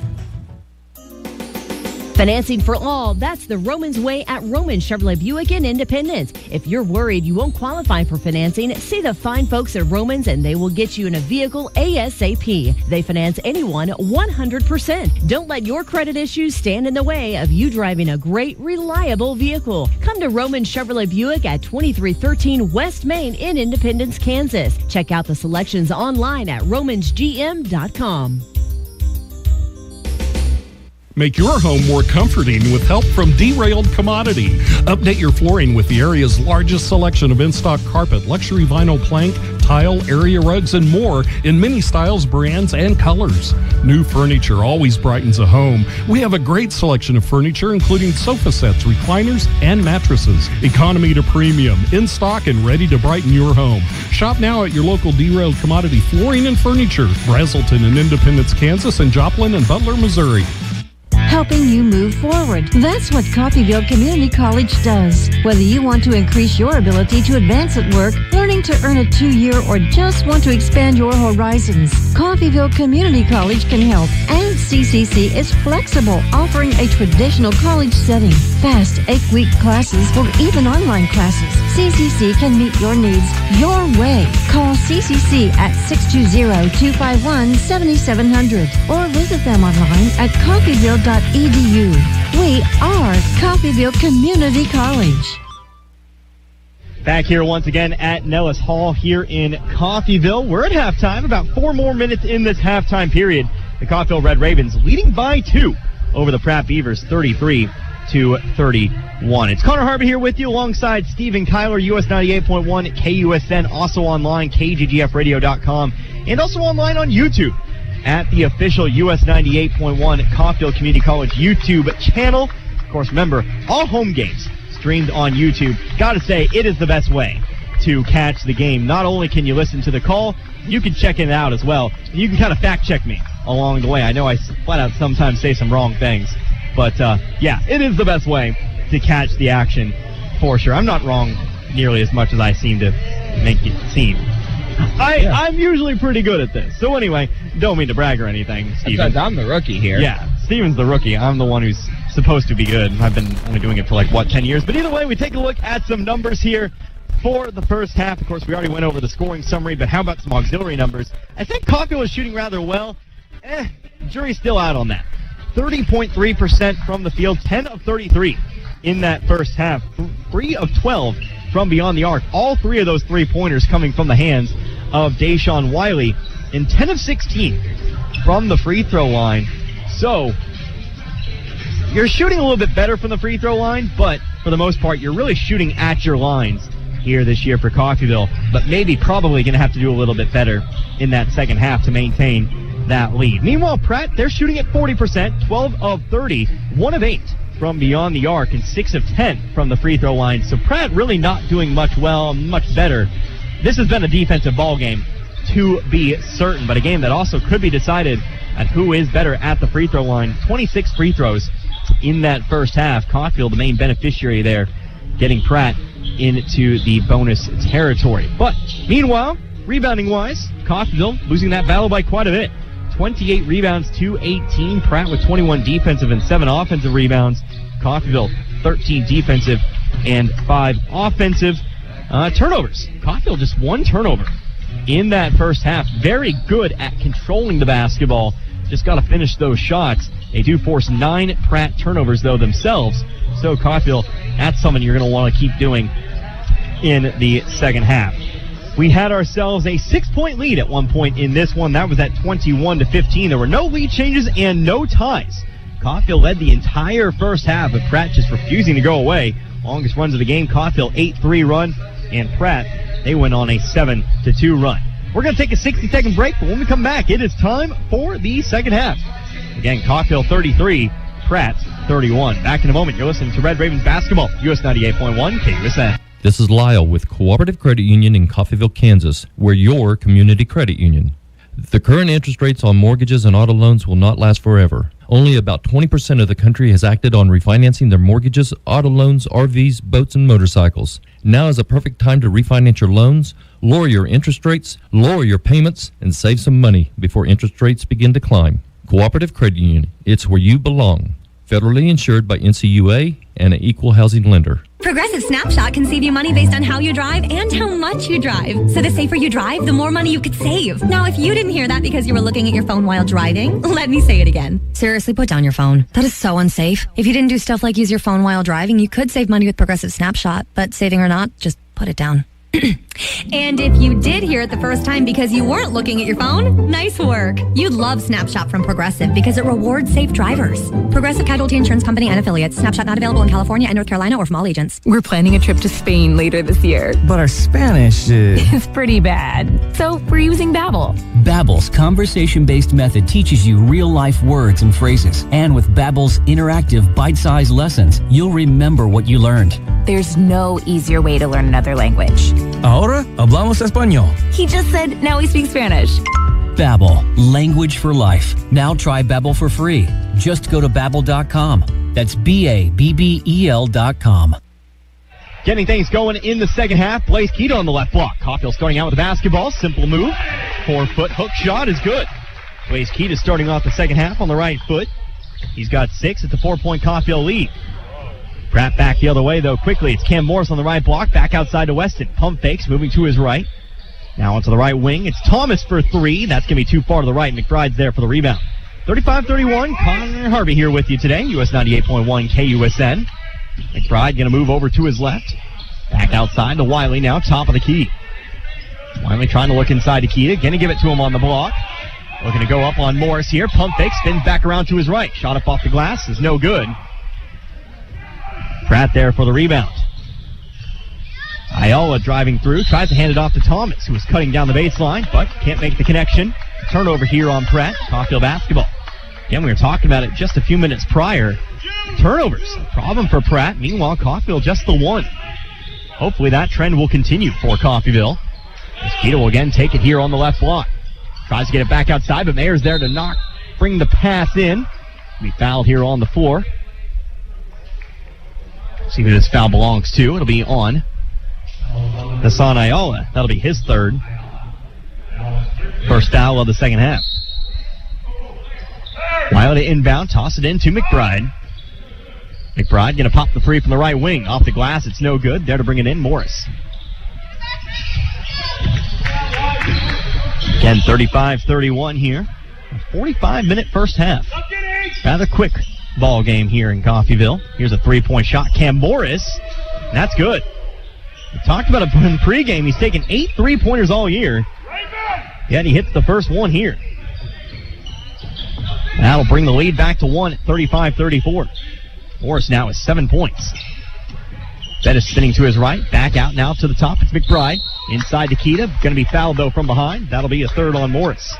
Financing for all, that's the Romans way at Roman Chevrolet Buick in Independence. If you're worried you won't qualify for financing, see the fine folks at Romans and they will get you in a vehicle ASAP. They finance anyone 100%. Don't let your credit issues stand in the way of you driving a great, reliable vehicle. Come to Roman Chevrolet Buick at 2313 West Main in Independence, Kansas. Check out the selections online at romansgm.com. Make your home more comforting with help from Derailed Commodity. Update your flooring with the area's largest selection of in-stock carpet, luxury vinyl plank, tile, area rugs, and more in many styles, brands, and colors. New furniture always brightens a home. We have a great selection of furniture, including sofa sets, recliners, and mattresses. Economy to premium, in stock and ready to brighten your home. Shop now at your local Derailed Commodity Flooring and Furniture, Brazelton in Independence, Kansas, and Joplin and Butler, Missouri. Helping you move forward. That's what Coffeyville Community College does. Whether you want to increase your ability to advance at work, learning to earn a 2-year, or just want to expand your horizons, Coffeyville Community College can help. And CCC is flexible, offering a traditional college setting, fast 8-week classes or even online classes. CCC can meet your needs your way. Call CCC at 620-251-7700 or visit them online at coffeyville.edu. We are Coffeyville Community College. Back here once again at Nellis Hall here in Coffeyville. We're at halftime, about 4 more minutes in this halftime period. The Coffeyville Red Ravens leading by 2 over the Pratt Beavers, 33-31. It's Connor Harvey here with you alongside Stephen Kyler, US 98.1, KUSN, also online, kggfradio.com, and also online on YouTube at the official US 98.1 Coffeyville Community College YouTube channel. Of course, remember, all home games streamed on YouTube. Gotta say, it is the best way to catch the game. Not only can you listen to the call, you can check it out as well. You can kind of fact check me along the way. I know I flat out sometimes say some wrong things, but yeah, it is the best way to catch the action for sure. I'm not wrong nearly as much as I seem to make it seem. I'm usually pretty good at this. So anyway, don't mean to brag or anything, Steven. Because I'm the rookie here. Yeah, Steven's the rookie. I'm the one who's supposed to be good. I've been only doing it for 10 years. But either way, we take a look at some numbers here for the first half. Of course, we already went over the scoring summary, but how about some auxiliary numbers? I think Coffeyville was shooting rather well. Jury's still out on that. 30.3% from the field, 10 of 33 in that first half, 3 of 12 from beyond the arc. All 3 of those 3-pointers coming from the hands of Deshaun Wiley, and 10 of 16 from the free throw line. So you're shooting a little bit better from the free throw line, but for the most part, you're really shooting at your lines here this year for Coffeyville, but probably going to have to do a little bit better in that second half to maintain that lead. Meanwhile, Pratt, they're shooting at 40%, 12 of 30, 1 of 8 from beyond the arc, and 6 of 10 from the free throw line. So Pratt really not doing much better. This has been a defensive ball game, to be certain, but a game that also could be decided at who is better at the free throw line. 26 free throws in that first half. Coffeyville, the main beneficiary there, getting Pratt into the bonus territory. But meanwhile, rebounding-wise, Coffeyville losing that battle by quite a bit. 28 rebounds to 18. Pratt with 21 defensive and 7 offensive rebounds. Coffeyville 13 defensive and 5 offensive. Turnovers. Coffeyville just 1 turnover in that first half. Very good at controlling the basketball. Just got to finish those shots. They do force 9 Pratt turnovers, though, themselves. So Coffeyville, that's something you're going to want to keep doing in the second half. We had ourselves a 6-point lead at one point in this one. That was at 21-15. There were no lead changes and no ties. Coffeyville led the entire first half, but Pratt just refusing to go away. Longest runs of the game, Coffeyville 8-3 run, and Pratt, they went on a 7-2 run. We're going to take a 60-second break, but when we come back, it is time for the second half. Again, Coffeyville 33, Pratt 31. Back in a moment. You're listening to Red Ravens basketball, US 98.1 KUSN. This is Lyle with Cooperative Credit Union in Coffeyville, Kansas. We're your community credit union. The current interest rates on mortgages and auto loans will not last forever. Only about 20% of the country has acted on refinancing their mortgages, auto loans, RVs, boats, and motorcycles. Now is a perfect time to refinance your loans, lower your interest rates, lower your payments, and save some money before interest rates begin to climb. Cooperative Credit Union, it's where you belong. Federally insured by NCUA and an equal housing lender. Progressive Snapshot can save you money based on how you drive and how much you drive. So the safer you drive, the more money you could save. Now, if you didn't hear that because you were looking at your phone while driving, let me say it again. Seriously, put down your phone. That is so unsafe. If you didn't do stuff like use your phone while driving, you could save money with Progressive Snapshot. But saving or not, just put it down. And if you did hear it the first time because you weren't looking at your phone, nice work. You'd love Snapshot from Progressive because it rewards safe drivers. Progressive Casualty Insurance Company and affiliates. Snapshot not available in California and North Carolina or from all agents. We're planning a trip to Spain later this year. But our Spanish is pretty bad. So we're using Babbel. Babbel's conversation-based method teaches you real-life words and phrases. And with Babbel's interactive, bite-sized lessons, you'll remember what you learned. There's no easier way to learn another language. Ahora hablamos español. He just said now he speaks Spanish. Babbel, language for life. Now try Babbel for free. Just go to Babbel.com. That's Babbel.com. Getting things going in the second half. Blaze Keita on the left block. Coffeyville starting out with the basketball. Simple move. 4-foot hook shot is good. Blaze Keita starting off the second half on the right foot. He's got 6 at the 4-point Coffeyville lead. Pratt back the other way, though, quickly. It's Cam Morris on the right block, back outside to Weston. Pump fakes, moving to his right. Now onto the right wing. It's Thomas for three. That's going to be too far to the right. McBride's there for the rebound. 35-31, Connor Harvey here with you today. US 98.1 KUSN. McBride going to move over to his left. Back outside to Wiley now, top of the key. Wiley trying to look inside to Keita. Going to give it to him on the block. Looking to go up on Morris here. Pump fake, spins back around to his right. Shot up off the glass is no good. Pratt there for the rebound. Ayala driving through, tries to hand it off to Thomas, who was cutting down the baseline, but can't make the connection. Turnover here on Pratt. Coffeyville basketball. Again, we were talking about it just a few minutes prior. Turnovers, a problem for Pratt. Meanwhile, Coffeyville just the one. Hopefully that trend will continue for Coffeyville. Keita will again take it here on the left block. Tries to get it back outside, but Mayer's there to bring the pass in. Be fouled here on the floor. See who this foul belongs to. It'll be on Hassan Ayala. That'll be his third. First foul of the second half. Wiley to inbound, toss it in to McBride. McBride going to pop the three from the right wing. Off the glass, it's no good. There to bring it in, Morris. Again, 35-31 here. A 45-minute first half. Rather quick ball game here in Coffeyville. Here's a three-point shot. Cam Morris. That's good. We talked about it in pregame. He's taken 8 3-pointers all year. Yet he hits the first one here. That'll bring the lead back to 1 at 35-34. Morris now has 7 points. Bettis spinning to his right. Back out now to the top. It's McBride. Inside to Keita. Going to be fouled, though, from behind. That'll be a third on Morris.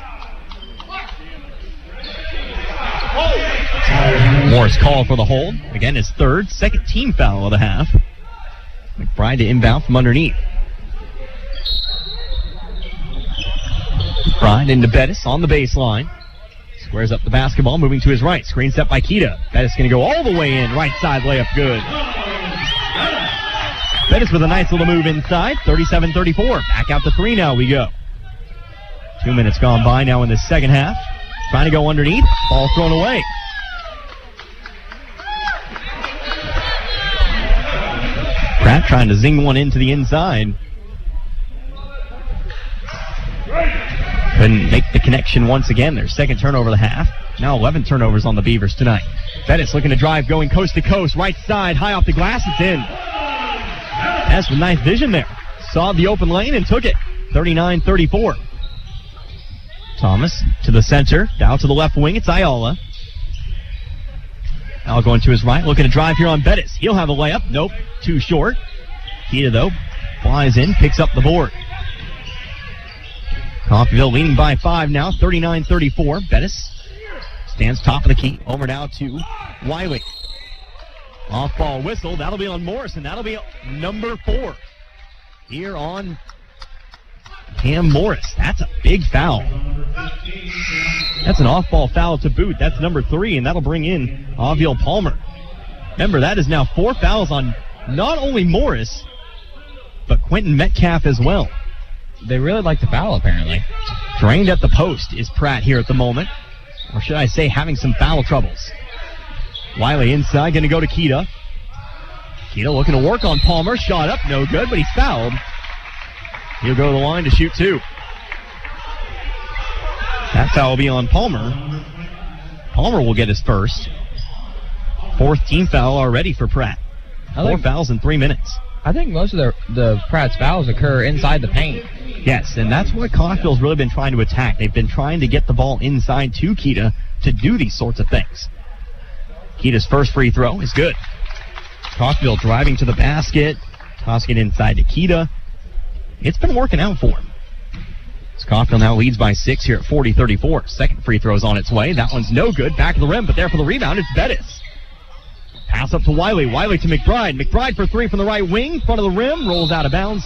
Morris called for the hold. Again, his third. Second team foul of the half. McBride to inbound from underneath. McBride into Bettis on the baseline. Squares up the basketball, moving to his right. Screen set by Keita. Bettis going to go all the way in. Right side layup, good. Bettis with a nice little move inside. 37-34. Back out to three now we go. 2 minutes gone by now in the second half. Trying to go underneath. Ball thrown away. Pratt trying to zing one into the inside. Couldn't make the connection once again. Their second turnover of the half. Now 11 turnovers on the Beavers tonight. Bettis looking to drive, going coast to coast. Right side, high off the glass. It's in. That's with nice vision there. Saw the open lane and took it. 39-34. Thomas to the center. Down to the left wing. It's Ayala. Now going to his right. Looking to drive here on Bettis. He'll have a layup. Nope. Too short. Keita, though, flies in. Picks up the board. Coffeyville leading by 5 now. 39-34. Bettis stands top of the key. Over now to Wiley. Off-ball whistle. That'll be on Morris, and that'll be number 4 here on Cam Morris. That's a big foul. That's an off-ball foul to boot. That's number 3, and that'll bring in Aviel Palmer. Remember, that is now 4 fouls on not only Morris, but Quentin Metcalf as well. They really like the foul, apparently. Drained at the post is Pratt here at the moment. Or should I say, having some foul troubles. Wiley inside, going to go to Keita. Keita looking to work on Palmer. Shot up, no good, but he's fouled. He'll go to the line to shoot 2. That foul will be on Palmer. Palmer will get his first. 4th team foul already for Pratt. 4 fouls in 3 minutes. I think most of the Pratt's fouls occur inside the paint. Yes, and that's what Coffeyville's really been trying to attack. They've been trying to get the ball inside to Keita to do these sorts of things. Keita's first free throw is good. Coffeyville driving to the basket. Tossing it inside to Keita. It's been working out for him. As Coffeyville now leads by 6 here at 40-34. Second free throw's on its way. That one's no good. Back of the rim, but there for the rebound, it's Bettis. Pass up to Wiley. Wiley to McBride. McBride for 3 from the right wing. Front of the rim. Rolls out of bounds.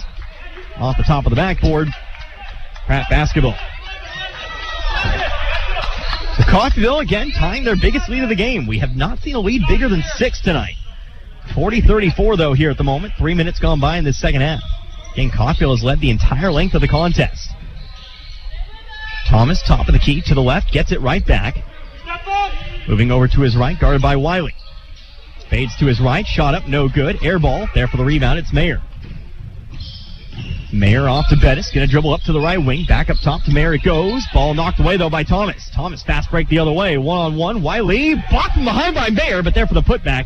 Off the top of the backboard. Pratt basketball. So Coffeyville again tying their biggest lead of the game. We have not seen a lead bigger than 6 tonight. 40-34 though here at the moment. 3 minutes gone by in this second half. Again, Coffeyville has led the entire length of the contest. Thomas, top of the key to the left, gets it right back. Moving over to his right, guarded by Wiley. Fades to his right, shot up, no good. Air ball, there for the rebound, it's Mayer. Mayer off to Bettis, going to dribble up to the right wing. Back up top to Mayer it goes. Ball knocked away, though, by Thomas. Thomas fast break the other way. One-on-one. Wiley blocked from behind by Mayer, but there for the putback,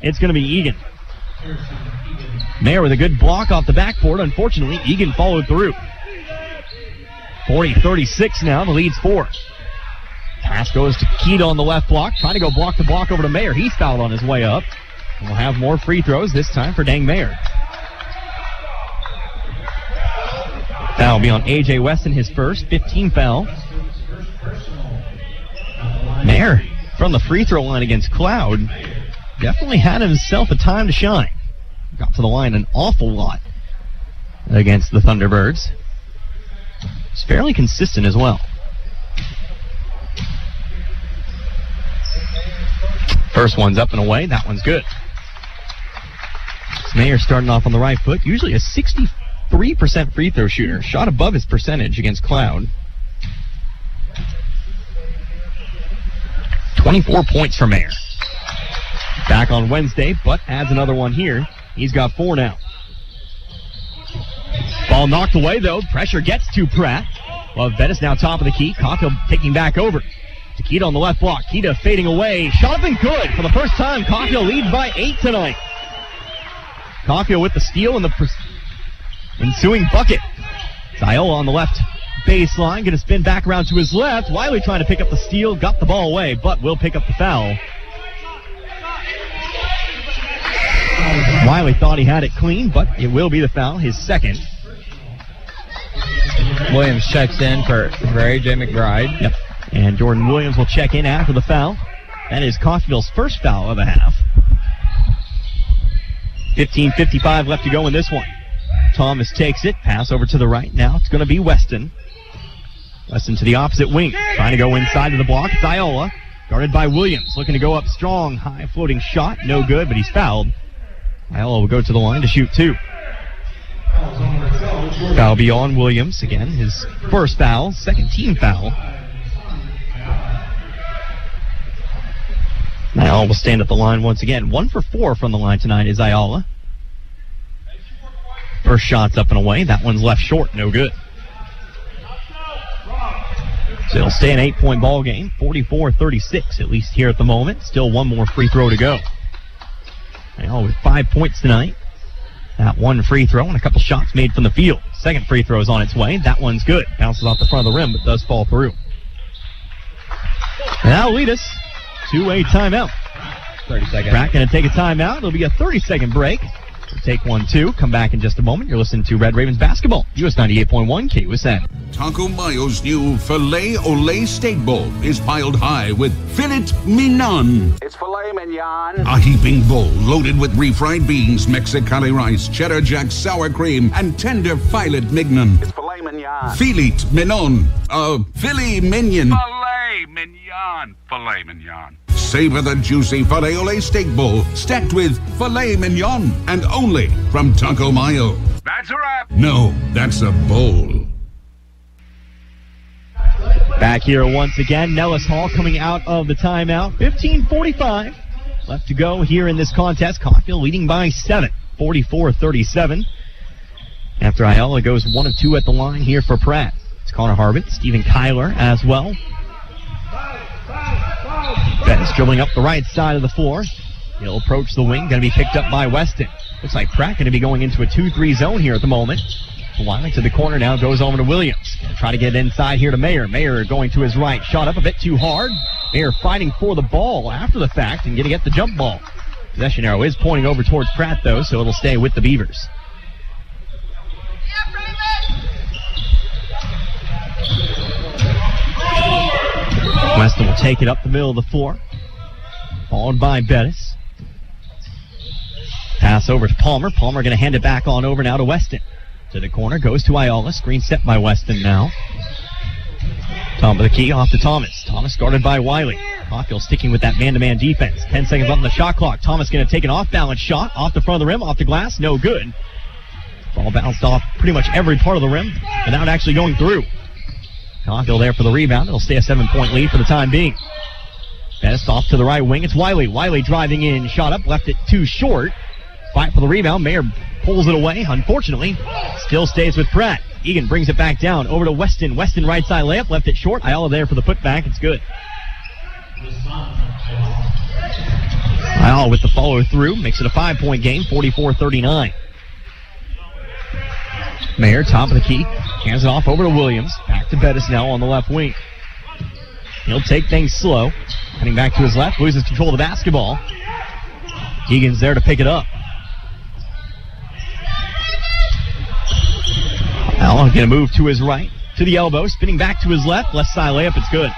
it's going to be Egan. Mayer with a good block off the backboard. Unfortunately, Egan followed through. 40-36 now. The lead's 4. Pass goes to Keita on the left block. Trying to go block to block over to Mayer. He's fouled on his way up. And we'll have more free throws, this time for Dang Mayer. Foul will be on A.J. Weston, his first, 15 foul. Mayer from the free throw line against Cloud definitely had himself a time to shine. Got to the line an awful lot against the Thunderbirds. It's fairly consistent as well. First one's up and away. That one's good. Mayer starting off on the right foot. Usually a 63% free throw shooter. Shot above his percentage against Cloud. 24 points for Mayer. Back on Wednesday, but adds another one here. He's got 4 now. Ball knocked away, though. Pressure gets to Pratt. Well, Bettis now top of the key. Coffeyville taking back over. To Keita on the left block. Keita fading away. Shot up and good. For the first time, Coffeyville leads by 8 tonight. Coffeyville with the steal and the ensuing bucket. Ziola on the left baseline. Going to spin back around to his left. Wiley trying to pick up the steal. Got the ball away, but will pick up the foul. Wiley thought he had it clean, but it will be the foul, his second. Williams checks in for A.J. McBride. Yep. And Jordan Williams will check in after the foul. That is Coffeyville's first foul of the half. 15:55 left to go in this one. Thomas takes it. Pass over to the right. Now it's going to be Weston. Weston to the opposite wing. Trying to go inside of the block. It's Iola. Guarded by Williams. Looking to go up strong. High floating shot. No good, but he's fouled. Iola will go to the line to shoot 2. Foul be on Williams. Again, his first foul. Second team foul. Ayala will stand at the line once again. 1 for 4 from the line tonight is Ayala. First shot's up and away. That one's left short. No good. So it'll stay an 8-point ball game. 44-36, at least here at the moment. Still one more free throw to go. Ayala with 5 points tonight. That one free throw and a couple shots made from the field. Second free throw is on its way. That one's good. Bounces off the front of the rim, but does fall through. And that'll lead us to a timeout. 30 seconds. Pratt going to take a timeout. It'll be a 30-second break. We'll take 1, 2. Come back in just a moment. You're listening to Red Ravens basketball. US 98.1 KUSN. Taco Mayo's new Filet Olé Steak Bowl is piled high with filet mignon. It's filet mignon. A heaping bowl loaded with refried beans, Mexicali rice, cheddar jack sour cream, and tender filet mignon. It's filet mignon. Filet mignon. Filet mignon. Filet mignon. Filet mignon. Savor the juicy Filet Olé Steak Bowl stacked with filet mignon and only from Taco Mayo. That's a wrap. No, that's a bowl. Back here once again, Nellis Hall coming out of the timeout. 15:45 left to go here in this contest. Coffeyville leading by 7, 44-37. After Ayala goes 1 of 2 at the line here for Pratt. It's Connor Harbit, Stephen Kyler as well. Bettis dribbling up the right side of the floor. He'll approach the wing, going to be picked up by Weston. Looks like Pratt going to be going into a 2-3 zone here at the moment. Wiley to the corner now, goes over to Williams. Try to get inside here to Mayer. Mayer going to his right. Shot up a bit too hard. Mayer fighting for the ball after the fact and going to get the jump ball. Possession arrow is pointing over towards Pratt, though, so it'll stay with the Beavers. Weston will take it up the middle of the floor. Followed by Bettis. Pass over to Palmer. Palmer going to hand it back on over now to Weston. To the corner, goes to Ayala. Screen set by Weston now. Top of the key, off to Thomas. Thomas guarded by Wiley. Coffeyville sticking with that man-to-man defense. 10 seconds on the shot clock. Thomas going to take an off-balance shot. Off the front of the rim, off the glass. No good. Ball bounced off pretty much every part of the rim without actually going through. Coffeyville there for the rebound. It'll stay a 7-point lead for the time being. Bettis off to the right wing. It's Wiley. Wiley driving in. Shot up. Left it too short. Fight for the rebound. Mayer pulls it away. Unfortunately, still stays with Pratt. Egan brings it back down. Over to Weston. Weston right side layup. Left it short. Ayala there for the putback. It's good. Ayala with the follow through. Makes it a 5-point game. 44-39. Mayer, top of the key. Hands it off over to Williams. Back to Bettis now on the left wing. He'll take things slow. Heading back to his left. Loses control of the basketball. Egan's there to pick it up. Ayala going to move to his right. To the elbow. Spinning back to his left. Left side layup. It's good.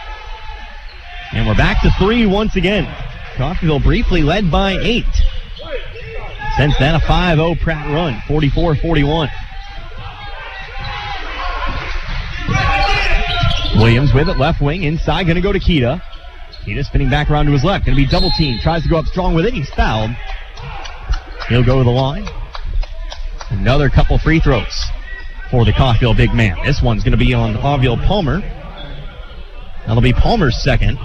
And we're back to 3 once again. Coffeyville briefly led by 8. Since then, a 5-0 Pratt run. 44-41. Williams with it, left wing, inside, going to go to Kita. Kita spinning back around to his left, going to be double teamed, tries to go up strong with it, he's fouled. He'll go to the line. Another couple free throws for the Coffeyville big man. This one's going to be on Aviel Palmer. That'll be Palmer's second.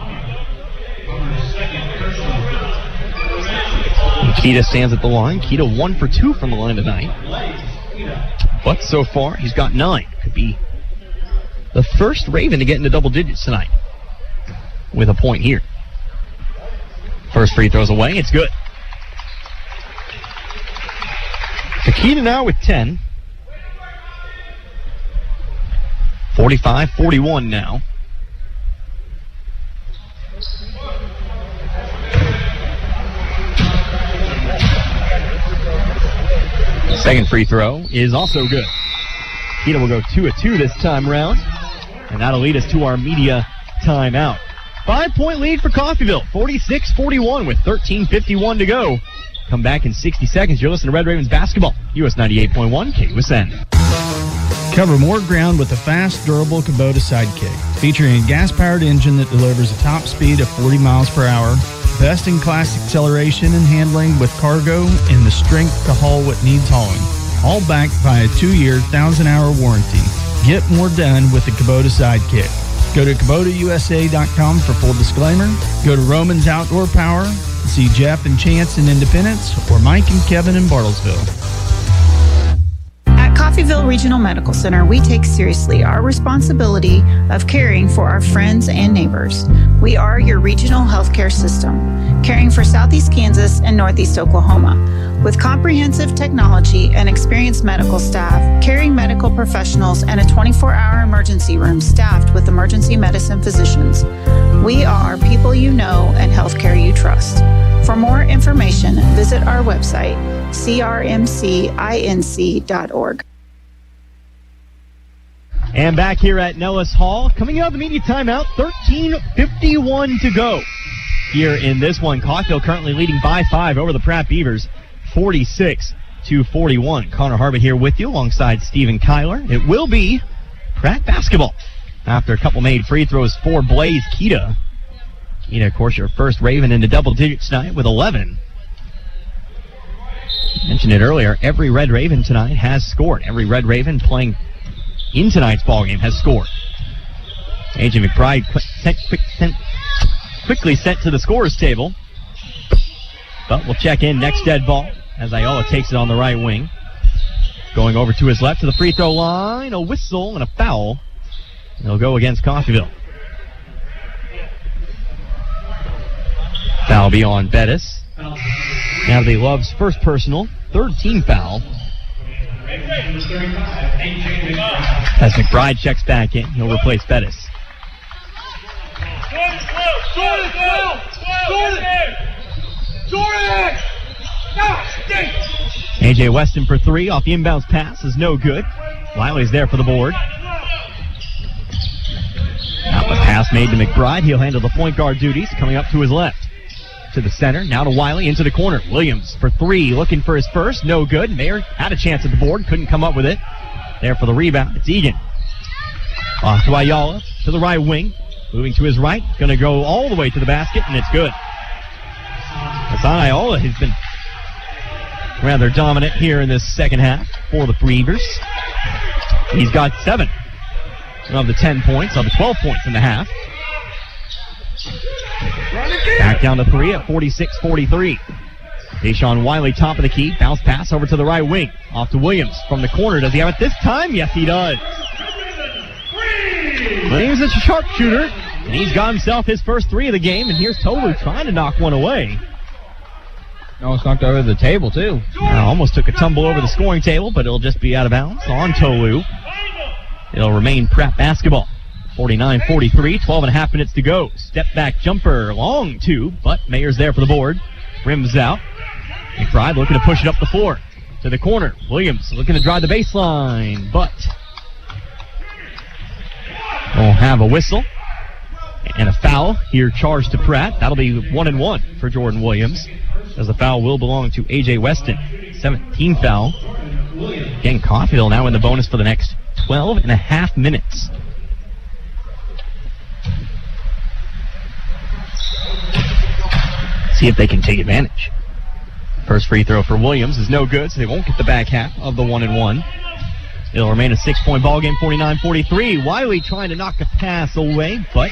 And Kita stands at the line. Kita 1 for 2 from the line tonight. But so far, he's got 9. Could be the first Raven to get into double digits tonight with a point here. First free throws away. It's good. Takita now with 10. 45-41 now. Second free throw is also good. Takita will go 2 of 2 this time round. And that'll lead us to our media timeout. 5-point lead for Coffeyville, 46-41 with 13:51 to go. Come back in 60 seconds. You're listening to Red Ravens basketball. US 98.1 KUSN. Cover more ground with a fast, durable Kubota Sidekick. Featuring a gas-powered engine that delivers a top speed of 40 miles per hour, best-in-class acceleration and handling with cargo, and the strength to haul what needs hauling. All backed by a 2-year, 1,000-hour warranty. Get more done with the Kubota Sidekick. Go to KubotaUSA.com for full disclaimer. Go to Roman's Outdoor Power. See Jeff and Chance in Independence or Mike and Kevin in Bartlesville. At Coffeyville Regional Medical Center, we take seriously our responsibility of caring for our friends and neighbors. We are your regional healthcare system, caring for Southeast Kansas and Northeast Oklahoma. With comprehensive technology and experienced medical staff, caring medical professionals, and a 24-hour emergency room staffed with emergency medicine physicians, we are people you know and healthcare you trust. For more information, visit our website, crmcinc.org. And back here at Nellis Hall, coming out of the media timeout, 13:51 to go. Here in this one, Coffeyville currently leading by 5 over the Pratt Beavers, 46-41. Connor Harbert here with you alongside Stephen Kyler. It will be Pratt basketball after a couple made free throws for Blaze Kita. Kita, of course, your first Raven into double digits tonight with 11. Mentioned it earlier, every Red Raven tonight has scored. Every Red Raven playing in tonight's ballgame has scored. AJ McBride quickly sent to the scorer's table. But we'll check in next dead ball as Ayala takes it on the right wing. Going over to his left to the free throw line. A whistle and a foul. They'll go against Coffeyville. Foul be on Bettis. Now the Love's first personal, third team foul. As McBride checks back in, he'll replace Bettis. AJ Weston for 3 off the inbounds pass is no good. Wiley's there for the board. Now the pass made to McBride. He'll handle the point guard duties, coming up to his left. To the center, now to Wiley, into the corner. Williams for 3, looking for his first, no good. Mayer had a chance at the board, couldn't come up with it. There for the rebound, it's Egan. Off to Ayala, to the right wing. Moving to his right, gonna go all the way to the basket, and it's good. Hassan Ayala has been rather dominant here in this second half for the Beavers. He's got 7 of the 10 points, of the 12 points in the half. Back down to 3 at 46-43. Deshaun Wiley, top of the key. Bounce pass over to the right wing. Off to Williams from the corner. Does he have it this time? Yes, he does. Williams is a sharpshooter, and he's got himself his first 3 of the game. And here's Tolu trying to knock one away. Almost knocked over the table, too. Almost took a tumble over the scoring table, but it'll just be out of bounds on Tolu. It'll remain Pratt basketball. 49-43, 12 and a half minutes to go. Step back jumper, long 2, but Mayer's there for the board. Rims out. McBride looking to push it up the floor. To the corner. Williams looking to drive the baseline, but we'll have a whistle and a foul here charged to Pratt. That'll be 1 and 1 for Jordan Williams, as the foul will belong to A.J. Weston. 17 foul. Again, Coffeyville now in the bonus for the next 12 and a half minutes. See if they can take advantage. First free throw for Williams is no good, so they won't get the back half of the 1 and 1. It'll remain a 6-point ball game, 49-43. Wiley trying to knock a pass away, but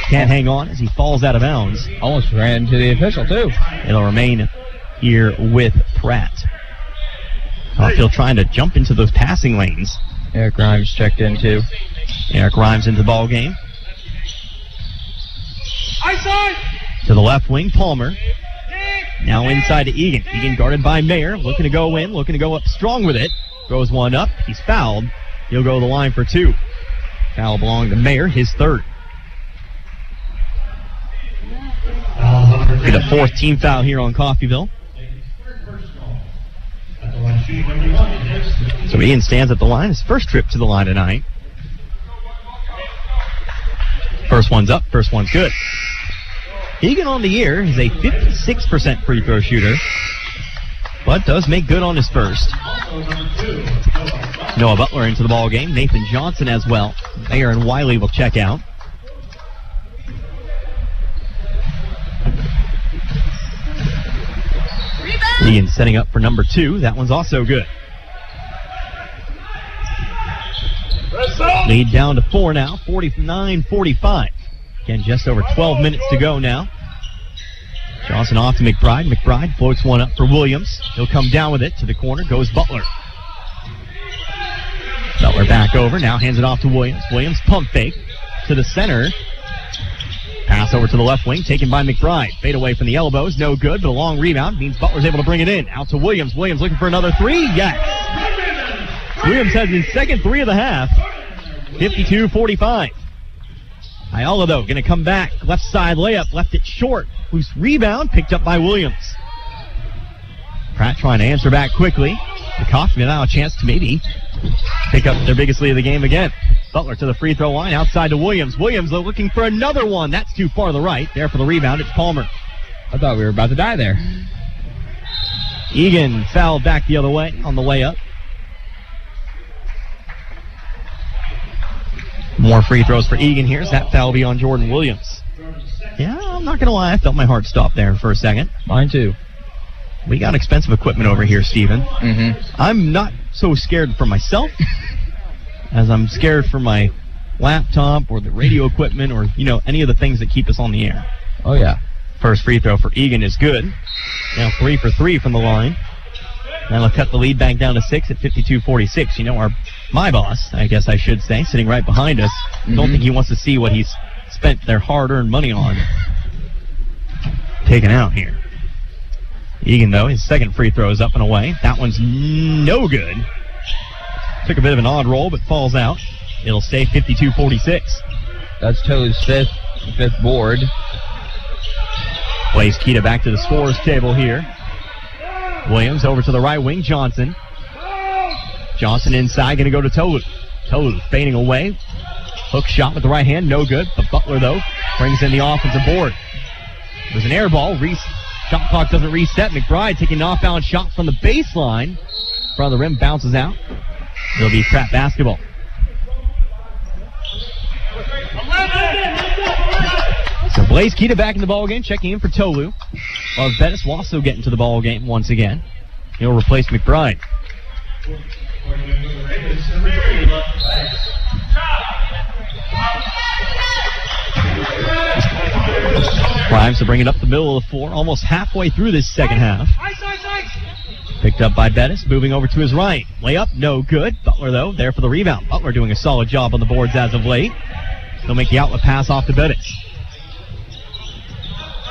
can't hang on as he falls out of bounds. Almost ran into the official, too. It'll remain here with Pratt. Coffeyville trying to jump into those passing lanes. Eric Grimes checked in, too. Eric Grimes into the ball game. To the left wing, Palmer. Now inside to Egan. Egan guarded by Mayer. Looking to go in. Looking to go up strong with it. Throws one up. He's fouled. He'll go to the line for 2. Foul belonging to Mayer, his 3rd. Get a 4th team foul here on Coffeyville. So Ian stands at the line. His first trip to the line tonight. First one's up. First one's good. Egan on the year is a 56% free throw shooter, but does make good on his first. Noah Butler into the ball game. Nathan Johnson as well. Mayer and Wiley will check out. Egan setting up for number 2. That one's also good. Lead down to 4 now, 49-45. Again, just over 12 minutes to go now. Johnson off to McBride. McBride floats one up for Williams. He'll come down with it to the corner. Goes Butler. Butler back over. Now hands it off to Williams. Williams pump fake to the center. Pass over to the left wing, taken by McBride. Fade away from the elbows. No good, but a long rebound means Butler's able to bring it in. Out to Williams. Williams looking for another 3. Yes. Williams has his second 3 of the half. 52-45. Ayala, though, going to come back. Left side layup. Left it short. Loose rebound picked up by Williams. Pratt trying to answer back quickly. The Coffeyville now a chance to maybe pick up their biggest lead of the game again. Butler to the free throw line. Outside to Williams. Williams looking for another one. That's too far to the right. There for the rebound. It's Palmer. I thought we were about to die there. Egan fouled back the other way on the layup. More free throws for Egan here. That foul will be on Jordan Williams. Yeah, I'm not going to lie. I felt my heart stop there for a second. Mine too. We got expensive equipment over here, Steven. Mm-hmm. I'm not so scared for myself as I'm scared for my laptop or the radio equipment or, any of the things that keep us on the air. Oh, yeah. First free throw for Egan is good. Now 3 for 3 from the line. That'll cut the lead back down to 6 at 52-46. My boss, I guess I should say, sitting right behind us, don't think he wants to see what he's spent their hard-earned money on taken out here. Egan, though, his second free throw is up and away. That one's no good. Took a bit of an odd roll, but falls out. It'll stay 52-46. That's Tolu's fifth board. Plays Keita back to the scorer's table here. Williams over to the right wing. Johnson inside, going to go to Tolu. Tolu fading away. Hook shot with the right hand, no good. But Butler, though, brings in the offensive board. There's an air ball. Shot clock doesn't reset. McBride taking an off-balance shot from the baseline. Front of the rim, bounces out. It'll be Pratt basketball. So Blaze Keita back in the ballgame, checking in for Tolu. While Bettis will also get into the ballgame once again. He'll replace McBride. Rhymes to bring it up the middle of the floor, almost halfway through this second half. Picked up by Bettis, moving over to his right. Layup, no good. Butler, though, there for the rebound. Butler doing a solid job on the boards as of late. He'll make the outlet pass off to Bettis.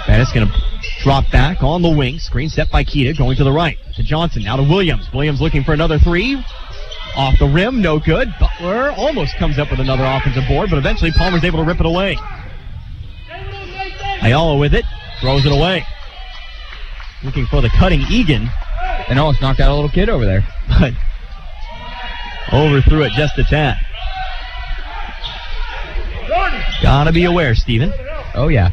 Bettis going to drop back on the wing. Screen set by Keita, going to the right. To Johnson, now to Williams. Williams looking for another three. Off the rim, no good. Butler almost comes up with another offensive board, but eventually Palmer's able to rip it away. Ayala with it, throws it away. Looking for the cutting Egan. And almost knocked out a little kid over there. But overthrew it just a tad. Gotta be aware, Steven. Oh, yeah.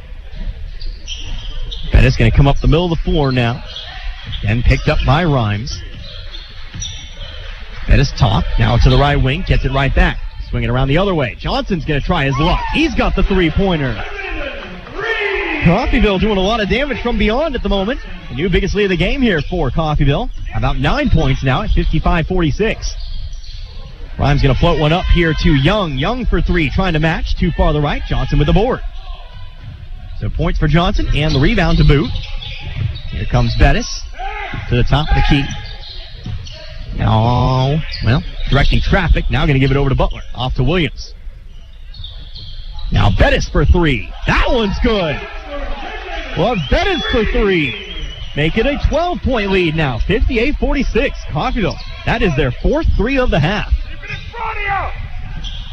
Bettis going to come up the middle of the floor now. And picked up by Rhymes. Bettis top, now to the right wing, gets it right back. Swinging around the other way. Johnson's going to try his luck. He's got the three-pointer. Coffeyville doing a lot of damage from beyond at the moment. The new biggest lead of the game here for Coffeyville. About 9 points now at 55-46. Rhymes going to float one up here to Young. Young for three, trying to match. Too far to the right. Johnson with the board. So points for Johnson and the rebound to boot. Here comes Bettis to the top of the key. Oh, well, directing traffic. Now going to give it over to Butler. Off to Williams. Now Bettis for three. That one's good. Well, Bettis for three. Make it a 12-point lead now. 58-46. Coffeyville. That is their fourth three of the half.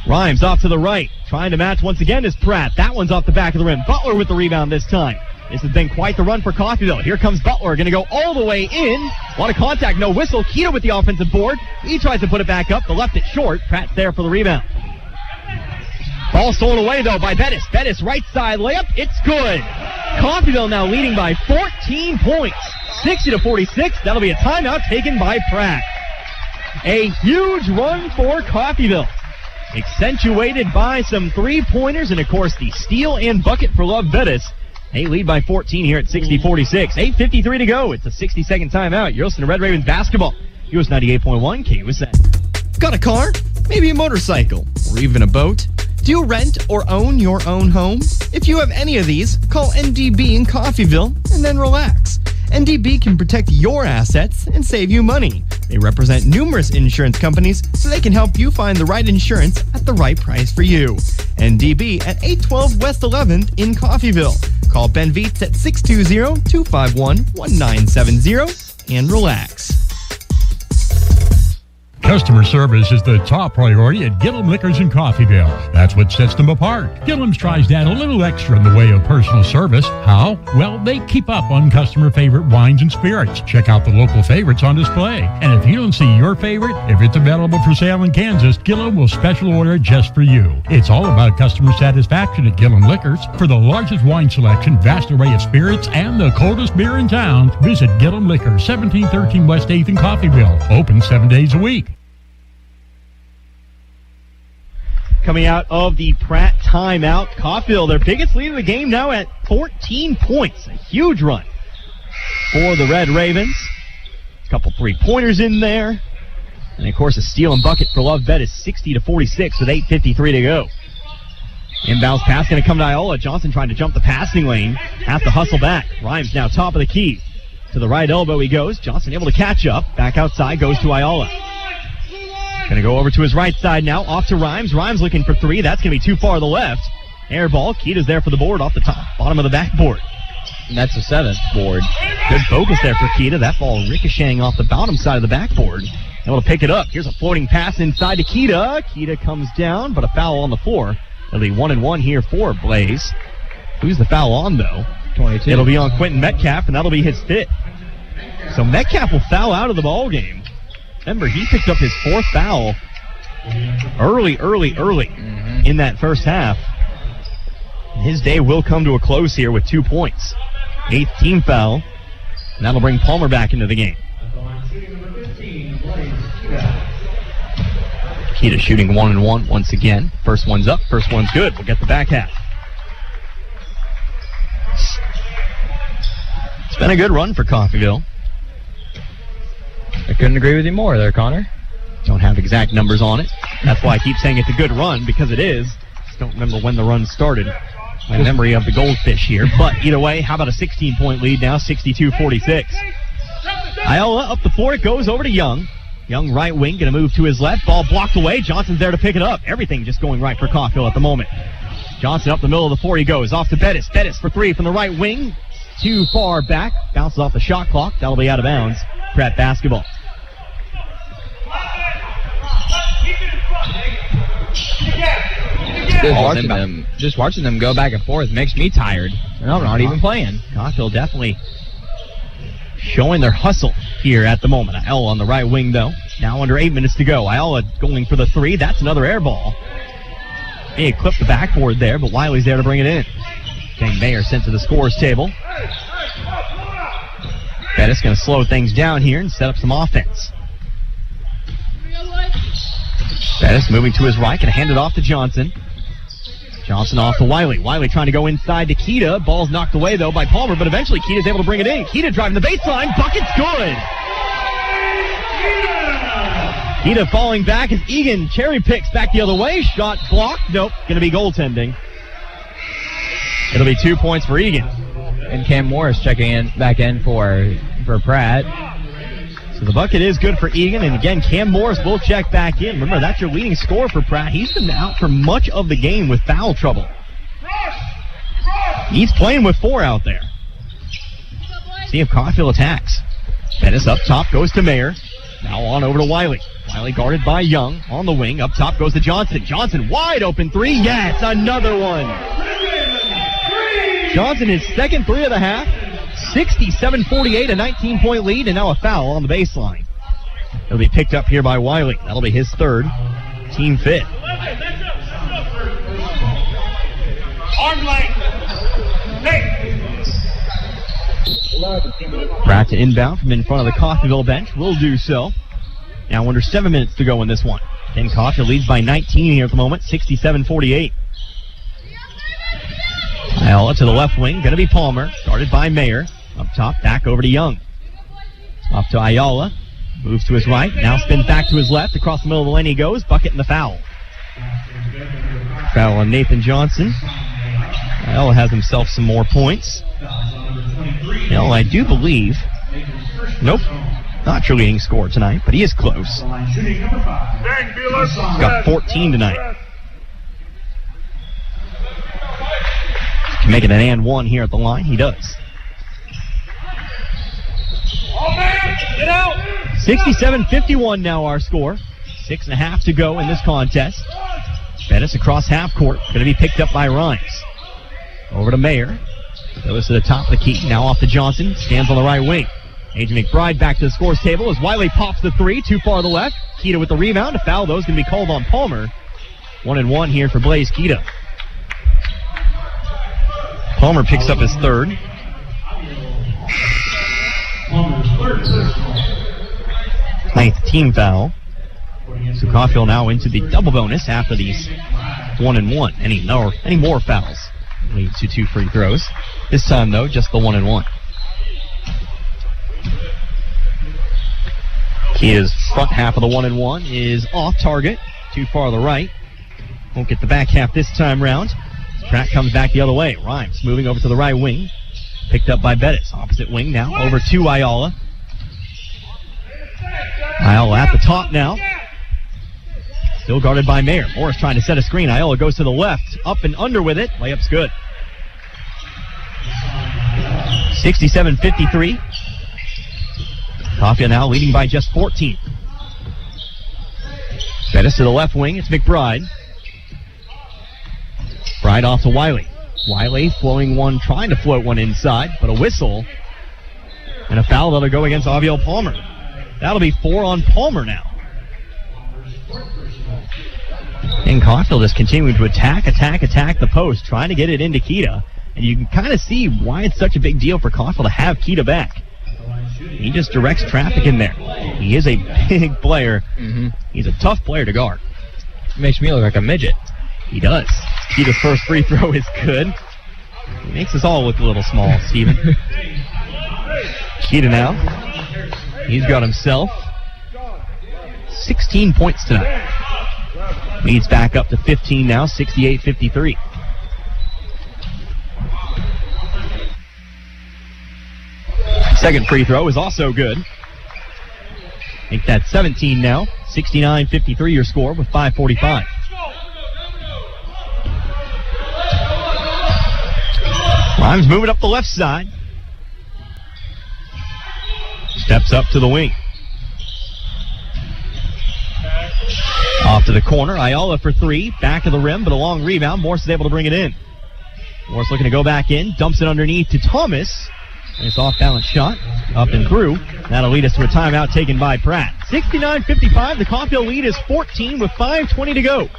Rhymes off to the right. Trying to match once again is Pratt. That one's off the back of the rim. Butler with the rebound this time. This has been quite the run for Coffeyville. Here comes Butler. Going to go all the way in. A lot of contact. No whistle. Keita with the offensive board. He tries to put it back up. The left it short. Pratt's there for the rebound. Ball stolen away, though, by Bettis. Bettis right side layup. It's good. Coffeyville now leading by 14 points. 60-46. That'll be a timeout taken by Pratt. A huge run for Coffeyville. Accentuated by some three-pointers and, of course, the steal and bucket for Love Bettis. They lead by 14 here at 60-46. 8:53 to go. It's a 60-second timeout. You're listening to Red Ravens basketball. US 98.1 KUSN. Got a car? Maybe a motorcycle? Or even a boat? Do you rent or own your own home? If you have any of these, call NDB in Coffeyville and then relax. NDB can protect your assets and save you money. They represent numerous insurance companies, so they can help you find the right insurance at the right price for you. NDB at 812 West 11th in Coffeyville. Call Ben Vietz at 620-251-1970 and relax. Customer service is the top priority at Gillum Liquors in Coffeyville. That's what sets them apart. Gillum's tries to add a little extra in the way of personal service. How? Well, they keep up on customer favorite wines and spirits. Check out the local favorites on display. And if you don't see your favorite, if it's available for sale in Kansas, Gillum will special order it just for you. It's all about customer satisfaction at Gillum Liquors. For the largest wine selection, vast array of spirits, and the coldest beer in town, visit Gillum Liquors, 1713 West 8th in Coffeyville. Open 7 days a week. Coming out of the Pratt timeout, Coffeyville, their biggest lead of the game now at 14 points. A huge run for the Red Ravens. A couple three-pointers in there. And, of course, a steal and bucket for Love Bettis, 60-46 with 8:53 to go. Inbounds pass going to come to Iola. Johnson trying to jump the passing lane. Has to hustle back. Rhymes now top of the key. To the right elbow he goes. Johnson able to catch up. Back outside goes to Iola. Going to go over to his right side now, off to Rhymes. Rhymes looking for three. That's going to be too far to the left. Air ball. Keita's there for the board off the top, bottom of the backboard. And that's the seventh board. Good focus there for Keita. That ball ricocheting off the bottom side of the backboard. Able to pick it up. Here's a floating pass inside to Keita. Keita comes down, but a foul on the floor. It'll be 1-1 here for Blaze. Who's the foul on, though? 22. It'll be on Quentin Metcalf, and that'll be his fifth. So Metcalf will foul out of the ball game. Remember, he picked up his fourth foul early in that first half. His day will come to a close here with 2 points. 8th team foul, and that'll bring Palmer back into the game. Keita shooting 1-1 once again. First one's up, first one's good. We'll get the back half. It's been a good run for Coffeyville. I couldn't agree with you more there, Connor. Don't have exact numbers on it. That's why I keep saying it's a good run, because it is. Just don't remember when the run started. my memory of the goldfish here. But either way, how about a 16-point lead now, 62-46. Iola up the floor. It goes over to Young. Young right wing, going to move to his left. Ball blocked away. Johnson's there to pick it up. Everything just going right for Coffeyville at the moment. Johnson up the middle of the floor he goes. Off to Bettis. Bettis for three from the right wing. Too far back. Bounces off the shot clock. That'll be out of bounds. Pratt basketball. Just watching them go back and forth makes me tired. And I'm not even playing. Coffeyville definitely showing their hustle here at the moment. Iola on the right wing, though. Now under 8 minutes to go. Iola going for the three. That's another air ball. He had clipped the backboard there, but Wiley's there to bring it in. Jane Mayer sent to the scores table. Bettis going to slow things down here and set up some offense. Bettis moving to his right, going to hand it off to Johnson. Johnson off to Wiley. Wiley trying to go inside to Keita. Ball's knocked away, though, by Palmer, but eventually Keita's able to bring it in. Keita driving the baseline. Bucket's good. Keita falling back as Egan cherry picks back the other way. Shot blocked. Nope. Going to be goaltending. It'll be 2 points for Egan. And Cam Morris checking back in for Pratt. So the bucket is good for Egan, and again, Cam Morris will check back in. Remember, that's your leading scorer for Pratt. He's been out for much of the game with foul trouble. He's playing with 4 out there. See if Coffeyville attacks. Bettis up top goes to Mayer. Now on over to Wiley. Wiley guarded by Young on the wing. Up top goes to Johnson. Johnson wide open three. Yes, another one. Johnson his second three of the half. 67-48, a 19-point lead, and now a foul on the baseline. It'll be picked up here by Wiley. That'll be his third. Team fifth. Arm length. Pratt to inbound from in front of the Coffeyville bench. Will do so. Now under 7 minutes to go in this one. Then Coffeyville leads by 19 here at the moment, 67-48. Iola to the left wing, going to be Palmer, guarded by Mayer. Up top, back over to Young. Up to Iola, moves to his right, now spins back to his left. Across the middle of the lane he goes, bucket and the foul. Foul on Nathan Johnson. Iola has himself some more points. Well, I do believe, nope, not your leading scorer tonight, but he is close. He's got 14 tonight. Can make it an and one here at the line. He does. 67-51 now our score. 6.5 to go in this contest. Bettis across half court. Going to be picked up by Rhymes. Over to Mayer. Goes to the top of the key. Now off to Johnson. Stands on the right wing. A.J. McBride back to the scores table as Wiley pops the three. Too far to the left. Keita with the rebound. A foul, though, is going to be called on Palmer. 1-1 here for Blaze Keita. Palmer picks up his third. Ninth team foul. So Coffeyville now into the double bonus after these 1-1. Any more fouls leads to 2 free throws. This time, though, just the 1-1. Keita's front half of the 1-1 is off target. Too far to the right. Won't get the back half this time round. Pratt comes back the other way. Rhymes moving over to the right wing. Picked up by Bettis. Opposite wing now over to Iola. Iola at the top now. Still guarded by Mayer. Morris trying to set a screen. Iola goes to the left. Up and under with it. Layup's good. 67-53. Coffeyville now leading by just 14. Bettis to the left wing. It's McBride. Bride off to Wiley. Wiley flowing one, trying to float one inside, but a whistle and a foul that'll go against Aviel Palmer. That'll be 4 on Palmer now. And Coffeyville just continuing to attack the post, trying to get it into Keita. And you can kind of see why it's such a big deal for Coffeyville to have Keita back. He just directs traffic in there. He is a big player. Mm-hmm. He's a tough player to guard. Makes me look like a midget. He does. Keita's first free throw is good. He makes us all look a little small, Steven. Keita now. He's got himself 16 points tonight. Leads back up to 15 now, 68-53. Second free throw is also good. Make that 17 now. 69-53 your score with 5:45. Rhymes moving up the left side. Steps up to the wing. Off to the corner. Ayala for three. Back of the rim, but a long rebound. Morse is able to bring it in. Morse looking to go back in. Dumps it underneath to Thomas. Nice off-balance shot. Up and through. That'll lead us to a timeout taken by Pratt. 69-55. The Coffeyville lead is 14 with 5:20 to go.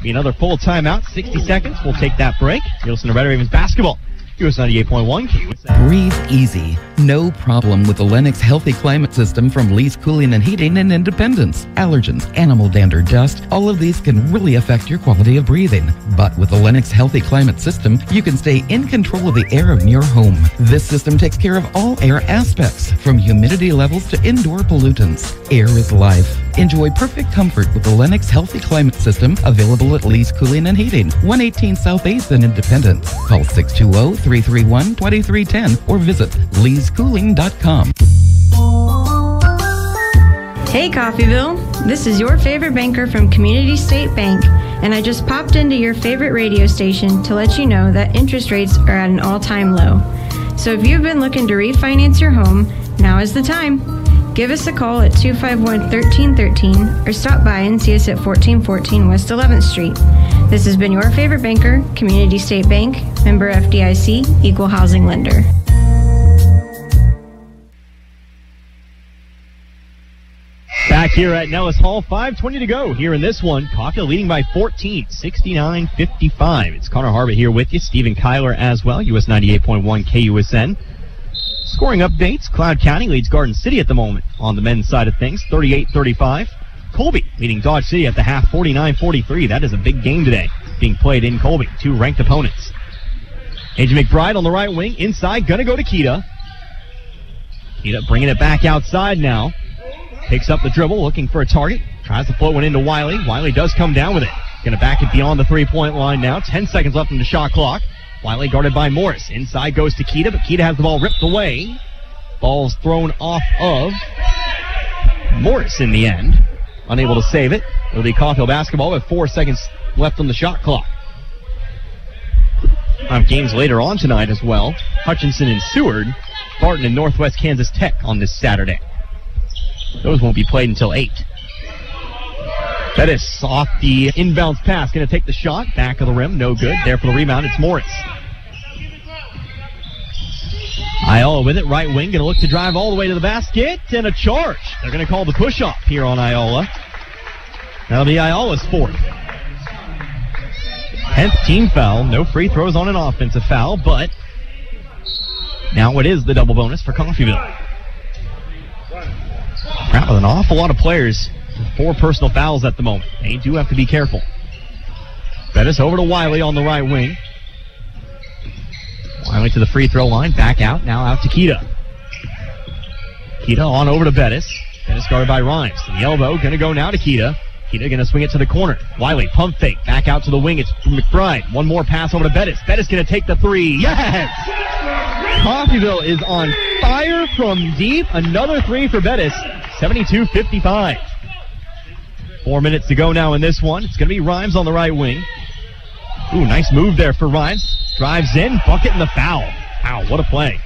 Be another full timeout. 60 seconds. We'll take that break. You listen to Red Ravens basketball. KUSN 98.1. KUSN. Breathe easy. No problem with the Lennox Healthy Climate System from Lee's Cooling and Heating in Independence. Allergens, animal dander, dust, all of these can really affect your quality of breathing. But with the Lennox Healthy Climate System, you can stay in control of the air in your home. This system takes care of all air aspects, from humidity levels to indoor pollutants. Air is life. Enjoy perfect comfort with the Lennox Healthy Climate System, available at Lee's Cooling and Heating, 118 South 8th in Independence. Call 620-331-2310 or visit leescooling.com. Hey Coffeyville, this is your favorite banker from Community State Bank, and I just popped into your favorite radio station to let you know that interest rates are at an all-time low. So if you've been looking to refinance your home, now is the time. Give us a call at 251-1313 or stop by and see us at 1414 West 11th Street. This has been your favorite banker, Community State Bank, member FDIC, equal housing lender. Back here at Nellis Hall, 5:20 to go here in this one. Coffeyville leading by 14, 69-55. It's Connor Harbert here with you, Stephen Kyler as well, US 98.1 KUSN. Scoring updates, Cloud County leads Garden City at the moment on the men's side of things, 38-35. Colby leading Dodge City at the half, 49-43. That is a big game today being played in Colby. Two ranked opponents. AJ McBride on the right wing, inside, gonna go to Keita. Keita bringing it back outside now. Picks up the dribble, looking for a target. Tries to float one into Wiley. Wiley does come down with it. Gonna back it beyond the three-point line now. 10 seconds left in the shot clock. Wiley guarded by Morris. Inside goes to Keita, but Keita has the ball ripped away. Ball's thrown off of Morris in the end. Unable to save it. It'll be Coffeyville basketball with 4 seconds left on the shot clock. Games later on tonight as well. Hutchinson and Seward. Barton and Northwest Kansas Tech on this Saturday. Those won't be played until 8. Bettis off the inbounds pass. Going to take the shot. Back of the rim. No good. There for the rebound. It's Morris. Ayala with it. Right wing. Going to look to drive all the way to the basket. And a charge. They're going to call the push-off here on Ayala. That'll be Ayala's fourth. 10th team foul. No free throws on an offensive foul, but now it is the double bonus for Coffeyville. Pratt with an awful lot of players. 4 personal fouls at the moment. They do have to be careful. Bettis over to Wiley on the right wing. Wiley to the free throw line. Back out. Now out to Keita. Keita on over to Bettis. Bettis guarded by Rhymes. To the elbow. Going to go now to Keita. Keita going to swing it to the corner. Wiley pump fake. Back out to the wing. It's McBride. One more pass over to Bettis. Bettis going to take the three. Yes! Coffeyville is on fire from deep. Another three for Bettis. 72-55. 4 minutes to go now in this one. It's going to be Rhymes on the right wing. Ooh, nice move there for Rhymes. Drives in, bucket and the foul. Wow, what a play.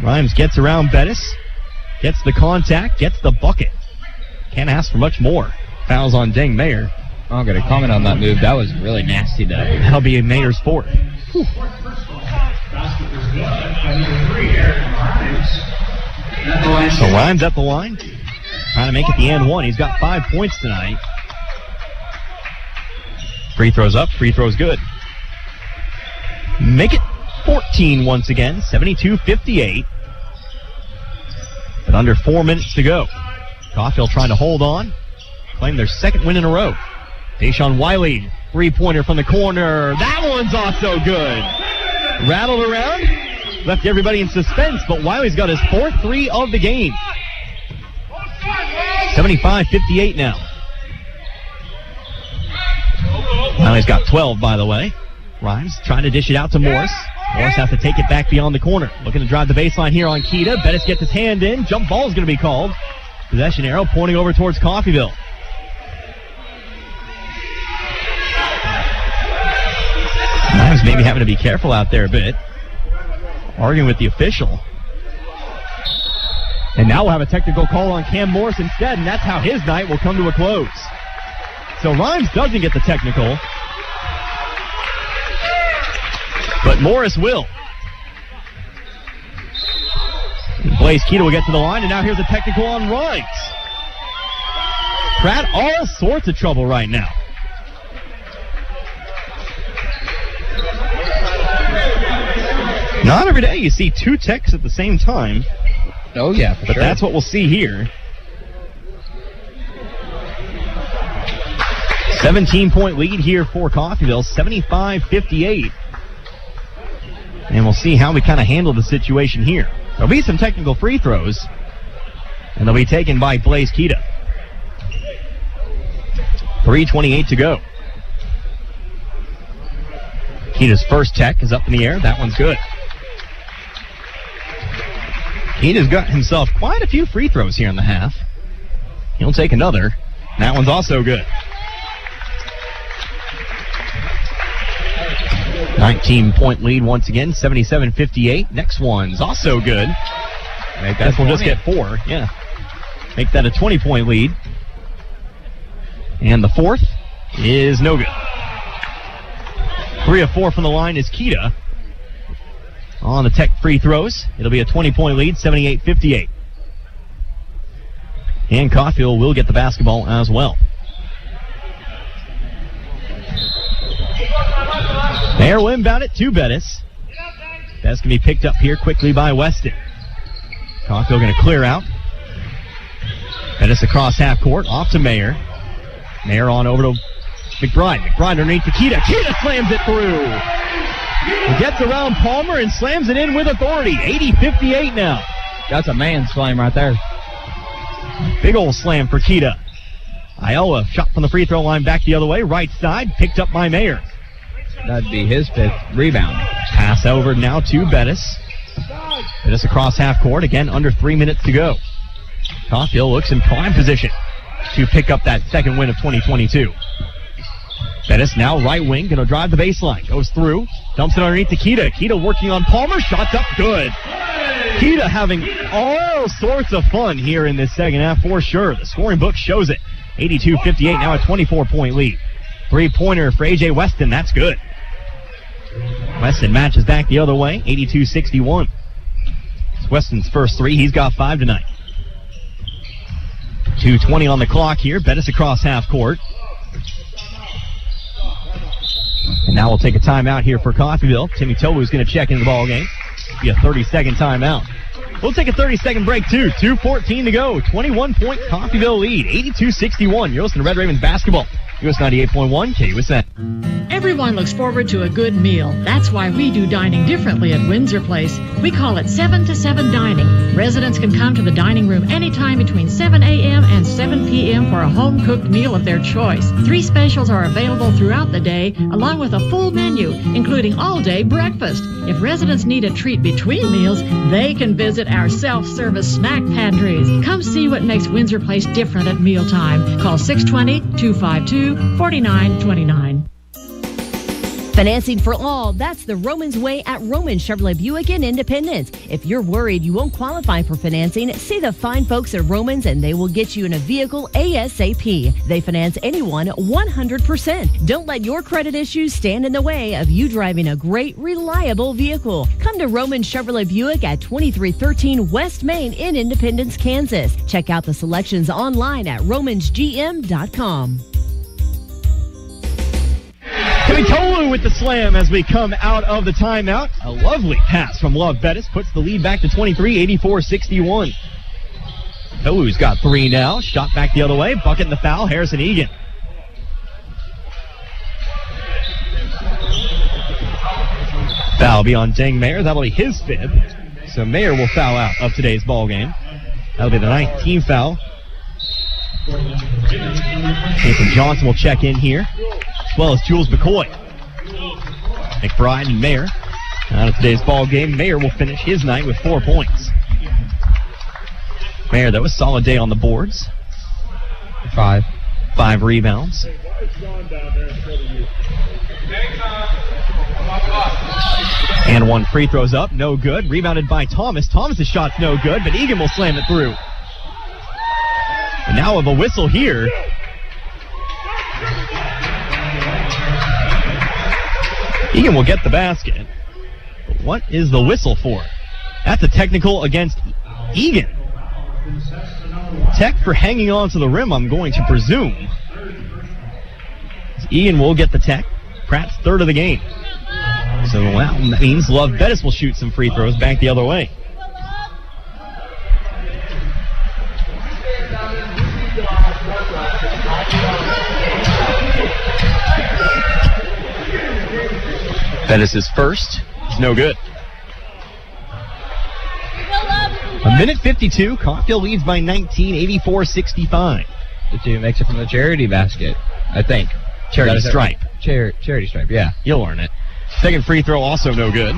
Rhymes gets around Bettis. Gets the contact, gets the bucket. Can't ask for much more. Fouls on Deng Mayer. I'm going to comment on that move. That was really nasty, though. That'll be Mayer's fourth. Whew. So Rhymes at the line. Trying to make it the and one. He's got 5 points tonight. Free throws up. Free throws good. Make it 14 once again. 72-58. But under 4 minutes to go. Coffeyville trying to hold on. Claim their second win in a row. Deshaun Wiley. Three-pointer from the corner. That one's also good. Rattled around. Left everybody in suspense. But Wiley's got his fourth three of the game. 75-58 now. Wiley's got 12, by the way. Rhymes trying to dish it out to Morris. Morris has to take it back beyond the corner. Looking to drive the baseline here on Keita. Bettis gets his hand in. Jump ball is going to be called. Possession arrow pointing over towards Coffeyville. Knives maybe having to be careful out there a bit. Arguing with the official. And now we'll have a technical call on Cam Morris instead, and that's how his night will come to a close. So Rhymes doesn't get the technical, but Morris will. Blaze Keita will get to the line, and now here's a technical on Rhymes. Pratt, all sorts of trouble right now. Not every day you see two techs at the same time. Oh, yeah, for but sure. That's what we'll see here. 17-point lead here for Coffeyville, 75-58. And we'll see how we kind of handle the situation here. There'll be some technical free throws, and they'll be taken by Blaze Keita. 3:28 to go. Keita's first tech is up in the air. That one's good. Keita's got himself quite a few free throws here in the half. He'll take another. That one's also good. 19-point lead once again, 77-58. Next one's also good. I guess we'll just get 4. Yeah. Make that a 20-point lead. And the fourth is no good. 3 of 4 from the line is Keita. On the tech free throws, it'll be a 20-point lead, 78-58. And Coffeyville will get the basketball as well. Mayer will inbound it to Bettis. That's going to be picked up here quickly by Weston. Coffeyville going to clear out. Bettis across half court, off to Mayer. Mayer on over to McBride. McBride underneath to Keita. Keita slams it through. He gets around Palmer and slams it in with authority. 80-58 now. That's a man slam right there. Big old slam for Keita. Iowa shot from the free throw line back the other way. Right side, picked up by Mayer. That'd be his 5th rebound. Pass over now to Bettis. Bettis across half court. Again, under 3 minutes to go. Coffeyville looks in prime position to pick up that second win of 2022. Bettis now right wing, going to drive the baseline. Goes through, dumps it underneath to Keita. Keita working on Palmer, shots up good. Keita having all sorts of fun here in this second half for sure. The scoring book shows it. 82-58, now a 24-point lead. Three-pointer for A.J. Weston, that's good. Weston matches back the other way, 82-61. It's Weston's first three. He's got 5 tonight. 2:20 on the clock here. Bettis across half court. And now we'll take a timeout here for Coffeyville. Timmy Tobu's going to check into the ball game. Be a 30-second timeout. We'll take a 30-second break, too. 2:14 to go. 21-point Coffeyville lead. 82-61. You're listening to Red Ravens basketball. US 98.1 KUSN. Everyone looks forward to a good meal. That's why we do dining differently at Windsor Place. We call it 7 to 7 dining. Residents can come to the dining room anytime between 7 a.m. and 7 p.m. for a home-cooked meal of their choice. 3 specials are available throughout the day, along with a full menu, including all-day breakfast. If residents need a treat between meals, they can visit our self-service snack pantries. Come see what makes Windsor Place different at mealtime. Call 620-252-4929. Financing for all, that's the Romans way at Roman Chevrolet Buick in Independence. If you're worried you won't qualify for financing, see the fine folks at Romans and they will get you in a vehicle ASAP. They finance anyone 100%. Don't let your credit issues stand in the way of you driving a great, reliable vehicle. Come to Roman Chevrolet Buick at 2313 West Main in Independence, Kansas. Check out the selections online at romansgm.com. Tolu with the slam as we come out of the timeout. A lovely pass from Love Bettis puts the lead back to 23, 84-61. Tolu's got 3 now. Shot back the other way. Bucket in the foul. Harrison Egan. Foul will be on Deng Mayer. That'll be his 5th. So Mayer will foul out of today's ball game. That'll be the 9th team foul. Nathan Johnson will check in here, as well as Jules McCoy. McBride and Mayer Out of today's ball game, Mayer will finish his night with 4 points. Mayer, that was a solid day on the boards. 5 rebounds. And 1 free throws up, no good. Rebounded by Thomas. Thomas's shot's no good, but Egan will slam it through. And now with a whistle here. Egan will get the basket. But what is the whistle for? That's a technical against Egan. Tech for hanging on to the rim, I'm going to presume. Egan will get the tech. Pratt's third of the game. So that means Love Bettis will shoot some free throws back the other way. Bettis is first. It's no good. A minute 52. Coffeyville leads by 19, 84-65. The team makes it from the charity basket, I think. Charity stripe. Charity stripe, yeah. You'll learn it. Second free throw also no good.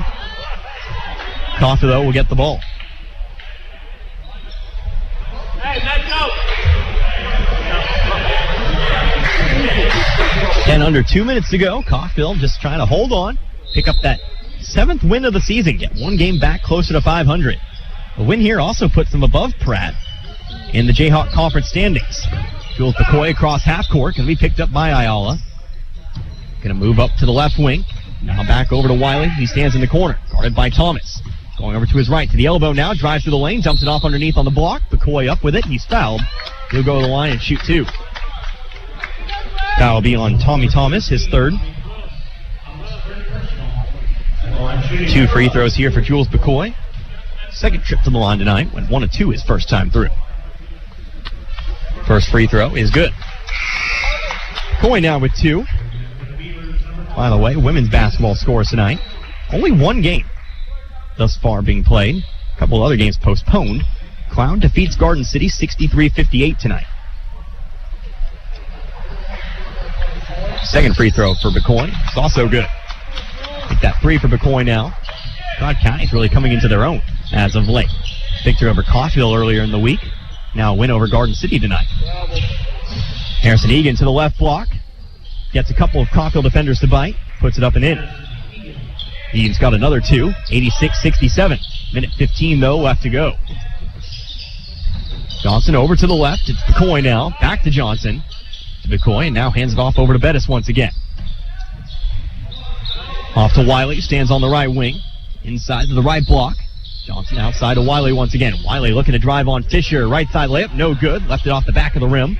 Coffeyville will get the ball. Hey, let's go! And under 2 minutes to go, Coffeyville just trying to hold on, pick up that 7th win of the season, get 1 game back closer to 500. The win here also puts them above Pratt in the Jayhawk Conference standings. Jules McCoy across half court, going to be picked up by Ayala. Going to move up to the left wing. Now back over to Wiley. He stands in the corner, guarded by Thomas. Going over to his right, to the elbow now, drives to the lane, dumps it off underneath on the block. McCoy up with it, he's fouled. He'll go to the line and shoot 2. Foul will be on Tommy Thomas, his third. 2 free throws here for Jules McCoy. Second trip to the line tonight, went 1 of 2 his first time through. First free throw is good. McCoy now with 2. By the way, women's basketball scores tonight. Only 1 game thus far being played. A couple other games postponed. Cloud defeats Garden City 63-58 tonight. Second free throw for McCoy. It's also good. Take that 3 for McCoy now. Todd County's really coming into their own as of late. Victory over Coffeyville earlier in the week. Now a win over Garden City tonight. Harrison Egan to the left block. Gets a couple of Coffeyville defenders to bite. Puts it up and in. Egan's got another 2. 86-67. Minute 15, though, left to go. Johnson over to the left. It's McCoy now. Back to Johnson. To McCoy, and now hands it off over to Bettis once again. Off to Wiley. Stands on the right wing. Inside to the right block. Johnson outside to Wiley once again. Wiley looking to drive on Fisher. Right side layup. No good. Left it off the back of the rim.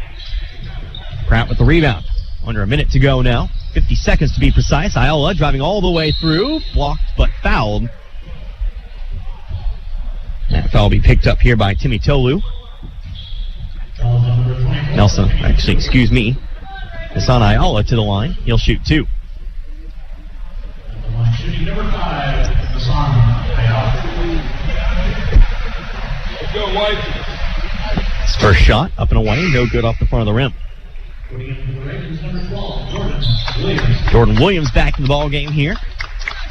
Pratt with the rebound. Under a minute to go now. 50 seconds to be precise. Ayala driving all the way through. Blocked but fouled. That foul will be picked up here by Timmy Tolu. Nelson, actually, excuse me. Hassan Ayala to the line. He'll shoot 2. His first shot up and away. No good off the front of the rim. Jordan Williams back in the ball game here.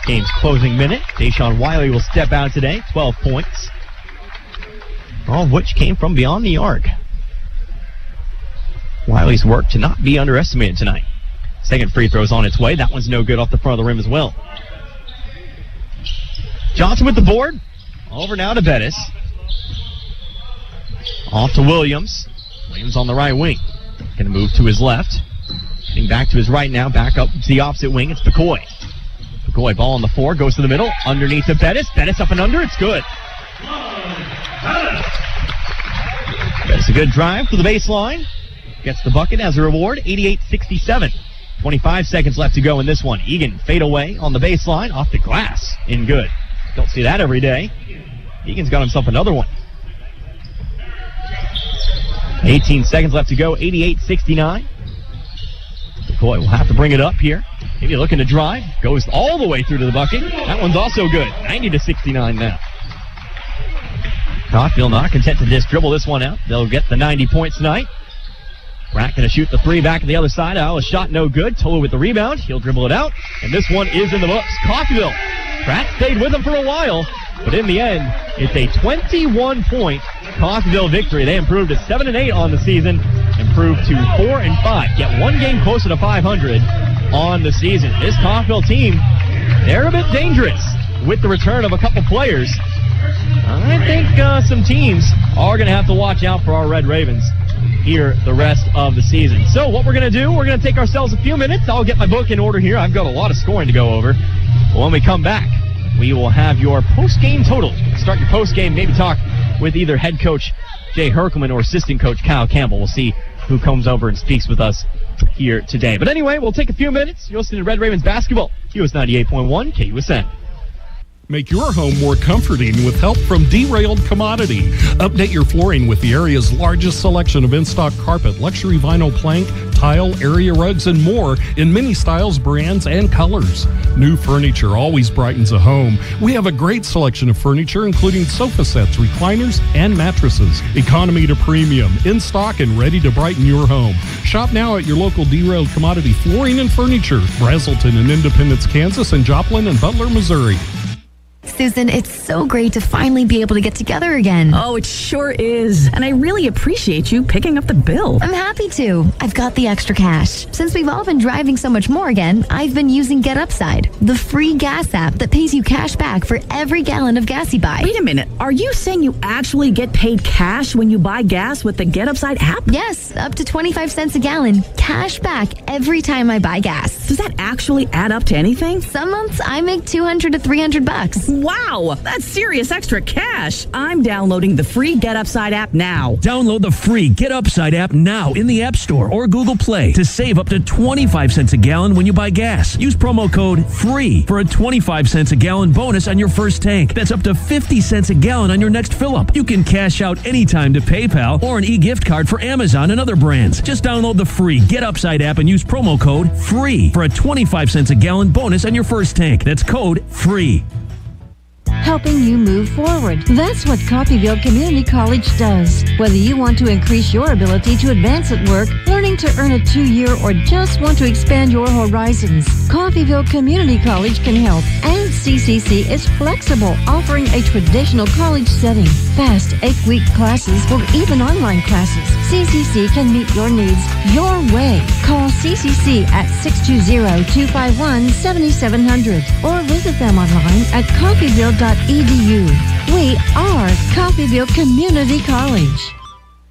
Game's closing minute. Deshaun Wiley will step out today. 12 points. All of which came from beyond the arc. Wiley's work to not be underestimated tonight. Second free throw's on its way. That one's no good off the front of the rim as well. Johnson with the board. Over now to Bettis. Off to Williams. Williams on the right wing. Going to move to his left. Getting back to his right now. Back up to the opposite wing. It's McCoy. McCoy ball on the 4. Goes to the middle. Underneath to Bettis. Bettis up and under. It's good. Bettis a good drive to the baseline. Gets the bucket as a reward. 88-67. 25 seconds left to go in this one. Egan fade away on the baseline. Off the glass. In good. Don't see that every day. Egan's got himself another one. 18 seconds left to go. 88-69. McCoy will have to bring it up here. Maybe looking to drive. Goes all the way through to the bucket. That one's also good. 90-69 now. Coffeyville not content to just dribble this one out. They'll get the 90 points tonight. Pratt going to shoot the 3 back to the other side. A shot no good. Tolo with the rebound. He'll dribble it out. And this one is in the books. Coffeyville Pratt stayed with them for a while, but in the end, it's a 21-point Coffeyville victory. They improved to 7-8 on the season, improved to 4-5, get one game closer to 500 on the season. This Coffeyville team, they're a bit dangerous with the return of a couple players. I think some teams are going to have to watch out for our Red Ravens here the rest of the season. So what we're going to do, we're going to take ourselves a few minutes. I'll get my book in order here. I've got a lot of scoring to go over. When we come back, we will have your post-game totals. Start your post-game, maybe talk with either head coach Jay Herkelman or assistant coach Kyle Campbell. We'll see who comes over and speaks with us here today. But anyway, we'll take a few minutes. You're listening to Red Ravens basketball, US 98.1 KUSN. Make your home more comforting with help from Derailed Commodity. Update your flooring with the area's largest selection of in-stock carpet, luxury vinyl plank, tile, area rugs, and more in many styles, brands, and colors. New furniture always brightens a home. We have a great selection of furniture, including sofa sets, recliners, and mattresses. Economy to premium, in stock and ready to brighten your home. Shop now at your local Derailed Commodity Flooring and Furniture, Brazelton and Independence, Kansas, and Joplin and Butler, Missouri. Susan, it's so great to finally be able to get together again. Oh, it sure is. And I really appreciate you picking up the bill. I'm happy to. I've got the extra cash. Since we've all been driving so much more again, I've been using Get Upside, the free gas app that pays you cash back for every gallon of gas you buy. Wait a minute. Are you saying you actually get paid cash when you buy gas with the Get Upside app? Yes, up to 25 cents a gallon. Cash back every time I buy gas. Does that actually add up to anything? Some months I make $200 to $300. Wow, that's serious extra cash. I'm downloading the free Get Upside app now. Download the free Get Upside app now in the App Store or Google Play to save up to 25 cents a gallon when you buy gas. Use promo code FREE for a 25 cents a gallon bonus on your first tank. That's up to 50 cents a gallon on your next fill-up. You can cash out anytime to PayPal or an e-gift card for Amazon and other brands. Just download the free Get Upside app and use promo code FREE for a 25 cents a gallon bonus on your first tank. That's code FREE. Helping you move forward. That's what Coffeyville Community College does. Whether you want to increase your ability to advance at work, learning to earn a 2-year, or just want to expand your horizons, Coffeyville Community College can help. And CCC is flexible, offering a traditional college setting. Fast 8-week classes or even online classes. CCC can meet your needs your way. Call CCC at 620-251-7700 or visit them online at coffeyville.edu. We are Coffeyville Community College.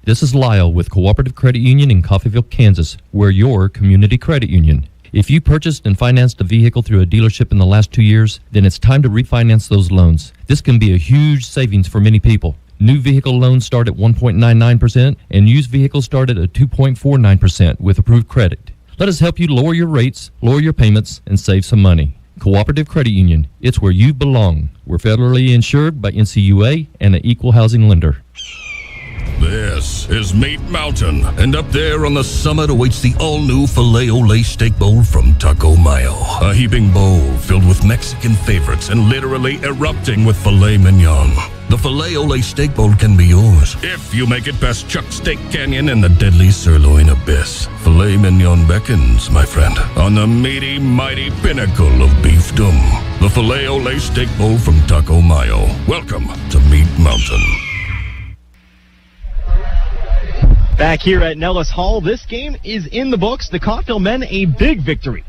This is Lyle with Cooperative Credit Union in Coffeyville, Kansas. We're your community credit union. If you purchased and financed a vehicle through a dealership in the last 2 years, then it's time to refinance those loans. This can be a huge savings for many people. New vehicle loans start at 1.99% and used vehicles start at 2.49% with approved credit. Let us help you lower your rates, lower your payments, and save some money. Cooperative Credit Union, it's where you belong. We're federally insured by NCUA and an equal housing lender. This is Meat Mountain, and up there on the summit awaits the all-new Filet-O-Lay Steak Bowl from Taco Mayo. A heaping bowl filled with Mexican favorites and literally erupting with filet mignon. The Filet-O-Lay Steak Bowl can be yours if you make it past Chuck Steak Canyon and the deadly sirloin abyss. Filet mignon beckons, my friend, on the meaty, mighty pinnacle of beefdom. The Filet-O-Lay Steak Bowl from Taco Mayo. Welcome to Meat Mountain. Back here at Nellis Hall, this game is in the books. The Coffeyville men, a big victory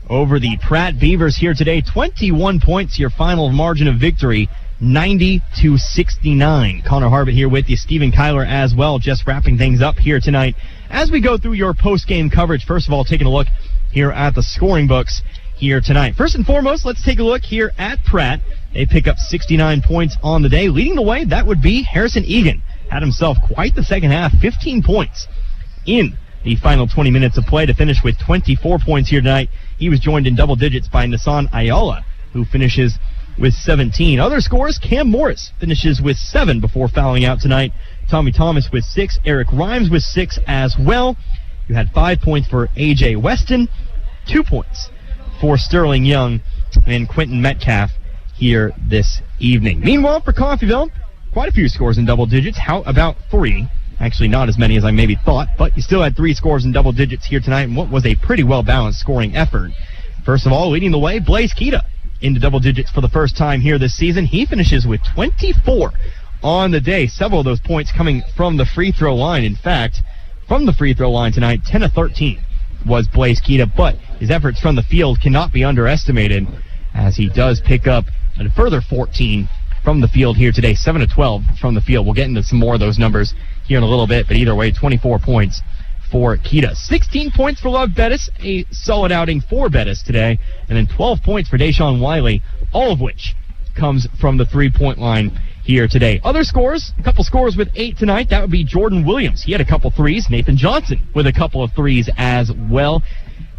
over the Pratt Beavers here today. 21 points, your final margin of victory, 90-69. Connor Harbert here with you, Stephen Kyler as well, just wrapping things up here tonight. As we go through your post-game coverage, first of all, taking a look here at the scoring books here tonight. First and foremost, let's take a look here at Pratt. They pick up 69 points on the day. Leading the way, that would be Harrison Egan. Had himself quite the second half, 15 points in the final 20 minutes of play to finish with 24 points here tonight. He was joined in double digits by Nassan Ayala, who finishes with 17. Other scores, Cam Morris finishes with 7 before fouling out tonight. Tommy Thomas with 6. Eric Rhymes with 6 as well. You had 5 points for A.J. Weston, 2 points for Sterling Young and Quentin Metcalf here this evening. Meanwhile, for Coffeyville, quite a few scores in double digits. How about 3? Actually, not as many as I maybe thought, but you still had 3 scores in double digits here tonight in what was a pretty well-balanced scoring effort. First of all, leading the way, Blaze Keita. into double digits for the first time here this season. He finishes with 24 on the day. Several of those points coming from the free throw line. In fact, from the free throw line tonight, 10 of 13 was Blaise Keita, but his efforts from the field cannot be underestimated as he does pick up a further 14 from the field here today. 7 of 12 from the field. We'll get into some more of those numbers here in a little bit, but either way, 24 points for Keita. 16 points for Love Bettis, a solid outing for Bettis today, and then 12 points for Deshaun Wiley, all of which comes from the three-point line here today. Other scores, a couple scores with 8 tonight. That would be Jordan Williams. He had a couple threes. Nathan Johnson with a couple of threes as well.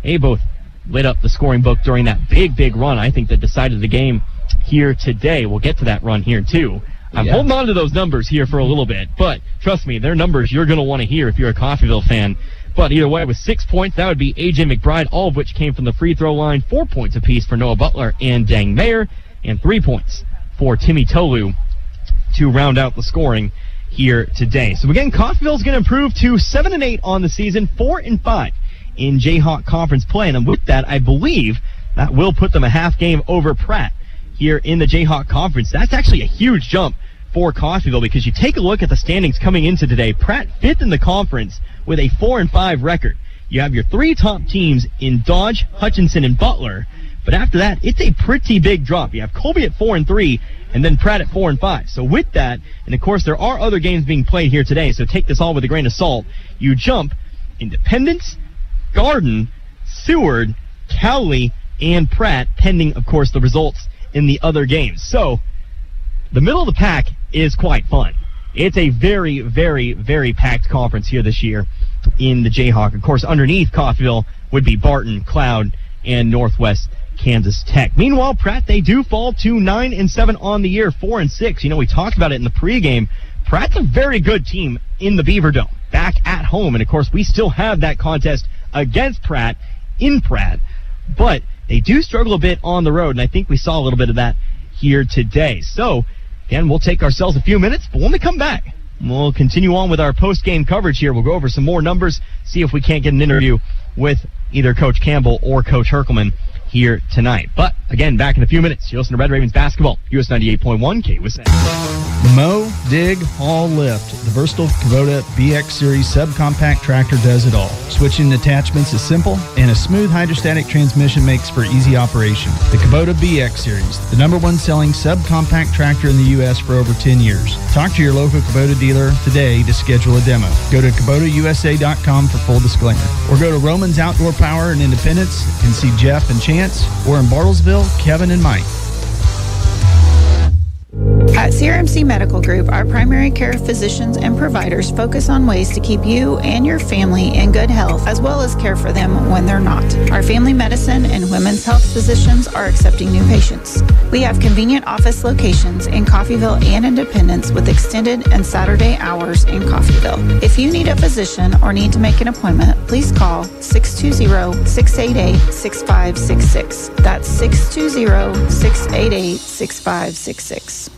They both lit up the scoring book during that big run, I think, that decided the game here today. We'll get to that run here, too. I'm holding on to those numbers here for a little bit, but trust me, they're numbers you're going to want to hear if you're a Coffeyville fan. But either way, with 6 points, that would be A.J. McBride, all of which came from the free throw line. 4 points apiece for Noah Butler and Dang Mayer, and 3 points for Timmy Tolu to round out the scoring here today. So again, Coffeyville's going to improve to 7-8 on the season, 4-5 in Jayhawk Conference play. And with that, I believe that will put them a half game over Pratt here in the Jayhawk Conference. That's actually a huge jump for Coffeyville because you take a look at the standings coming into today. Pratt 5th in the conference with a 4-5 record. You have your 3 top teams in Dodge, Hutchinson, and Butler. But after that, it's a pretty big drop. You have Colby at 4-3, and then Pratt at 4-5. So with that, and of course there are other games being played here today, so take this all with a grain of salt. You jump Independence, Garden, Seward, Cowley, and Pratt, pending, of course, the results in the other games. So the middle of the pack is quite fun. It's a very packed conference here this year in the Jayhawk. Of course, underneath Coffeyville would be Barton, Cloud, and Northwest Kansas Tech. Meanwhile, Pratt, they do fall to 9-7 on the year, 4-6. You know, we talked about it in the pregame. Pratt's a very good team in the Beaver Dome, back at home. And, of course, we still have that contest against Pratt in Pratt. But they do struggle a bit on the road, and I think we saw a little bit of that here today. So, again, we'll take ourselves a few minutes, but when we come back, we'll continue on with our post-game coverage here. We'll go over some more numbers, see if we can't get an interview with either Coach Campbell or Coach Herkelman here tonight. But, again, back in a few minutes. You listen to Red Ravens basketball, US 98.1 KUSN. Mow, dig, haul, lift. The versatile Kubota BX Series subcompact tractor does it all. Switching attachments is simple, and a smooth hydrostatic transmission makes for easy operation. The Kubota BX Series, the #1 selling subcompact tractor in the U.S. for over 10 years. Talk to your local Kubota dealer today to schedule a demo. Go to KubotaUSA.com for full disclaimer. Or go to Roman's Outdoor Power in Independence and see Jeff and Chance, or in Bartlesville, Kevin and Mike. At CRMC Medical Group, our primary care physicians and providers focus on ways to keep you and your family in good health, as well as care for them when they're not. Our family medicine and women's health physicians are accepting new patients. We have convenient office locations in Coffeyville and Independence with extended and Saturday hours in Coffeyville. If you need a physician or need to make an appointment, please call 620-688-6566. That's 620-688-6566.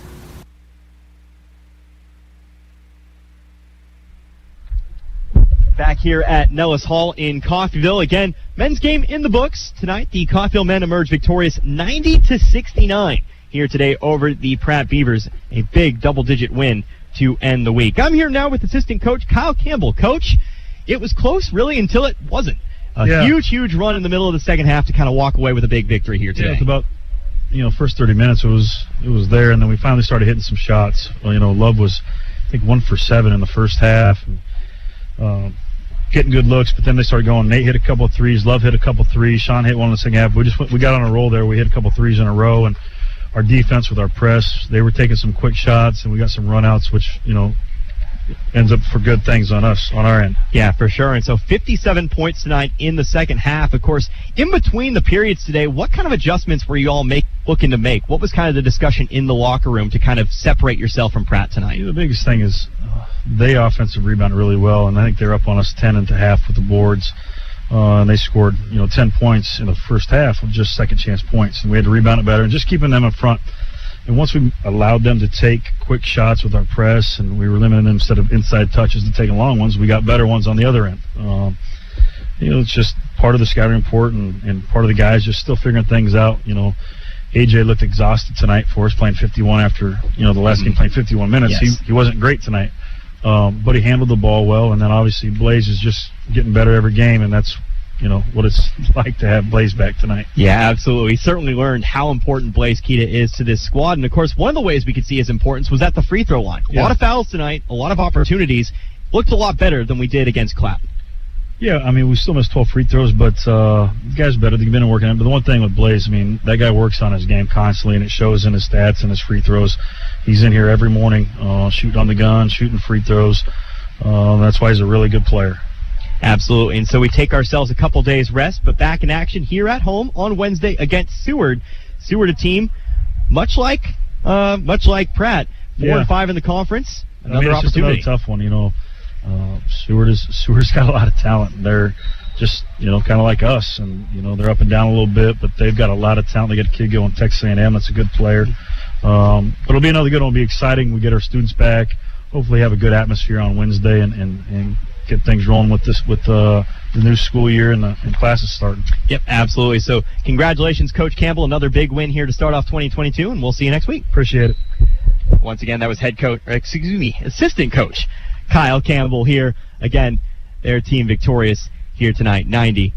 Back here at Nellis Hall in Coffeyville. Again, men's game in the books. Tonight, the Coffeyville men emerge victorious 90-69 here today over the Pratt Beavers. A big double-digit win to end the week. I'm here now with assistant coach Kyle Campbell. Coach, it was close really until it wasn't. A huge run in the middle of the second half to kind of walk away with a big victory here today. Yeah, it's about, first 30 minutes it was there, and then we finally started hitting some shots. Well, Love was, I think, 1 for 7 in the first half. And, getting good looks, but then they started going. Nate hit a couple of threes, Love hit a couple of threes, Sean hit one in the second half. We got on a roll there. We hit a couple of threes in a row, and our defense with our press, they were taking some quick shots, and we got some runouts, which ends up for good things on us, on our end. Yeah, for sure. And so 57 points tonight in the second half. Of course, in between the periods today, what kind of adjustments were you all looking to make? What was kind of the discussion in the locker room to kind of separate yourself from Pratt tonight? The biggest thing is they offensive rebound really well, and I think they're up on us 10 at the half with the boards. And they scored 10 points in the first half of just second chance points, and we had to rebound it better and just keeping them in front. And once we allowed them to take quick shots with our press, and we were limiting them instead of inside touches to taking long ones, we got better ones on the other end. It's just part of the scouting report and part of the guys just still figuring things out. AJ looked exhausted tonight for us, playing 51 after, the last game playing 51 minutes. Yes. He wasn't great tonight, but he handled the ball well. And then obviously Blaze is just getting better every game, and that's what it's like to have Blaze back tonight. Yeah, absolutely. He certainly learned how important Blaze Keita is to this squad. And, of course, one of the ways we could see his importance was at the free throw line. A lot of fouls tonight, a lot of opportunities. Looked a lot better than we did against Cloud. Yeah, I mean, we still missed 12 free throws, but the guy's better. They've been working on it. But the one thing with Blaze, I mean, that guy works on his game constantly, and it shows in his stats and his free throws. He's in here every morning shooting on the gun, shooting free throws. That's why he's a really good player. Absolutely. And so we take ourselves a couple days rest, but back in action here at home on Wednesday against Seward. Seward, a team much like Pratt, 4-5 in the conference. Another it's opportunity. Just another tough one. Seward's got a lot of talent. They're just kind of like us, and they're up and down a little bit, but they've got a lot of talent. They got a kid going Texas A&M. That's a good player. But it'll be another good one. It'll be exciting. We get our students back. Hopefully, have a good atmosphere on Wednesday and get things rolling with the new school year and classes starting. Yep, absolutely. So congratulations, Coach Campbell. Another big win here to start off 2022, and we'll see you next week. Appreciate it. Once again, that was assistant coach Kyle Campbell here. Again, their team victorious here tonight, 90-69.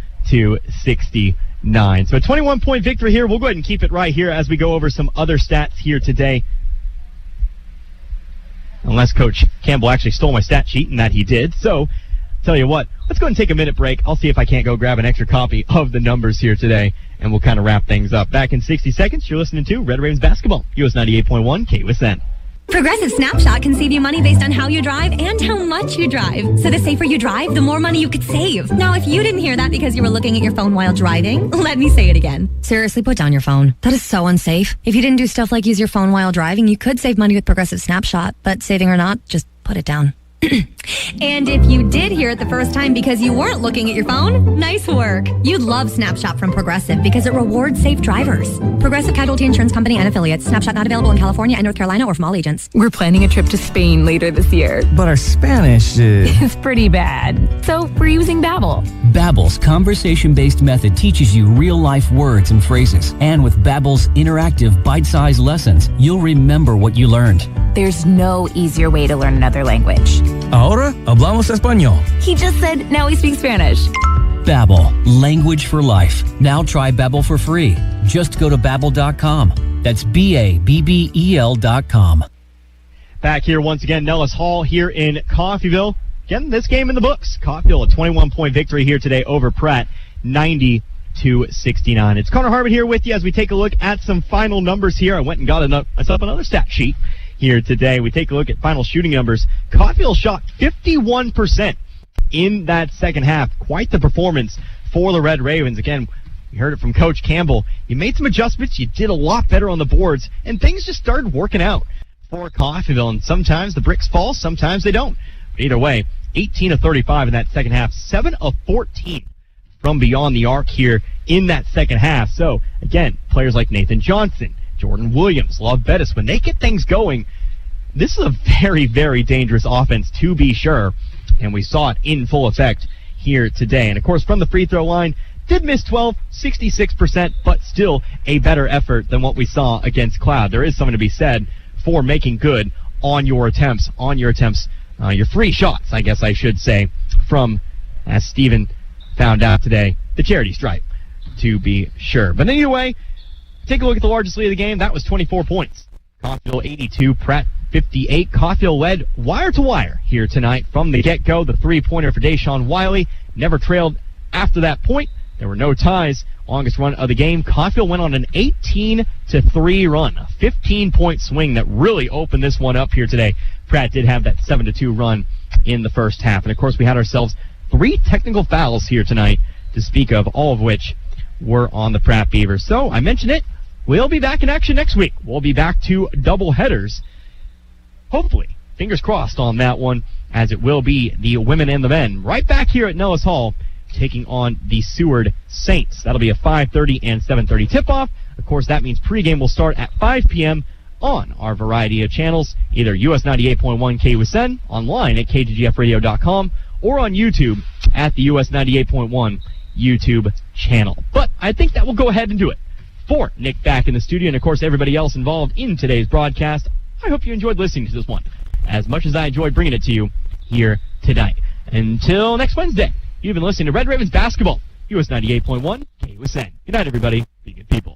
So a 21-point victory here. We'll go ahead and keep it right here as we go over some other stats here today. Unless Coach Campbell actually stole my stat sheet, and that he did. So, tell you what, let's go ahead and take a minute break. I'll see if I can't go grab an extra copy of the numbers here today, and we'll kind of wrap things up. Back in 60 seconds, you're listening to Red Ravens Basketball, US 98.1 KUSN. Progressive Snapshot can save you money based on how you drive and how much you drive. So the safer you drive, the more money you could save. Now, if you didn't hear that because you were looking at your phone while driving, let me say it again. Seriously, put down your phone. That is so unsafe. If you didn't do stuff like use your phone while driving, you could save money with Progressive Snapshot. But saving or not, just put it down. And if you did hear it the first time because you weren't looking at your phone, nice work. You'd love Snapshot from Progressive because it rewards safe drivers. Progressive Casualty Insurance Company and affiliates. Snapshot not available in California and North Carolina or from all agents. We're planning a trip to Spain later this year. But our Spanish is pretty bad. So we're using Babbel. Babbel's conversation-based method teaches you real-life words and phrases. And with Babbel's interactive, bite-sized lessons, you'll remember what you learned. There's no easier way to learn another language. Ahora hablamos español. He just said now he speaks Spanish. Babbel, language for life. Now try Babbel for free. Just go to Babbel.com. That's Babbel.com. Back here once again, Nellis Hall here in Coffeyville. Again, this game in the books. Coffeyville, a 21-point victory here today over Pratt, 90-69. It's Connor Harbin here with you as we take a look at some final numbers here. I went and got myself another stat sheet here today. We take a look at final shooting numbers. Coffeyville shot 51% in that second half. Quite the performance for the Red Ravens. Again, you heard it from Coach Campbell. You made some adjustments. You did a lot better on the boards, and things just started working out for Coffeyville. And sometimes the bricks fall, sometimes they don't. But either way, 18 of 35 in that second half, 7 of 14 from beyond the arc here in that second half. So, again, players like Nathan Johnson, Jordan Williams, Love Bettis, when they get things going, this is a very, very dangerous offense to be sure, and we saw it in full effect here today. And, of course, from the free throw line, did miss 12, 66%, but still a better effort than what we saw against Cloud. There is something to be said for making good on your attempts, your free shots, I guess I should say, from, as Steven found out today, the charity stripe, to be sure. But anyway, take a look at the largest lead of the game. That was 24 points. Coffeyville 82, Pratt 58. Coffeyville led wire to wire here tonight from the get-go. The three-pointer for Deshaun Wiley never trailed after that point. There were no ties. Longest run of the game. Coffeyville went on an 18-3 run, a 15-point swing that really opened this one up here today. Pratt did have that 7-2 run in the first half. And, of course, we had ourselves 3 technical fouls here tonight to speak of, all of which were on the Pratt Beavers. So, I mentioned it. We'll be back in action next week. We'll be back to double headers. Hopefully, fingers crossed on that one, as it will be the women and the men right back here at Nellis Hall taking on the Seward Saints. That'll be a 5:30 and 7:30 tip-off. Of course, that means pregame will start at 5 p.m. on our variety of channels, either US 98.1 KUSN, online at kggfradio.com, or on YouTube at the US 98.1 YouTube channel. But I think that will go ahead and do it For Nick back in the studio, and of course everybody else involved in today's broadcast, I hope you enjoyed listening to this one as much as I enjoyed bringing it to you here tonight. Until next Wednesday, you've been listening to Red Ravens Basketball, US 98.1 KUSN. Good night, everybody. Be good people.